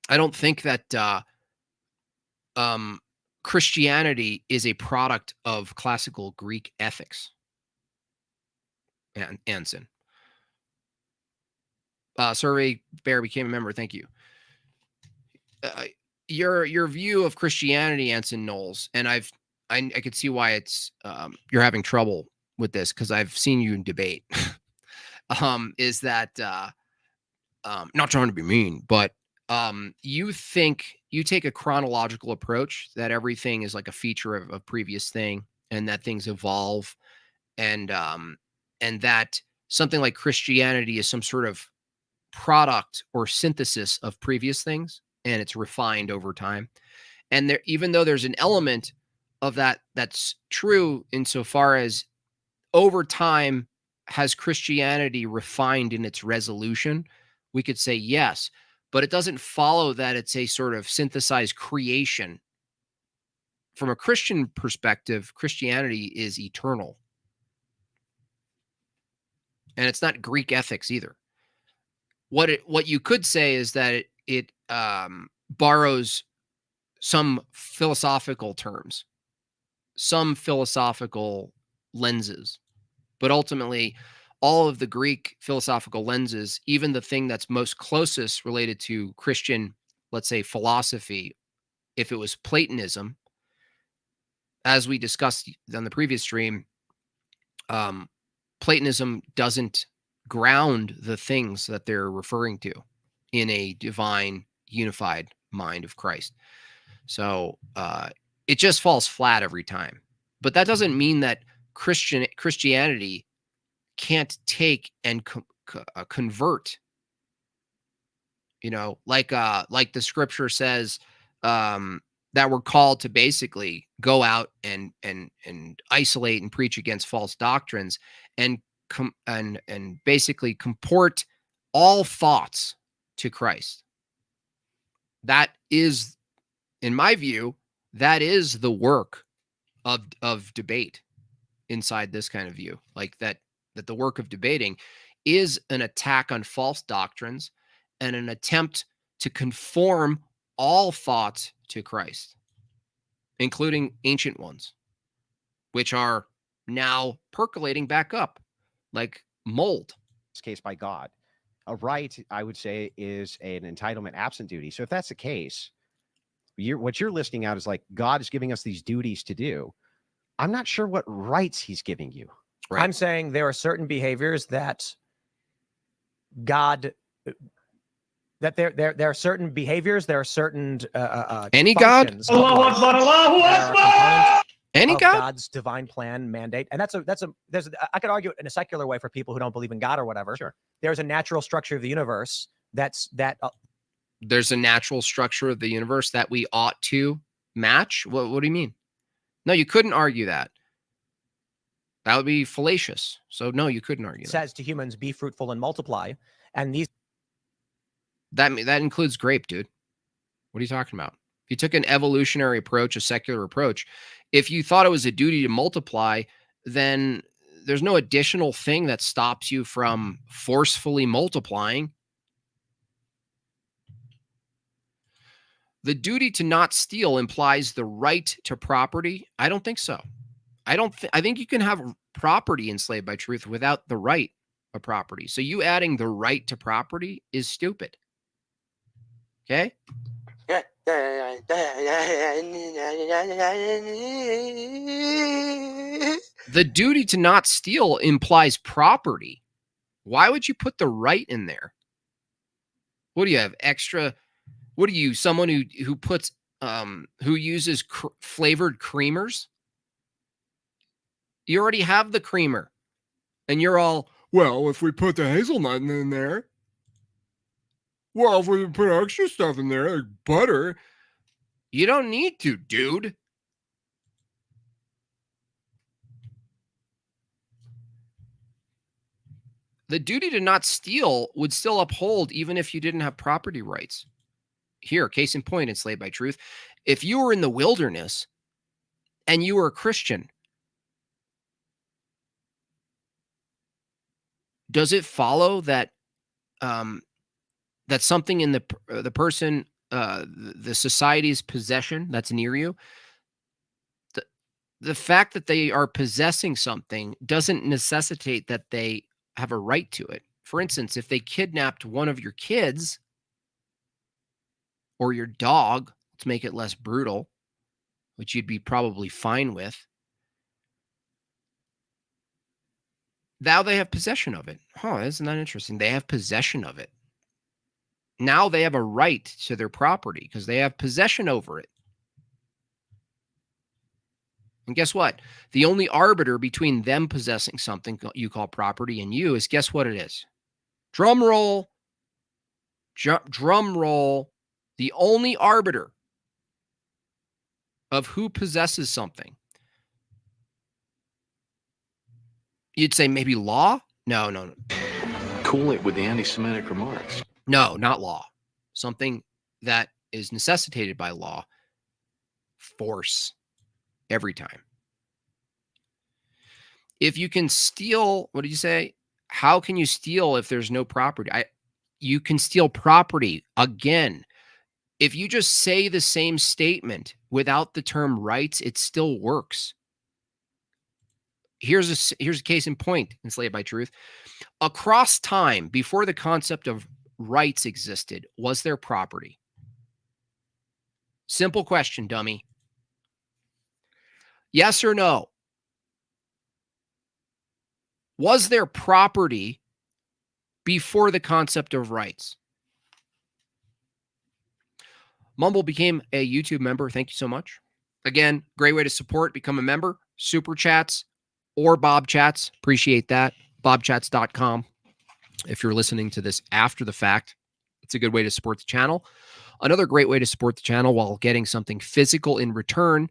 I don't think that Christianity is a product of classical Greek ethics. And Anson. Survey Bear became a member. Thank you. Your view of Christianity, Anson Knowles, and I could see why it's you're having trouble with this because I've seen you in debate. Is that not trying to be mean, but you take a chronological approach that everything is like a feature of previous thing, and that things evolve, and that something like Christianity is some sort of product or synthesis of previous things, and it's refined over time. And there, even though there's an element of that that's true insofar as over time has Christianity refined in its resolution, we could say yes, but it doesn't follow that it's a sort of synthesized creation. From a Christian perspective, Christianity is eternal. And it's not Greek ethics either. What you could say is that it borrows some philosophical terms, some philosophical lenses, but ultimately all of the Greek philosophical lenses, even the thing that's most closest related to Christian, let's say, philosophy, if it was Platonism, as we discussed on the previous stream, Platonism doesn't ground the things that they're referring to in a divine, unified mind of Christ. So it just falls flat every time. But that doesn't mean that Christianity can't take and convert. You know, like the scripture says, that we're called to basically go out and isolate and preach against false doctrines, and basically comport all thoughts to Christ. That is, in my view, that is the work of debate inside this kind of view. Like that the work of debating is an attack on false doctrines and an attempt to conform all thoughts to Christ, including ancient ones, which are now percolating back up like mold. This case by God. A right, I would say, is an entitlement absent duty. So if that's the case, what you're listing out is like God is giving us these duties to do. I'm not sure what rights he's giving you. Right. I'm saying there are certain behaviors that God, that there are certain behaviors, there are certain any God, any God, God's divine plan mandate, and I could argue it in a secular way for people who don't believe in God or whatever. Sure, there's a natural structure of the universe there's a natural structure of the universe that we ought to match. What do you mean? No, you couldn't argue that. That would be fallacious. So no, you couldn't argue. Says to humans, be fruitful and multiply, and these. That includes grape, dude. What are you talking about? If you took an evolutionary approach, a secular approach, if you thought it was a duty to multiply, then there's no additional thing that stops you from forcefully multiplying. The duty to not steal implies the right to property. I don't think so. I think you can have property enslaved by truth without the right of property. So you adding the right to property is stupid. Okay? The duty to not steal implies property. Why would you put the right in there? What do you have? Extra? What are you? Someone who puts who uses flavored creamers? You already have the creamer, and you're all, well, if we put the hazelnut in there, well, if we put extra stuff in there, like butter, you don't need to, dude. The duty to not steal would still uphold even if you didn't have property rights. Here, case in point, enslaved by truth. If you were in the wilderness and you were a Christian, does it follow that that something in the person, the society's possession that's near you, the fact that they are possessing something doesn't necessitate that they have a right to it? For instance, if they kidnapped one of your kids or your dog, let's make it less brutal, which you'd be probably fine with. Now they have possession of it. Huh, isn't that interesting? They have possession of it. Now they have a right to their property because they have possession over it. And guess what? The only arbiter between them possessing something you call property and you is, guess what it is? Drum roll. Drum roll. The only arbiter of who possesses something. You'd say maybe law? No. Cool it with the anti-Semitic remarks. No, not law. Something that is necessitated by law. Force. Every time. If you can steal, what did you say? How can you steal if there's no property? You can steal property. Again, if you just say the same statement without the term rights, it still works. Here's a case in point, enslaved by truth. Across time, before the concept of rights existed, was there property? Simple question, dummy. Yes or no? Was there property before the concept of rights? Mumble became a YouTube member. Thank you so much. Again, great way to support. Become a member. Super chats or Bob chats. Appreciate that. Bobchats.com. If you're listening to this after the fact, it's a good way to support the channel. Another great way to support the channel while getting something physical in return,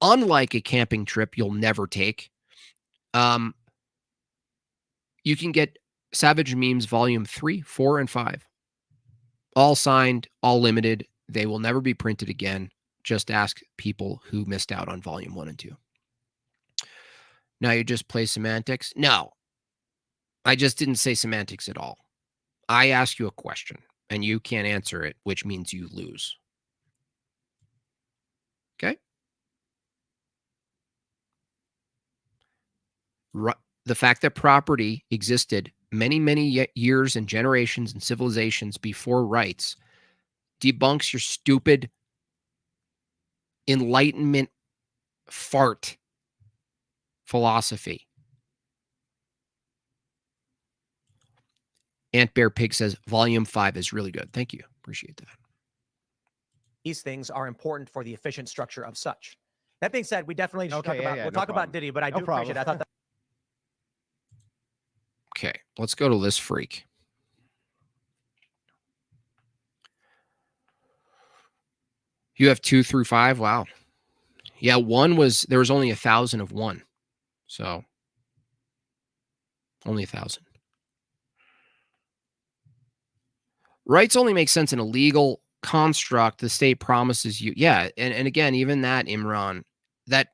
unlike a camping trip you'll never take. You can get Savage Memes Volume 3, 4, and 5. All signed, all limited. They will never be printed again. Just ask people who missed out on Volume 1 and 2. Now you just play semantics? No. I just didn't say semantics at all. I ask you a question, and you can't answer it, which means you lose. Okay? The fact that property existed many, many years and generations and civilizations before rights debunks your stupid Enlightenment fart philosophy. Ant Bear Pig says Volume 5 is really good. Thank you. Appreciate that. These things are important for the efficient structure of such. That being said, we definitely should talk about, yeah, we'll no talk about problem. Diddy, but I No do appreciate it. I thought that Okay, let's go to List Freak. You have 2 through 5? Wow. Yeah, there was only 1,000 of one. So, only 1,000. Rights only make sense in a legal construct the state promises you. Yeah, and again, even that, Imran, that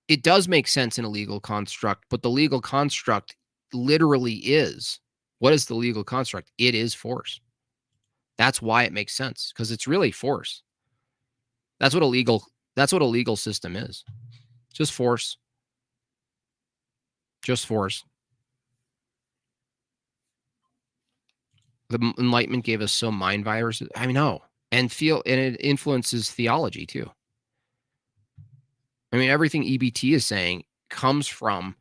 it does make sense in a legal construct, but the legal construct literally is. What is the legal construct? It is force. That's why it makes sense, because it's really force. That's what a legal system is. Just force. Just force. The Enlightenment gave us so mind viruses. I know. And it influences theology too. I mean, everything EBT is saying comes from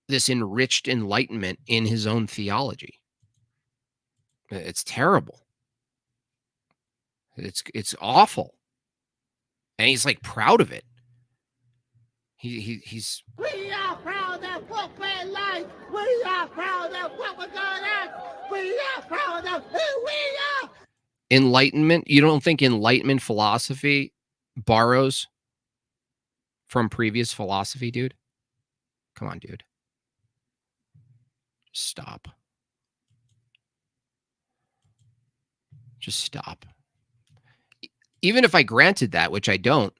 this enriched enlightenment in his own theology. It's terrible. It's awful. And he's like proud of it. He's We are proud of what we're like. We are proud of what we're good at. We are proud of who we are. enlightenment. You don't think enlightenment philosophy borrows from previous philosophy, dude? Come on, dude. Stop. Just stop. Even if I granted that, which I don't,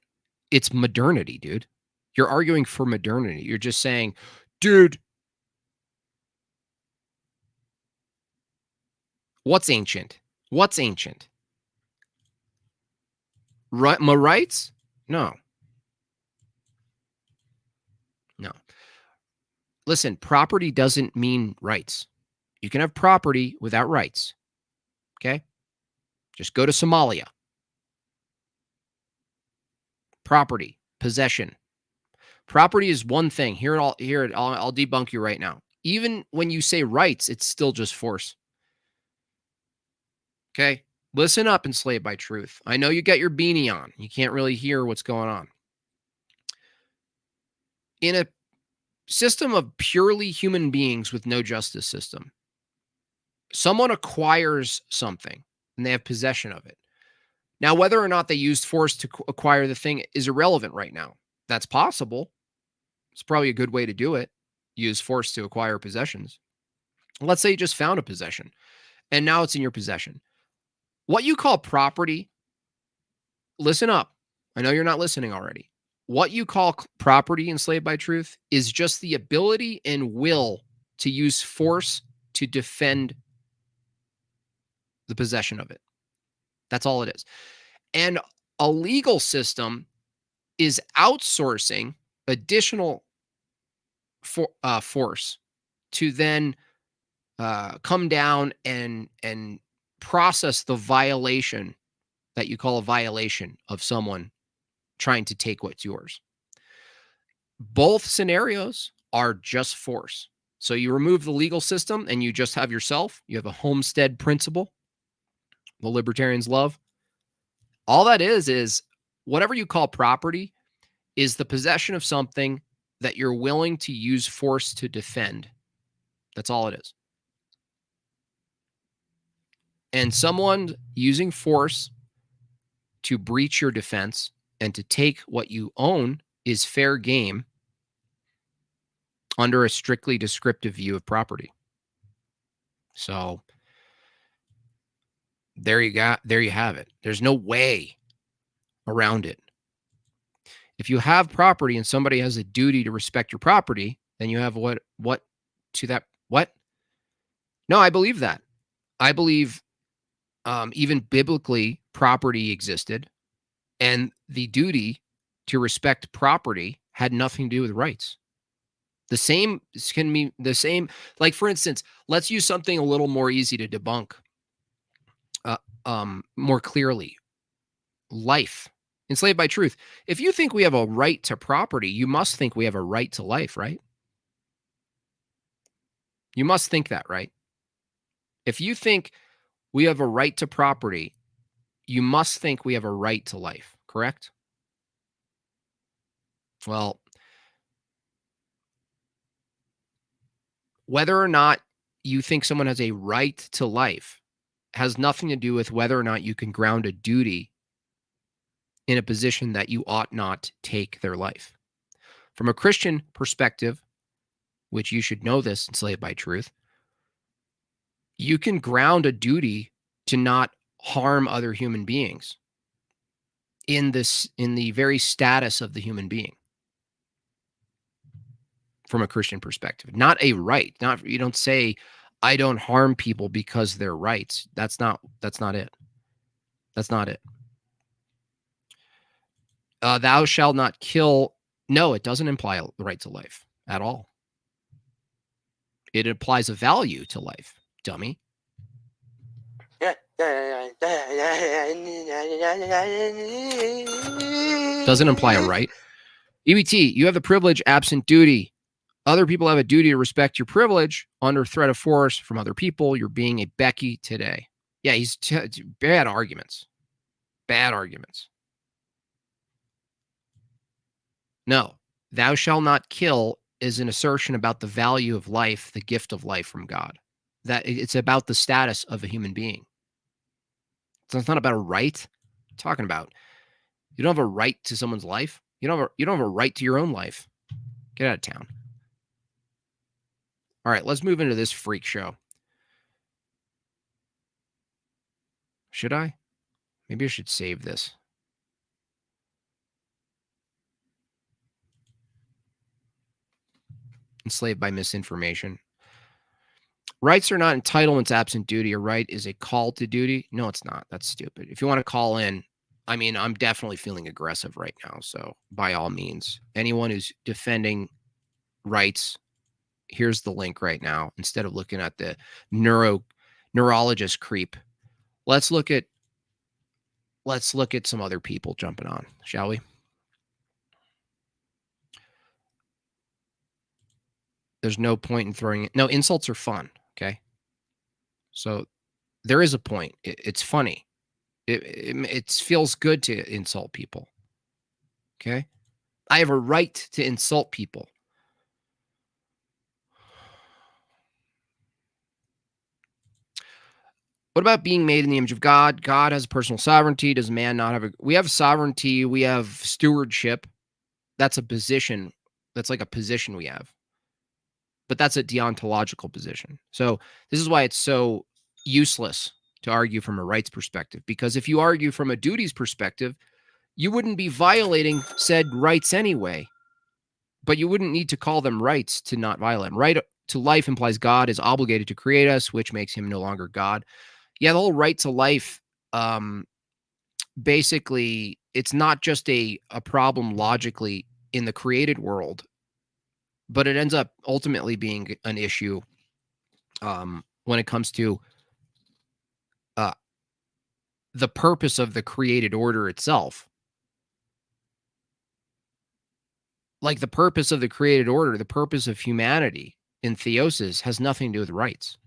it's modernity, dude. You're arguing for modernity. You're just saying, dude, what's ancient? What's ancient? Right, my rights? No. No. Listen, property doesn't mean rights. You can have property without rights. Okay? Just go to Somalia. Property, possession. Property is one thing. I'll debunk you right now. Even when you say rights, it's still just force. Okay. Listen up, enslaved by truth. I know you got your beanie on. You can't really hear what's going on. In a system of purely human beings with no justice system, someone acquires something and they have possession of it. Now, whether or not they used force to acquire the thing is irrelevant right now. That's possible. It's probably a good way to do it. Use force to acquire possessions. Let's say you just found a possession and now it's in your possession. What you call property, listen up. I know you're not listening already. What you call property enslaved by truth is just the ability and will to use force to defend the possession of it. That's all it is. And a legal system is outsourcing additional force to then come down and process the violation that you call a violation of someone trying to take what's yours. Both scenarios are just force. So you remove the legal system and you just have yourself. You have a homestead principle the libertarians love. All that is whatever you call property is the possession of something that you're willing to use force to defend. That's all it is. And someone using force to breach your defense and to take what you own is fair game under a strictly descriptive view of property. So there you have it. There's no way around it. If you have property and somebody has a duty to respect your property, then you have what to that what? No, I believe that. I believe even biblically property existed, and the duty to respect property had nothing to do with rights. The same can mean the same. Like, for instance, let's use something a little more easy to debunk more clearly. Life. Enslaved by truth. If you think we have a right to property, you must think we have a right to life, right? You must think that, right? If you think we have a right to property, you must think we have a right to life, correct? Well, whether or not you think someone has a right to life has nothing to do with whether or not you can ground a duty in a position that you ought not take their life. From a Christian perspective, which you should know this, enslaved by truth, you can ground a duty to not harm other human beings in the very status of the human being. From a Christian perspective, not a right. Not, you don't say, I don't harm people because they're rights. That's not it. That's not it. Thou shalt not kill. No, it doesn't imply the right to life at all. It implies a value to life, dummy. Doesn't imply a right. EBT, you have the privilege absent duty. Other people have a duty to respect your privilege under threat of force from other people. You're being a Becky today. Yeah, he's bad arguments. Bad arguments. No, thou shalt not kill is an assertion about the value of life, the gift of life from God. That it's about the status of a human being. So it's not about a right. I'm talking about you don't have a right to someone's life. You don't have a right to your own life. Get out of town. All right, let's move into this freak show. Should I? Maybe I should save this. Enslaved by misinformation. Rights are not entitlements absent duty. A right is a call to duty. No, it's not. That's stupid. If you want to call in, I mean, I'm definitely feeling aggressive right now. So by all means, anyone who's defending rights, here's the link right now. Instead of looking at the neurologist creep, let's look at some other people jumping on, shall we? There's no point in throwing it. No, insults are fun. Okay. So There is a point. It's funny. It feels good to insult people. Okay? I have a right to insult people. What about being made in the image of God? God has personal sovereignty. Does man not have a... We have sovereignty. We have stewardship. That's a position. That's like a position we have. But that's a deontological position. So this is why it's so useless to argue from a rights perspective. Because if you argue from a duties perspective, you wouldn't be violating said rights anyway. But you wouldn't need to call them rights to not violate them. Right to life implies God is obligated to create us, which makes him no longer God. Yeah, the whole right to life, basically, it's not just a problem logically in the created world, but it ends up ultimately being an issue when it comes to the purpose of the created order itself. Like the purpose of the created order, the purpose of humanity in theosis has nothing to do with rights.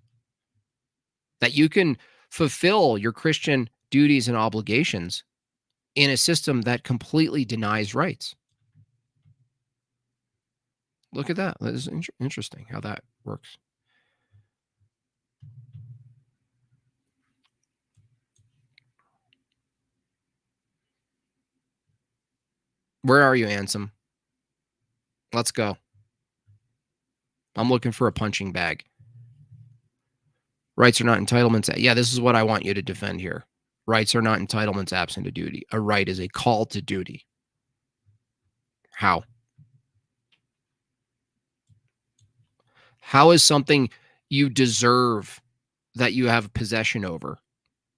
That you can fulfill your Christian duties and obligations in a system that completely denies rights. Look at that. That is interesting how that works. Where are you, Ansem? Let's go. I'm looking for a punching bag. Rights are not entitlements. Yeah, this is what I want you to defend here. Rights are not entitlements absent of duty. A right is a call to duty. How? How is something you deserve that you have possession over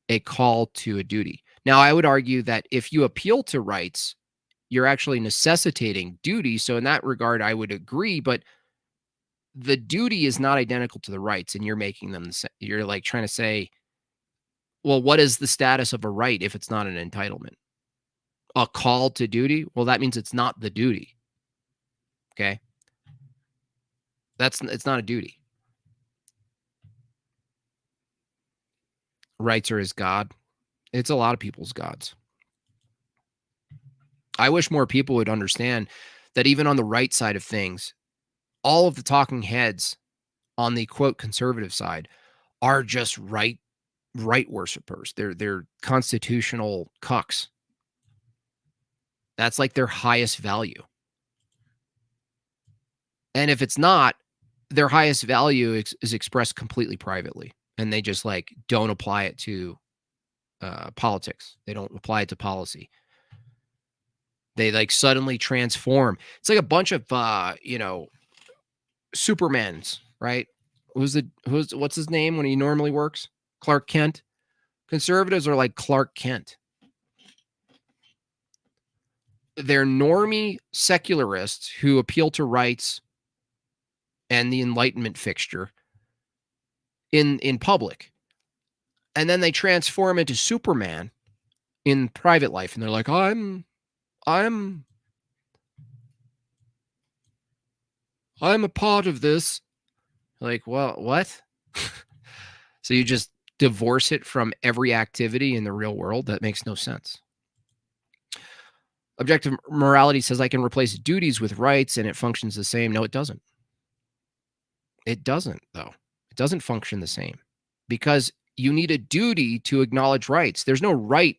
a call to a duty? Now, I would argue that if you appeal to rights, you're actually necessitating duty. So in that regard, I would agree, but the duty is not identical to the rights, and you're making them the same. You're like trying to say, well, what is the status of a right if it's not an entitlement? A call to duty? Well, that means it's not the duty. Okay? It's not a duty. Rights are his God. It's a lot of people's gods. I wish more people would understand that even on the right side of things, all of the talking heads on the quote conservative side are just right worshipers. They're constitutional cucks. That's like their highest value. And if it's not, their highest value is expressed completely privately. And they just like don't apply it to politics. They don't apply it to policy. They like suddenly transform. It's like a bunch of Supermans, right? What's his name when he normally works? Clark Kent. Conservatives are like Clark Kent. They're normie secularists who appeal to rights and the Enlightenment fixture in public. And then they transform into Superman in private life. And they're like, I'm a part of this. Like, well, what? So you just divorce it from every activity in the real world? That makes no sense. Objective morality says I can replace duties with rights and it functions the same. No, it doesn't. It doesn't, though. It doesn't function the same because you need a duty to acknowledge rights. There's no right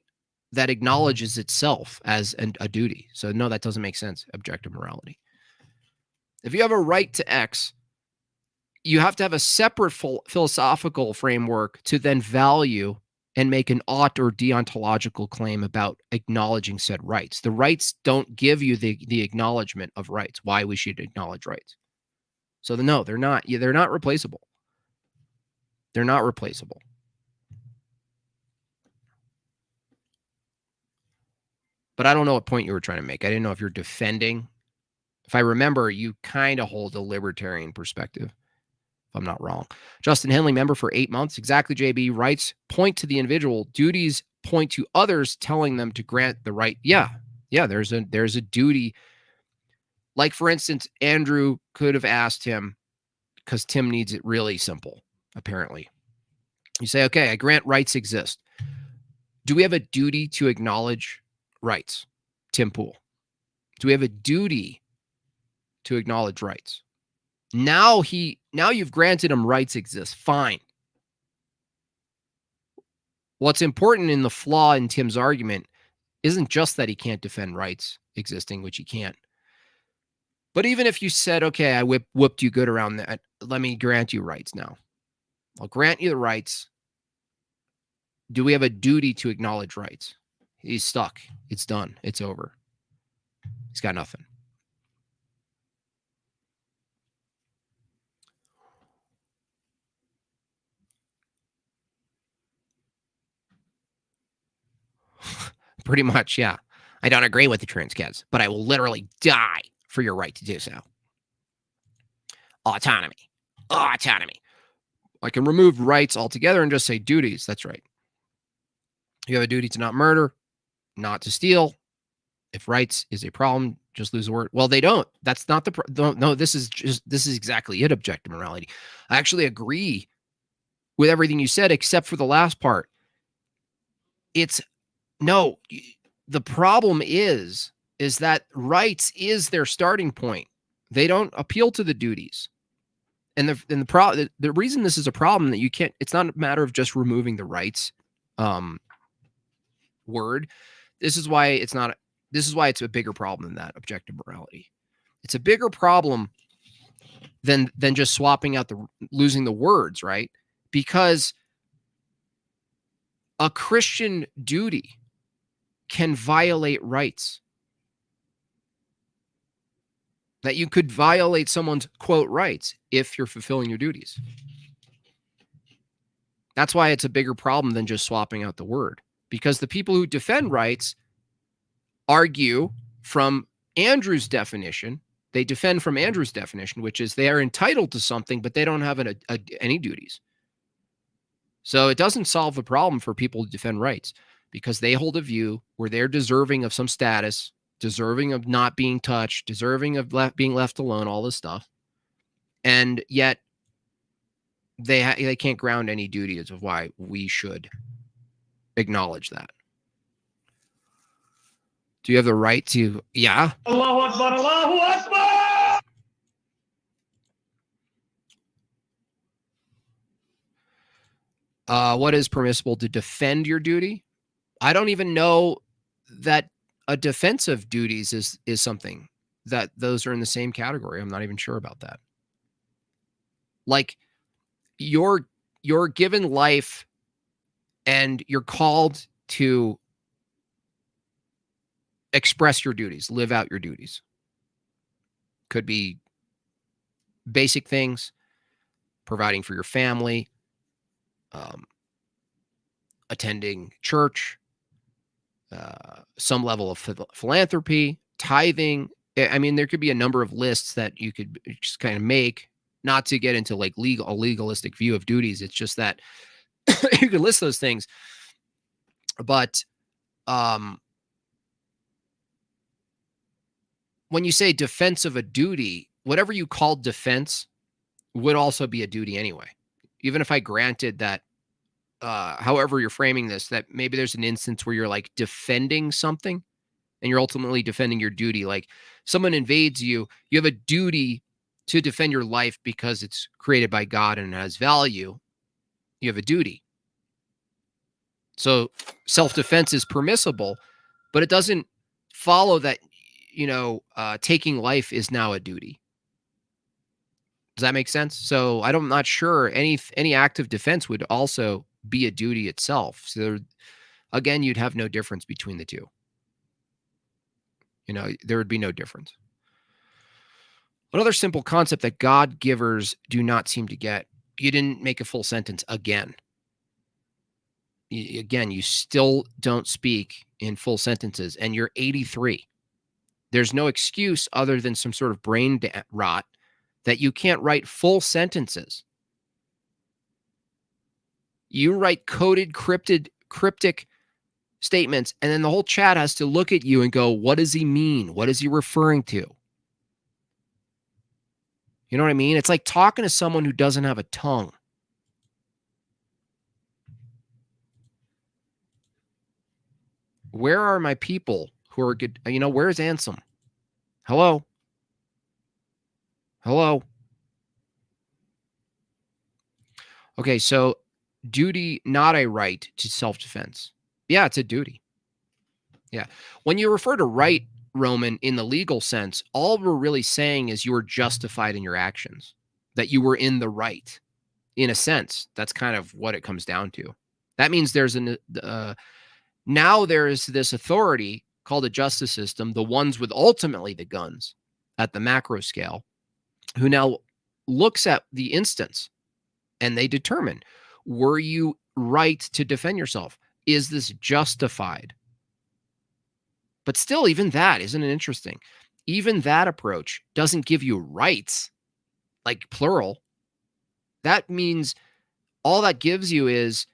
that acknowledges itself as a duty. So no, that doesn't make sense, objective morality. If you have a right to X, you have to have a separate philosophical framework to then value and make an ought or deontological claim about acknowledging said rights. The rights don't give you the acknowledgement of rights, why we should acknowledge rights. So no, they're not replaceable. They're not replaceable. But I don't know what point you were trying to make. I didn't know if you're defending. If I remember, you kind of hold a libertarian perspective, if I'm not wrong. Justin Henley, member for 8 months. Exactly, JB. Rights point to the individual. Duties point to others, telling them to grant the right. Yeah, there's a duty. Like, for instance, Andrew could have asked him, because Tim needs it really simple, apparently. You say, okay, I grant rights exist. Do we have a duty to acknowledge rights? Tim Pool. Do we have a duty to acknowledge rights? Now you've granted him rights exist. Fine. What's important in the flaw in Tim's argument isn't just that he can't defend rights existing, which he can't. But even if you said, okay, I whooped you good around that, let me grant you rights now. I'll grant you the rights. Do we have a duty to acknowledge rights? He's stuck. It's done. It's over. He's got nothing. Pretty much, yeah. I don't agree with the trans kids, but I will literally die for your right to do so. Autonomy. Autonomy. I can remove rights altogether and just say duties. That's right. You have a duty to not murder, not to steal. If rights is a problem, just lose the word. Well, they don't. That's not the no. This is exactly it. Objective morality. I actually agree with everything you said, except for the last part. No. The problem is that rights is their starting point. They don't appeal to the duties. And the reason this is a problem that you can't. It's not a matter of just removing the rights word. This is why it's not. This is why it's a bigger problem than that objective morality. It's a bigger problem than just swapping out losing the words, right? Because a Christian duty can violate rights. That you could violate someone's, quote, rights if you're fulfilling your duties. That's why it's a bigger problem than just swapping out the word. Because the people who defend rights argue from Andrew's definition. They defend from Andrew's definition, which is they are entitled to something, but they don't have any duties. So it doesn't solve the problem for people to defend rights because they hold a view where they're deserving of some status, deserving of not being touched, deserving of being left alone, all this stuff. And yet they can't ground any duties of why we should acknowledge that. Do you have the right to, yeah? Allahu Akbar, Allahu Akbar! What is permissible to defend your duty? I don't even know that a defense of duties is something that those are in the same category. I'm not even sure about that. Like you're given life and you're called to express your duties, live out your duties. Could be basic things, providing for your family, attending church, some level of philanthropy, tithing. I mean, there could be a number of lists that you could just kind of make, not to get into like a legalistic view of duties. It's just that you can list those things. But when you say defense of a duty, whatever you call defense would also be a duty anyway. Even if I granted that, however you're framing this, that maybe there's an instance where you're like defending something and you're ultimately defending your duty. Like someone invades you, you have a duty to defend your life because it's created by God and has value. You have a duty. So self-defense is permissible, but it doesn't follow that, taking life is now a duty. Does that make sense? So I'm not sure any act of defense would also be a duty itself. So again, you'd have no difference between the two. There would be no difference. Another simple concept that God givers do not seem to get. You didn't make a full sentence again. Again, you still don't speak in full sentences, and you're 83. There's no excuse other than some sort of brain rot that you can't write full sentences. You write coded, cryptic statements, and then the whole chat has to look at you and go, what does he mean? What is he referring to? You know what I mean? It's like talking to someone who doesn't have a tongue. Where are my people who are good? Where's Ansem? Hello? Hello? Okay, so duty, not a right to self-defense. Yeah, it's a duty. Yeah. When you refer to right, Roman, in the legal sense, all we're really saying is you were justified in your actions, that you were in the right. In a sense, that's kind of what it comes down to. That means there's now there is this authority called a justice system, the ones with ultimately the guns at the macro scale, who now looks at the instance and they determine, were you right to defend yourself? Is this justified? But still, even that, isn't it interesting? Even that approach doesn't give you rights, like plural. That means all that gives you is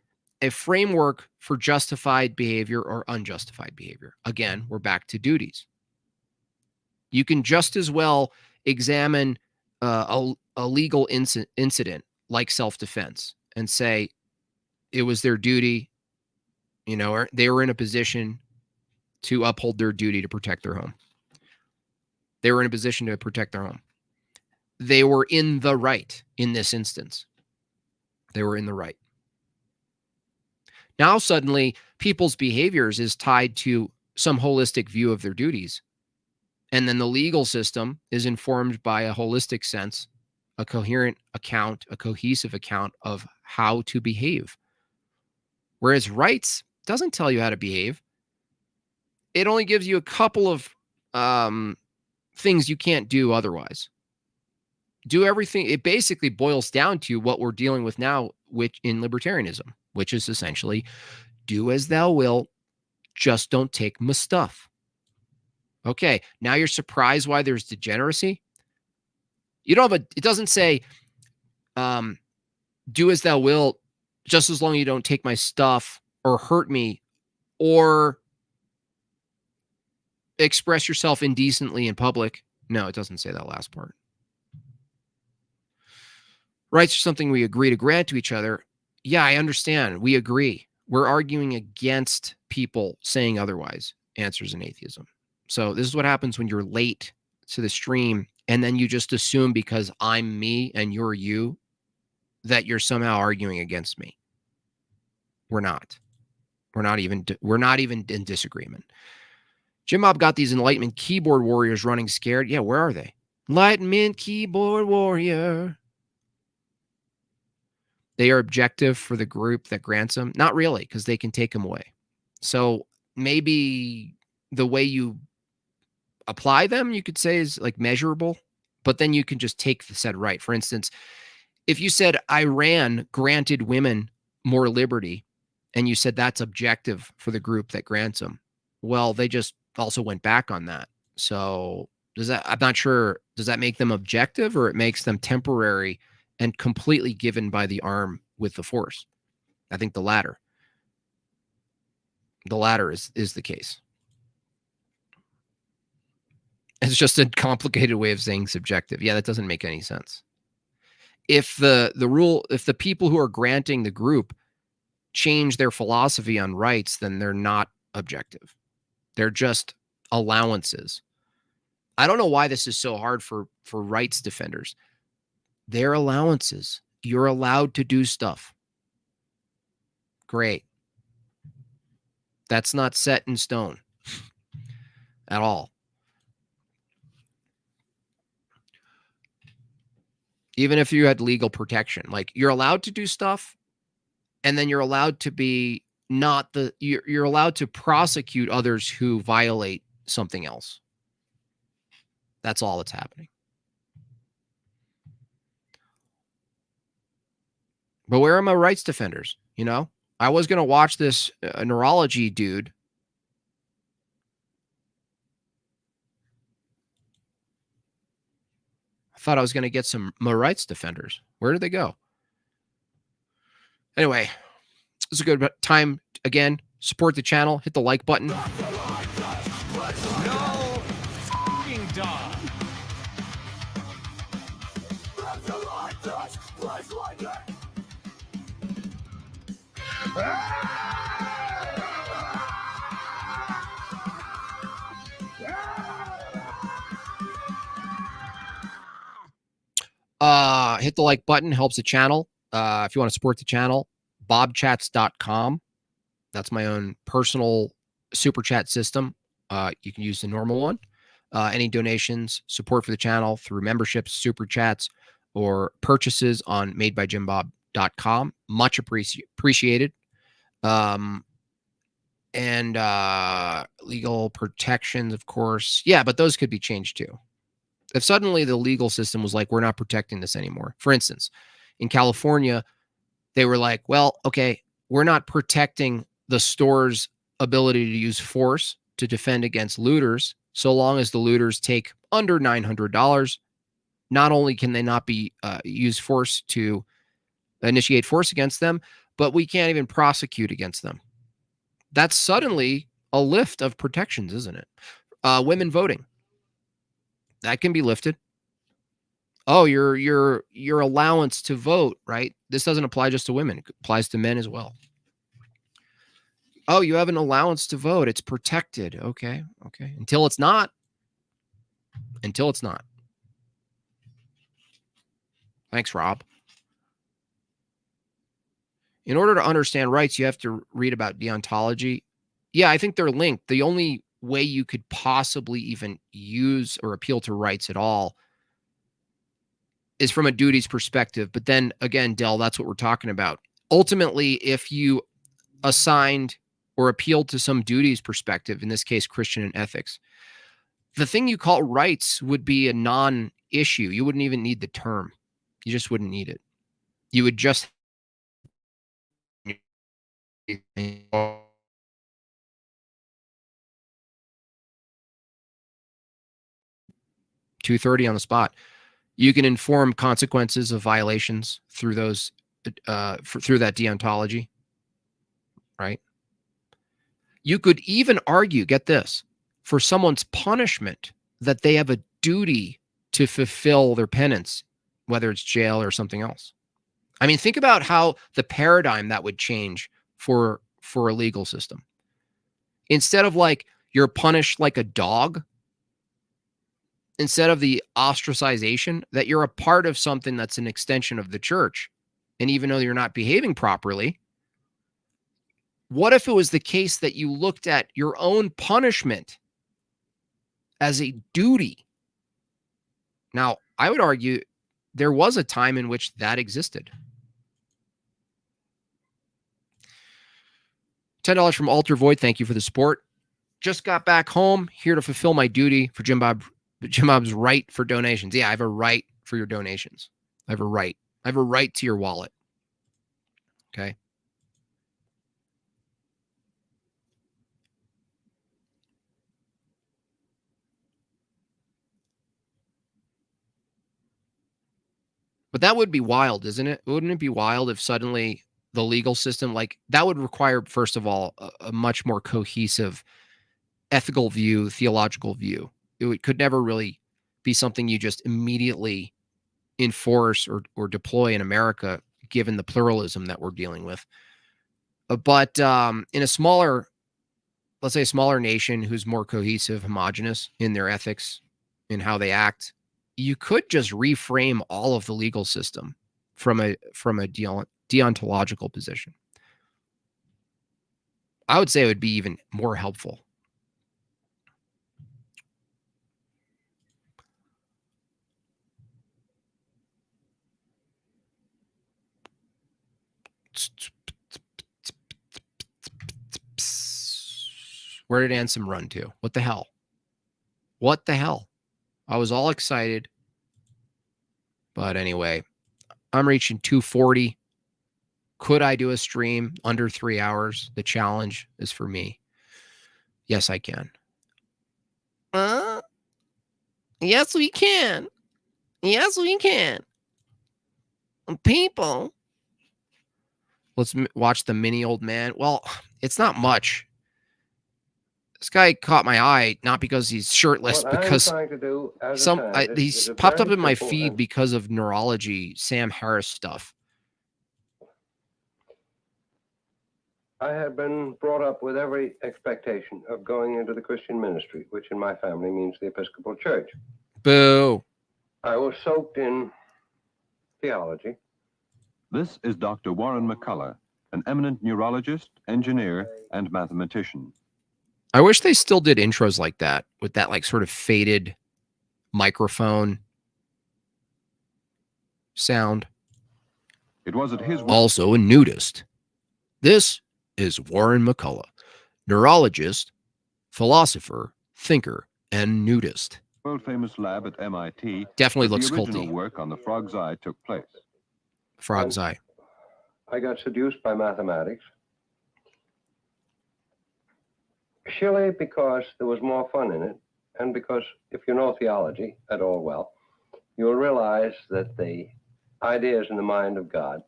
a framework for justified behavior or unjustified behavior. Again, we're back to duties. You can just as well examine a legal incident like self-defense and say it was their duty, or they were in a position to uphold their duty to protect their home. They were in a position to protect their home. They were in the right in this instance. They were in the right. Now, suddenly, people's behaviors is tied to some holistic view of their duties. And then the legal system is informed by a holistic sense, a coherent account, a cohesive account of how to behave. Whereas rights doesn't tell you how to behave. It only gives you a couple of things you can't do otherwise. Do everything. It basically boils down to what we're dealing with now, which in libertarianism, which is essentially do as thou wilt, just don't take my stuff. Okay, now you're surprised why there's degeneracy? You don't have it doesn't say do as thou wilt, just as long as you don't take my stuff or hurt me or express yourself indecently in public. No, it doesn't say that last part. Rights are something we agree to grant to each other. Yeah, I understand. We agree. We're arguing against people saying otherwise. Answers in atheism. So this is what happens when you're late to the stream and then you just assume because I'm me and you're you that you're somehow arguing against me. We're not. We're not even in disagreement. Jim Bob got these Enlightenment keyboard warriors running scared. Yeah, where are they? Enlightenment keyboard warrior. They are objective for the group that grants them. Not really, because they can take them away. So maybe the way you apply them, you could say, is like measurable, but then you can just take the said right. For instance, if you said Iran granted women more liberty, and you said that's objective for the group that grants them, well, they just also went back on that. So I'm not sure, does that make them objective or it makes them temporary and completely given by the arm with the force? I think the latter. The latter is the case. It's just a complicated way of saying subjective. Yeah, that doesn't make any sense. If the people who are granting the group change their philosophy on rights, then they're not objective. They're just allowances. I don't know why this is so hard for rights defenders. They're allowances. You're allowed to do stuff. Great. That's not set in stone at all. Even if you had legal protection, like you're allowed to do stuff, and then you're allowed to be you're allowed to prosecute others who violate something else. That's all that's happening. But where are my rights defenders? I was going to watch this neurology dude. I thought I was going to get some my rights defenders. Where did they go? Anyway, this is a good time. Again, support the channel. Hit the like button. No f***ing dog. Hit the like button, helps the channel. If you want to support the channel, bobchats.com. That's my own personal super chat system. You can use the normal one. Any donations, support for the channel through memberships, super chats, or purchases on madebyjimbob.com. Much appreciated. And legal protections, of course. Yeah, but those could be changed too. If suddenly the legal system was like, we're not protecting this anymore. For instance, in California, they were like, well, okay, we're not protecting the store's ability to use force to defend against looters, so long as the looters take under $900. Not only can they not be use force to initiate force against them, but we can't even prosecute against them. That's suddenly a lift of protections, isn't it? Women voting. That can be lifted. Oh, your allowance to vote, right? This doesn't apply just to women. It applies to men as well. Oh, you have an allowance to vote. It's protected. Okay. Until it's not. Thanks, Rob. In order to understand rights, you have to read about deontology. Yeah, I think they're linked. The only way you could possibly even use or appeal to rights at all is from a duties perspective. But then again, Del, that's what we're talking about. Ultimately, if you assigned or appealed to some duties perspective, in this case, Christian and ethics, the thing you call rights would be a non-issue. You wouldn't even need the term. You just wouldn't need it. You would just 2:30 on the spot. You can inform consequences of violations through those through that deontology, right? You could even argue, get this, for someone's punishment that they have a duty to fulfill their penance, whether it's jail or something else. I mean, think about how the paradigm that would change for a legal system. Instead of like you're punished like a dog, instead of the ostracization, that you're a part of something that's an extension of the church. And even though you're not behaving properly, what if it was the case that you looked at your own punishment as a duty? Now, I would argue there was a time in which that existed. $10 from Alter Void. Thank you for the support. Just got back home, here to fulfill my duty for Jim Bob's right for donations. Yeah, I have a right for your donations. I have a right. I have a right to your wallet. Okay. But that would be wild, isn't it? Wouldn't it be wild if suddenly the legal system, like that would require, first of all, a much more cohesive ethical view, theological view. Could never really be something you just immediately enforce or deploy in America, given the pluralism that we're dealing with. But in a smaller, let's say a smaller nation who's more cohesive, homogenous in their ethics, in how they act, you could just reframe all of the legal system from a deontological position. I would say it would be even more helpful. Where did Ansem run to? What the hell? What the hell? I was all excited. But anyway, I'm reaching 240. Could I do a stream under 3 hours? The challenge is for me. Yes, I can. Yes, we can. Yes, we can. People. Let's watch the mini old man. Well, it's not much. This guy caught my eye, not because he's shirtless, because he's popped up in my feed because of Neurology, Sam Harris stuff. I had been brought up with every expectation of going into the Christian ministry, which in my family means the Episcopal Church. Boo. I was soaked in theology. This is Dr. Warren McCulloch, an eminent neurologist, engineer, and mathematician. I wish they still did intros like that, with that like sort of faded microphone sound. It was at his Also a nudist. This is Warren McCulloch, neurologist, philosopher, thinker, and nudist. world-famous lab at MIT. Definitely where looks the original culty. work on the frog's eye took place. Frog's eye. I got seduced by mathematics. Surely because there was more fun in it, and because if you know theology at all well, you'll realize that the ideas in the mind of God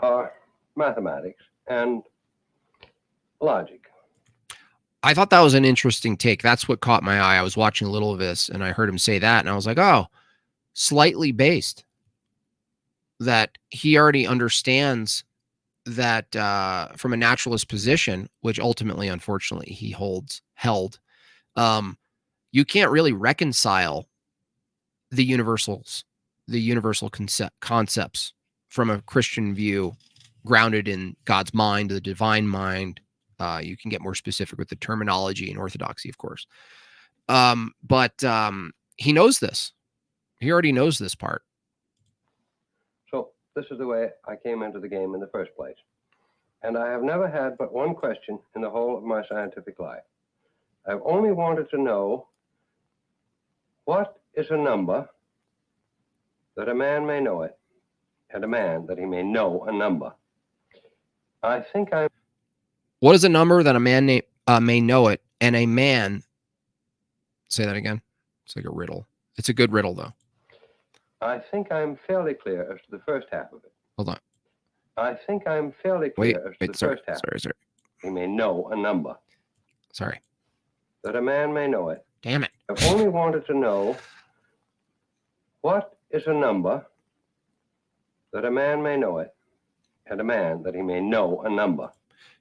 are mathematics and logic. I thought that was an interesting take. That's what caught my eye. I was watching a little of this and I heard him say that and I was like, oh, slightly based. That he already understands that from a naturalist position, which ultimately, unfortunately, he held, you can't really reconcile the universal concepts from a Christian view, grounded in God's mind, the divine mind. You can get more specific with the terminology and orthodoxy, of course. But he knows this. He already knows this part. So this is the way I came into the game in the first place. And I have never had but one question in the whole of my scientific life. I've only wanted to know, what is a number that a man may know it, and a man that he may know a number? I think I'm... What is a number that a man may know it, and a man... Say that again. It's like a riddle. It's a good riddle, though. I think I'm fairly clear as to the first half of it. Hold on. I think I'm fairly clear as to the first half. Sorry. He may know a number. Sorry. That a man may know it. Damn it. I've only wanted to know, what is a number that a man may know it, and a man that he may know a number?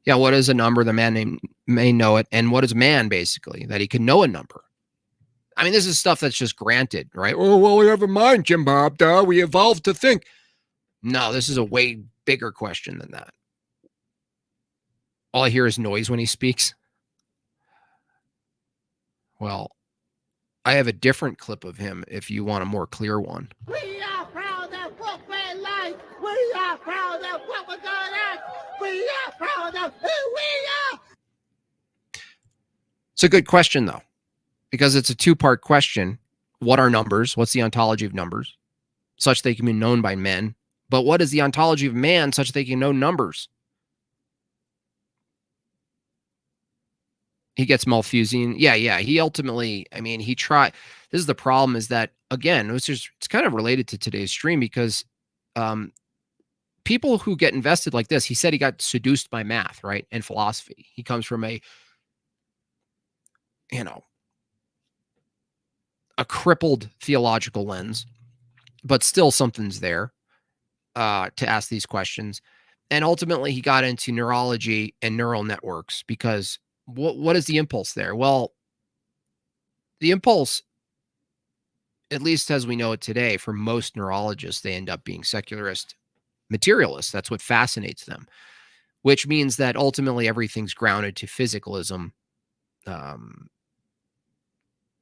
Yeah, what is a number the man may know it, and what is man, basically, that he can know a number? I mean, this is stuff that's just granted, right? Oh, well, we have a mind, Jim Bob, duh, we evolved to think. No, this is a way bigger question than that. All I hear is noise when he speaks. Well, I have a different clip of him if you want a more clear one. We are proud of what we're like. We are proud of what we're good at. We are proud of who we are. It's a good question, though, because it's a two-part question. What are numbers? What's the ontology of numbers? Such they can be known by men. But what is the ontology of man such they can know numbers? He gets Malthusian. Yeah. He ultimately, I mean, he tried. This is the problem, is that, again, it's kind of related to today's stream, because people who get invested like this, he said he got seduced by math, right? And philosophy. He comes from a crippled theological lens, but still something's there to ask these questions. And ultimately he got into neurology and neural networks, because what is the impulse there? Well, the impulse, at least as we know it today, for most neurologists, they end up being secularist materialists. That's what fascinates them, which means that ultimately everything's grounded to physicalism,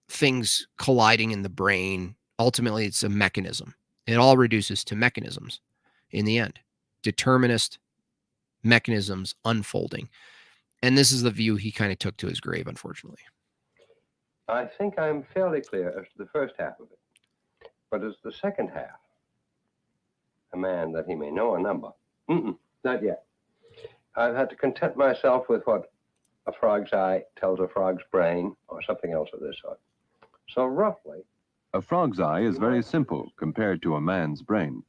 things colliding in the brain. Ultimately, it's a mechanism. It all reduces to mechanisms in the end. Determinist mechanisms unfolding. And this is the view he kind of took to his grave, unfortunately. I think I'm fairly clear as to the first half of it. But as the second half, a man that he may know a number. Not yet. I've had to content myself with what a frog's eye tells a frog's brain, or something else of this sort. So roughly... A frog's eye is very simple compared to a man's brain,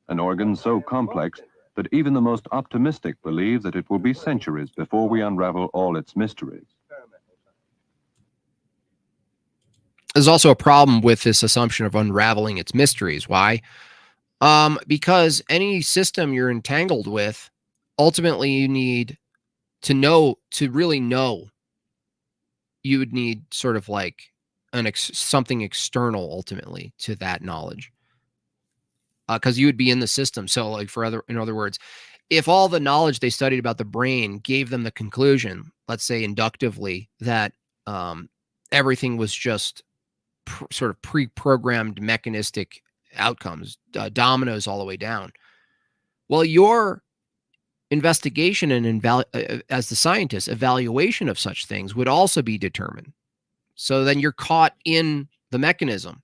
an organ so complex that even the most optimistic believe that it will be centuries before we unravel all its mysteries. There's also a problem with this assumption of unraveling its mysteries. Why? Because any system you're entangled with, ultimately you need to know, to really know, you would need sort of like something external ultimately to that knowledge. because you would be in the system. So like in other words, if all the knowledge they studied about the brain gave them the conclusion, let's say inductively, that everything was just sort of pre-programmed mechanistic outcomes, dominoes all the way down. Well, your investigation and as the scientist, evaluation of such things would also be determined. So then you're caught in the mechanism,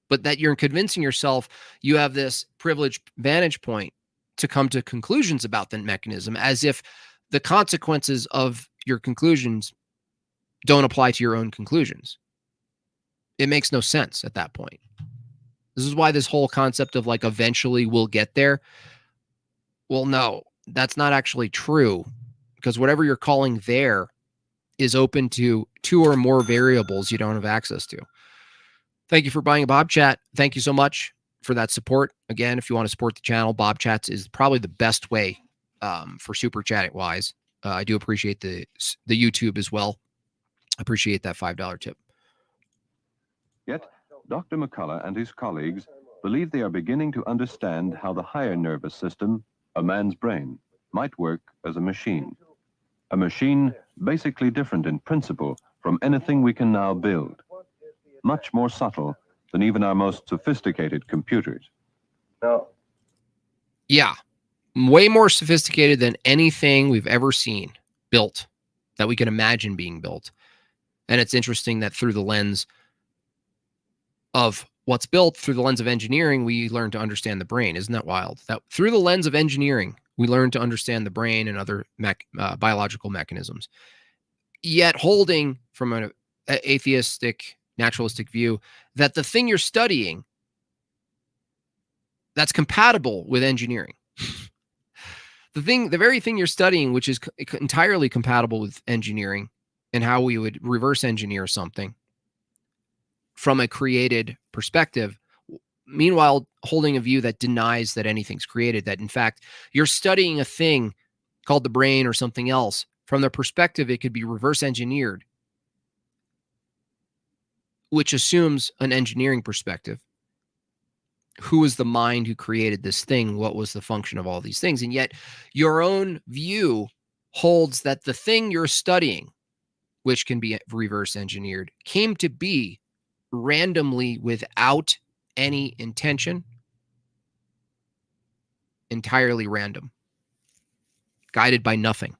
but that you're convincing yourself you have this privileged vantage point to come to conclusions about the mechanism, as if the consequences of your conclusions don't apply to your own conclusions. It makes no sense at that point. This is why this whole concept of like eventually we'll get there. Well, no, that's not actually true, because whatever you're calling there is open to 2 or more variables you don't have access to. Thank you for buying a Bob Chat. Thank you so much for that support. Again, if you want to support the channel, Bob Chats is probably the best way for super chatting wise. I do appreciate the YouTube as well. Appreciate that $5 tip. Yet, Dr. McCulloch and his colleagues believe they are beginning to understand how the higher nervous system, a man's brain, might work as a machine. A machine basically different in principle from anything we can now build. Much more subtle than even our most sophisticated computers. Yeah, way more sophisticated than anything we've ever seen built, that we can imagine being built. And it's interesting that through the lens of what's built, through the lens of engineering, we learn to understand the brain. Isn't that wild? That through the lens of engineering, we learn to understand the brain and other biological mechanisms. Yet holding from an atheistic, naturalistic view that the thing you're studying that's compatible with engineering, the very thing you're studying, which is entirely compatible with engineering and how we would reverse engineer something from a created perspective, meanwhile holding a view that denies that anything's created, that in fact you're studying a thing called the brain or something else from the perspective it could be reverse engineered, which assumes an engineering perspective. Who was the mind who created this thing? What was the function of all these things? And yet your own view holds that the thing you're studying, which can be reverse engineered, came to be randomly without any intention, entirely random, guided by nothing.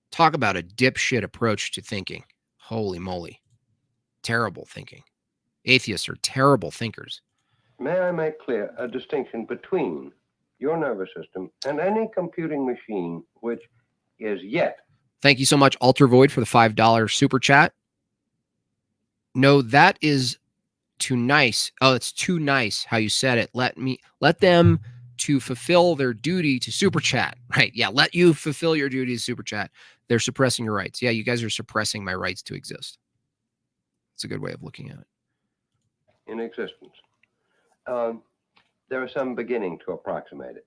Talk about a dipshit approach to thinking. Holy moly. Terrible thinking. Atheists are terrible thinkers. May I make clear a distinction between your nervous system and any computing machine which is yet. Thank you so much, Alter Void, for the $5 super chat. No, that is too nice. Oh, it's too nice how you said it. Let them to fulfill their duty to super chat. Right. Yeah. Let you fulfill your duty to super chat. They're suppressing your rights. Yeah. You guys are suppressing my rights to exist. It's a good way of looking at it. In existence. There is some beginning to approximate it.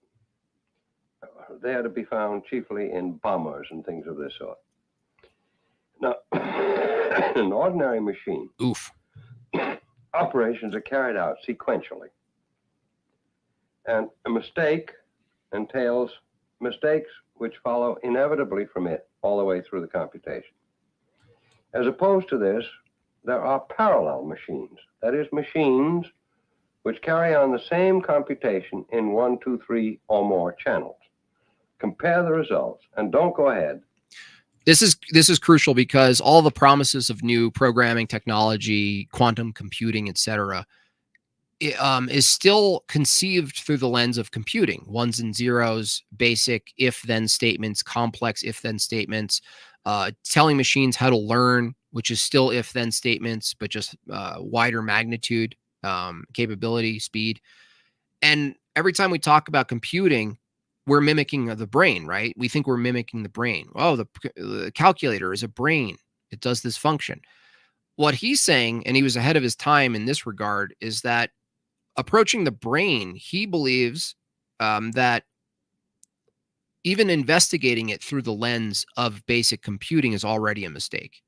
They are to be found chiefly in bombers and things of this sort. Now, an ordinary machine, operations are carried out sequentially. And a mistake entails mistakes which follow inevitably from it all the way through the computation. As opposed to this, there are parallel machines. That is, machines which carry on the same computation in 1, 2, 3, or more channels. Compare the results, and don't go ahead. This is crucial because all the promises of new programming technology, quantum computing, etc., is still conceived through the lens of computing. Ones and zeros, basic if-then statements, complex if-then statements, telling machines how to learn, which is still if-then statements, but just wider magnitude, capability, speed. And every time we talk about computing, we're mimicking the brain, right? We think we're mimicking the brain. Oh, the calculator is a brain. It does this function. What he's saying, and he was ahead of his time in this regard, is that approaching the brain, he believes that even investigating it through the lens of basic computing is already a mistake.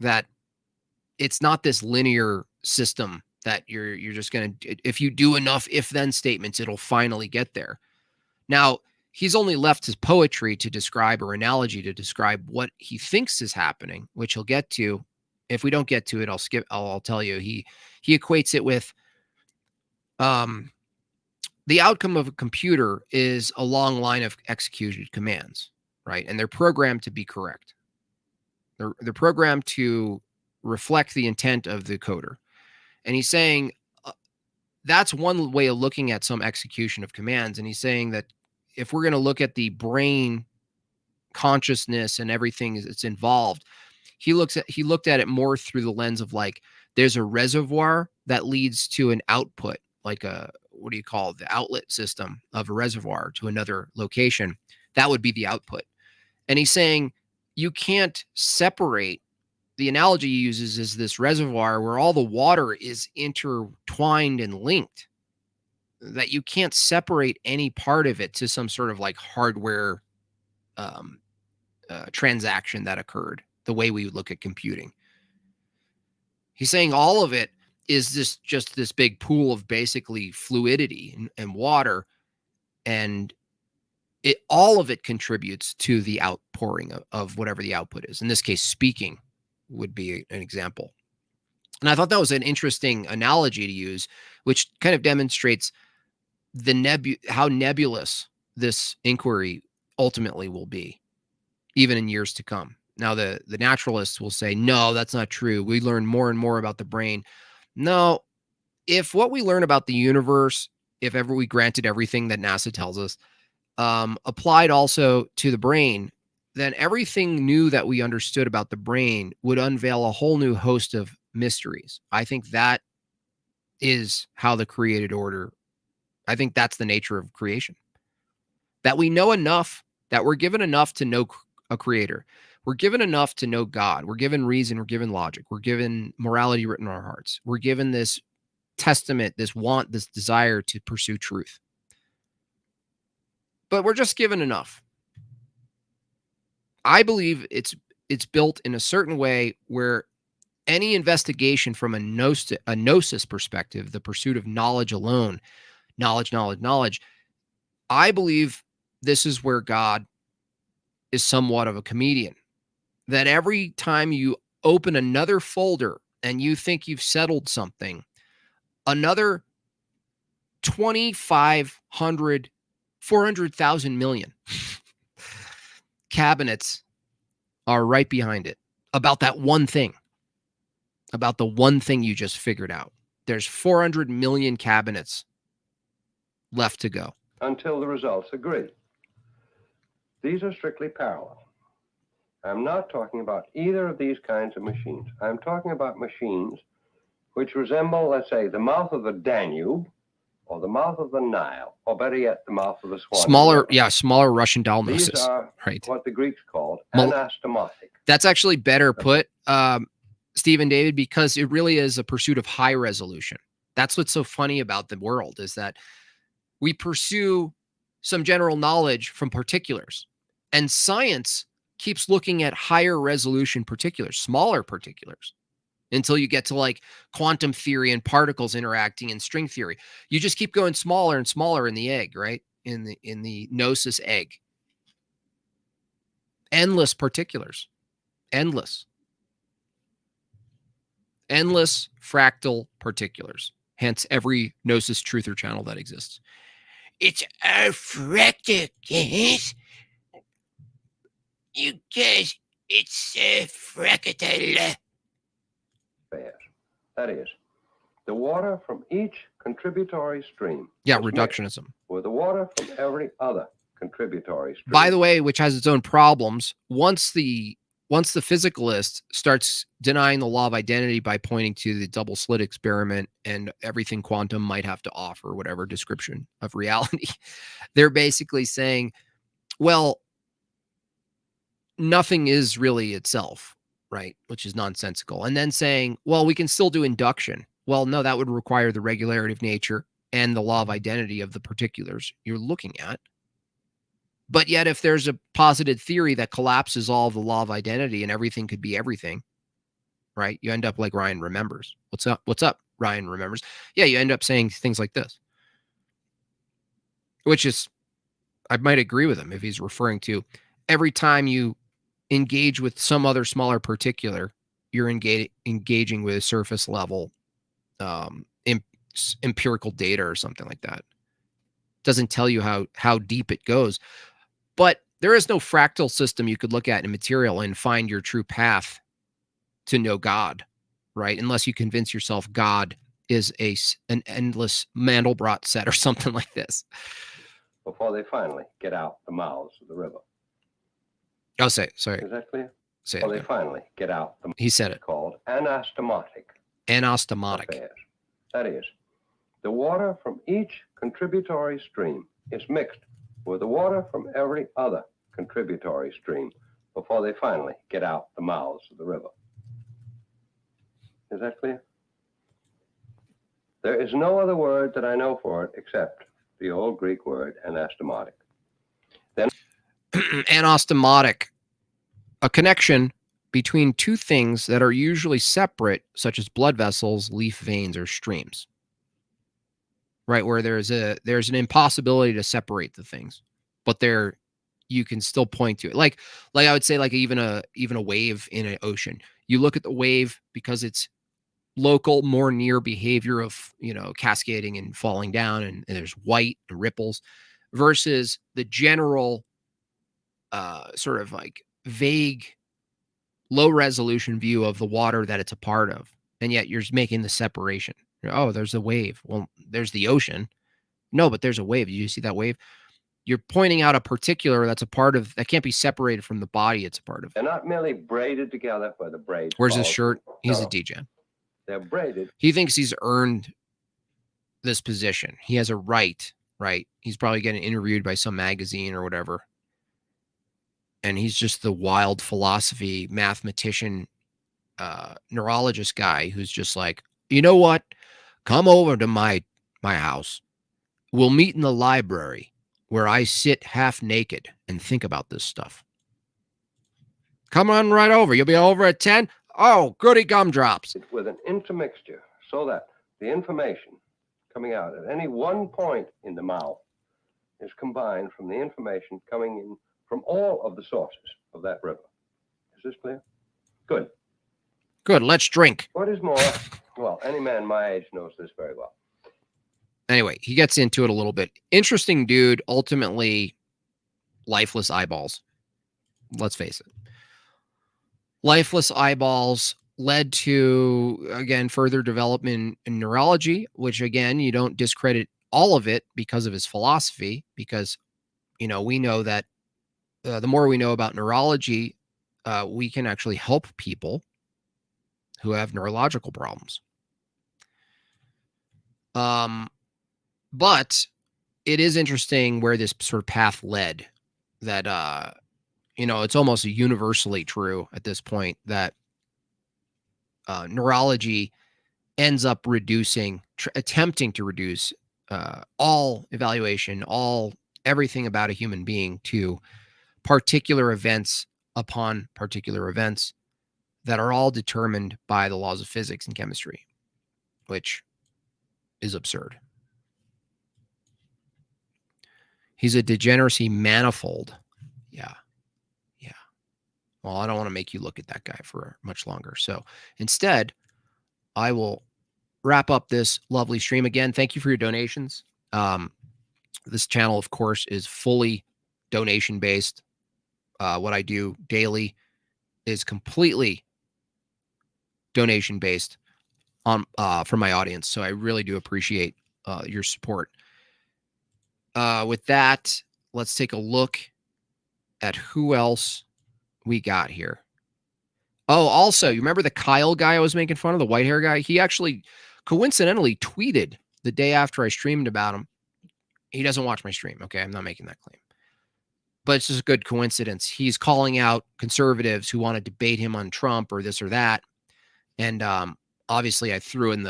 That it's not this linear system that you're just going to, if you do enough if-then statements, it'll finally get there. Now, he's only left his poetry to describe, or analogy to describe, what he thinks is happening, which he'll get to. If we don't get to it, I'll tell you. He equates it with the outcome of a computer is a long line of executed commands, right? And they're programmed to be correct. They're programmed to reflect the intent of the coder. And he's saying that's one way of looking at some execution of commands. And he's saying that if we're going to look at the brain consciousness and everything that's involved, he looked at it more through the lens of like, there's a reservoir that leads to an output, like what do you call it? The outlet system of a reservoir to another location. That would be the output. And he's saying you can't separate. The analogy he uses is this reservoir where all the water is intertwined and linked, that you can't separate any part of it to some sort of like hardware transaction that occurred, the way we would look at computing. He's saying all of it is just this big pool of basically fluidity and water, and all of it contributes to the outpouring of whatever the output is. In this case, speaking would be an example. And I thought that was an interesting analogy to use, which kind of demonstrates how nebulous this inquiry ultimately will be, even in years to come. Now, the naturalists will say, no, that's not true. We learn more and more about the brain. No, if what we learn about the universe, if ever we granted everything that NASA tells us, applied also to the brain, then everything new that we understood about the brain would unveil a whole new host of mysteries. I think that is how the created order, I think that's the nature of creation. That we know enough, that we're given enough to know a creator. We're given enough to know God. We're given reason. We're given logic. We're given morality written in our hearts. We're given this testament, this want, this desire to pursue truth. But we're just given enough. I believe it's built in a certain way where any investigation from a gnosis perspective, the pursuit of knowledge alone, knowledge, I believe this is where God is somewhat of a comedian. That every time you open another folder and you think you've settled something, another 2,500, 400,000 million cabinets are right behind it about that one thing, about the one thing you just figured out. There's 400 million cabinets left to go. Until the results agree. These are strictly parallel. I'm not talking about either of these kinds of machines. I'm talking about machines which resemble, let's say, the mouth of the Danube, or the mouth of the Nile, or better yet, the mouth of the Swan. Smaller Russian diagnosis. These are right. what the Greeks called anastomotic. That's actually better put, Stephen David, because it really is a pursuit of high resolution. That's what's so funny about the world, is that we pursue some general knowledge from particulars, and science keeps looking at higher resolution particulars, smaller particulars, until you get to like quantum theory and particles interacting and string theory. You just keep going smaller and smaller in the egg, right? In the gnosis egg. Endless particulars. Endless fractal particulars. Hence every gnosis truther channel that exists. It's a fractal, yes? You guys, it's a fractal. Fair. That is, the water from each contributory stream. Yeah, reductionism. With the water from every other contributory stream. By the way, which has its own problems. Once the physicalist starts denying the law of identity by pointing to the double slit experiment and everything quantum might have to offer, whatever description of reality, they're basically saying, well, nothing is really itself, right? Which is nonsensical. And then saying, well, we can still do induction. Well, no, that would require the regularity of nature and the law of identity of the particulars you're looking at. But yet, if there's a posited theory that collapses all of the law of identity and everything could be everything, right? You end up like Ryan Remembers. What's up? What's up, Ryan Remembers? Yeah, you end up saying things like this, which is, I might agree with him if he's referring to every time you engage with some other smaller particular, you're engaging with surface level empirical data or something like that. Doesn't tell you how deep it goes. But there is no fractal system you could look at in material and find your true path to know God, right? Unless you convince yourself God is an endless Mandelbrot set or something like this. Before they finally get out the mouths of the river. Oh, sorry. Is that clear? Say Before it they again. finally get out the He said it. Called anastomotic. Anastomotic. Affairs. That is, the water from each contributory stream is mixed with the water from every other contributory stream before they finally get out the mouths of the river. Is that clear? There is no other word that I know for it except the old Greek word anastomotic. Then Anastomotic, a connection between two things that are usually separate, such as blood vessels, leaf veins, or streams. Right, where there's an impossibility to separate the things, but you can still point to it. Like I would say, like even a wave in an ocean. You look at the wave because it's local, more near behavior of, cascading and falling down, and there's white and ripples, versus the general sort of like vague, low resolution view of the water that it's a part of. And yet you're making the separation. Oh, there's a wave. Well, there's the ocean. No, but there's a wave. Did you see that wave? You're pointing out a particular that's a part of, that can't be separated from the body it's a part of. they're not merely braided together where the braids. Where's his follow shirt? through. He's No, a degen. They're braided. He thinks he's earned this position. He has a right? He's probably getting interviewed by some magazine or whatever. And he's just the wild philosophy, mathematician, neurologist guy who's just like, you know what? Come over to my house. We'll meet in the library where I sit half naked and think about this stuff. Come on right over. You'll be over at 10. Oh, goody gumdrops. With an intermixture so that the information coming out at any one point in the mouth is combined from the information coming in from all of the sources of that river. Is this clear? Good. Good. Let's drink. What is more, well, any man my age knows this very well. Anyway, he gets into it a little bit. Interesting dude, ultimately lifeless eyeballs. Let's face it. Lifeless eyeballs led to, again, further development in neurology, which, again, you don't discredit all of it because of his philosophy, because, we know that the more we know about neurology, we can actually help people who have neurological problems. But it is interesting where this sort of path led, that, it's almost universally true at this point that neurology ends up attempting to reduce all evaluation, everything about a human being to particular events upon particular events that are all determined by the laws of physics and chemistry, which is absurd. He's a degeneracy manifold. Yeah. Well, I don't want to make you look at that guy for much longer. So instead, I will wrap up this lovely stream. Again, thank you for your donations. This channel, of course, is fully donation-based. What I do daily is completely donation-based from my audience. So I really do appreciate your support. With that, let's take a look at who else we got here. Oh, also, you remember the Kyle guy I was making fun of, the white hair guy? He actually coincidentally tweeted the day after I streamed about him. He doesn't watch my stream. Okay, I'm not making that claim. But it's just a good coincidence. He's calling out conservatives who want to debate him on Trump or this or that. And obviously I threw in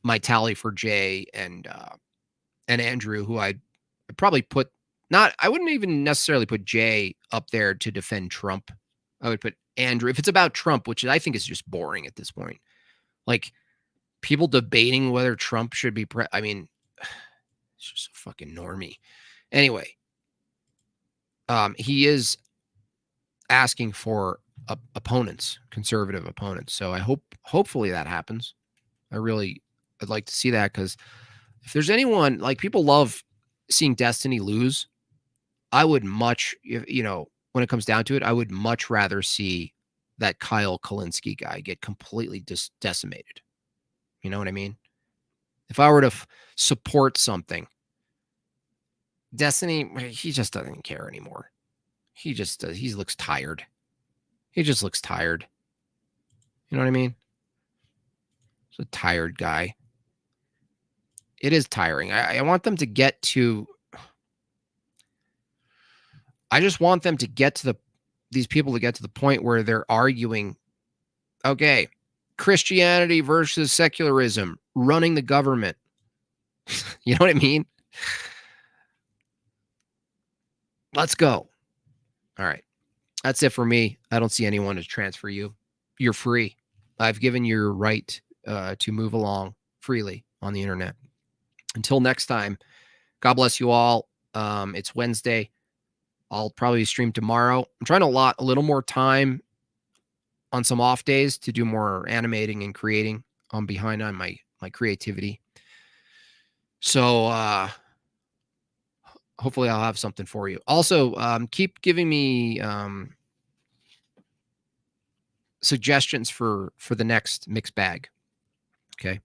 my tally for Jay and Andrew, who I'd probably put, I wouldn't even necessarily put Jay up there to defend Trump. I would put Andrew, if it's about Trump, which I think is just boring at this point, like people debating whether Trump should be I mean, it's just a fucking normie. Anyway, he is asking for opponents, conservative opponents. So I hopefully that happens. I'd like to see that, because if there's anyone, like, people love seeing Destiny lose. I would much, when it comes down to it, I would much rather see that Kyle Kalinske guy get completely decimated. You know what I mean? If I were to support something, Destiny, he just doesn't care anymore. He looks tired. He just looks tired. You know what I mean? He's a tired guy. It is tiring. I want them to get to, I just want them to get to these people to get to the point where they're arguing, okay, Christianity versus secularism, running the government. You know what I mean? Let's go. All right. That's it for me. I don't see anyone to transfer you. You're free. I've given you your right to move along freely on the internet. Until next time, God bless you all. It's Wednesday. I'll probably stream tomorrow. I'm trying to allot a little more time on some off days to do more animating and creating. I'm behind on my creativity. So hopefully I'll have something for you. Also, keep giving me suggestions for the next mixed bag. Okay.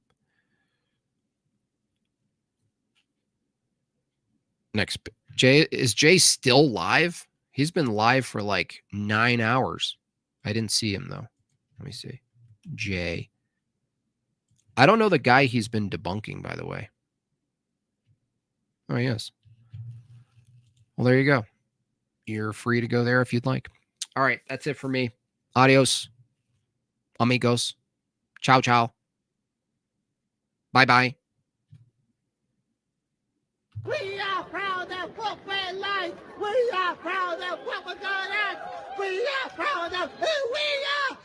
Next, is Jay still live? He's been live for like 9 hours. I didn't see him though. Let me see. Jay. I don't know the guy he's been debunking, by the way. Oh, yes. Well, there you go. You're free to go there if you'd like. All right, that's it for me. Adios, amigos. Ciao, ciao. Bye-bye. We are proud of what we're like. We are proud of what we're good at. We are proud of who we are.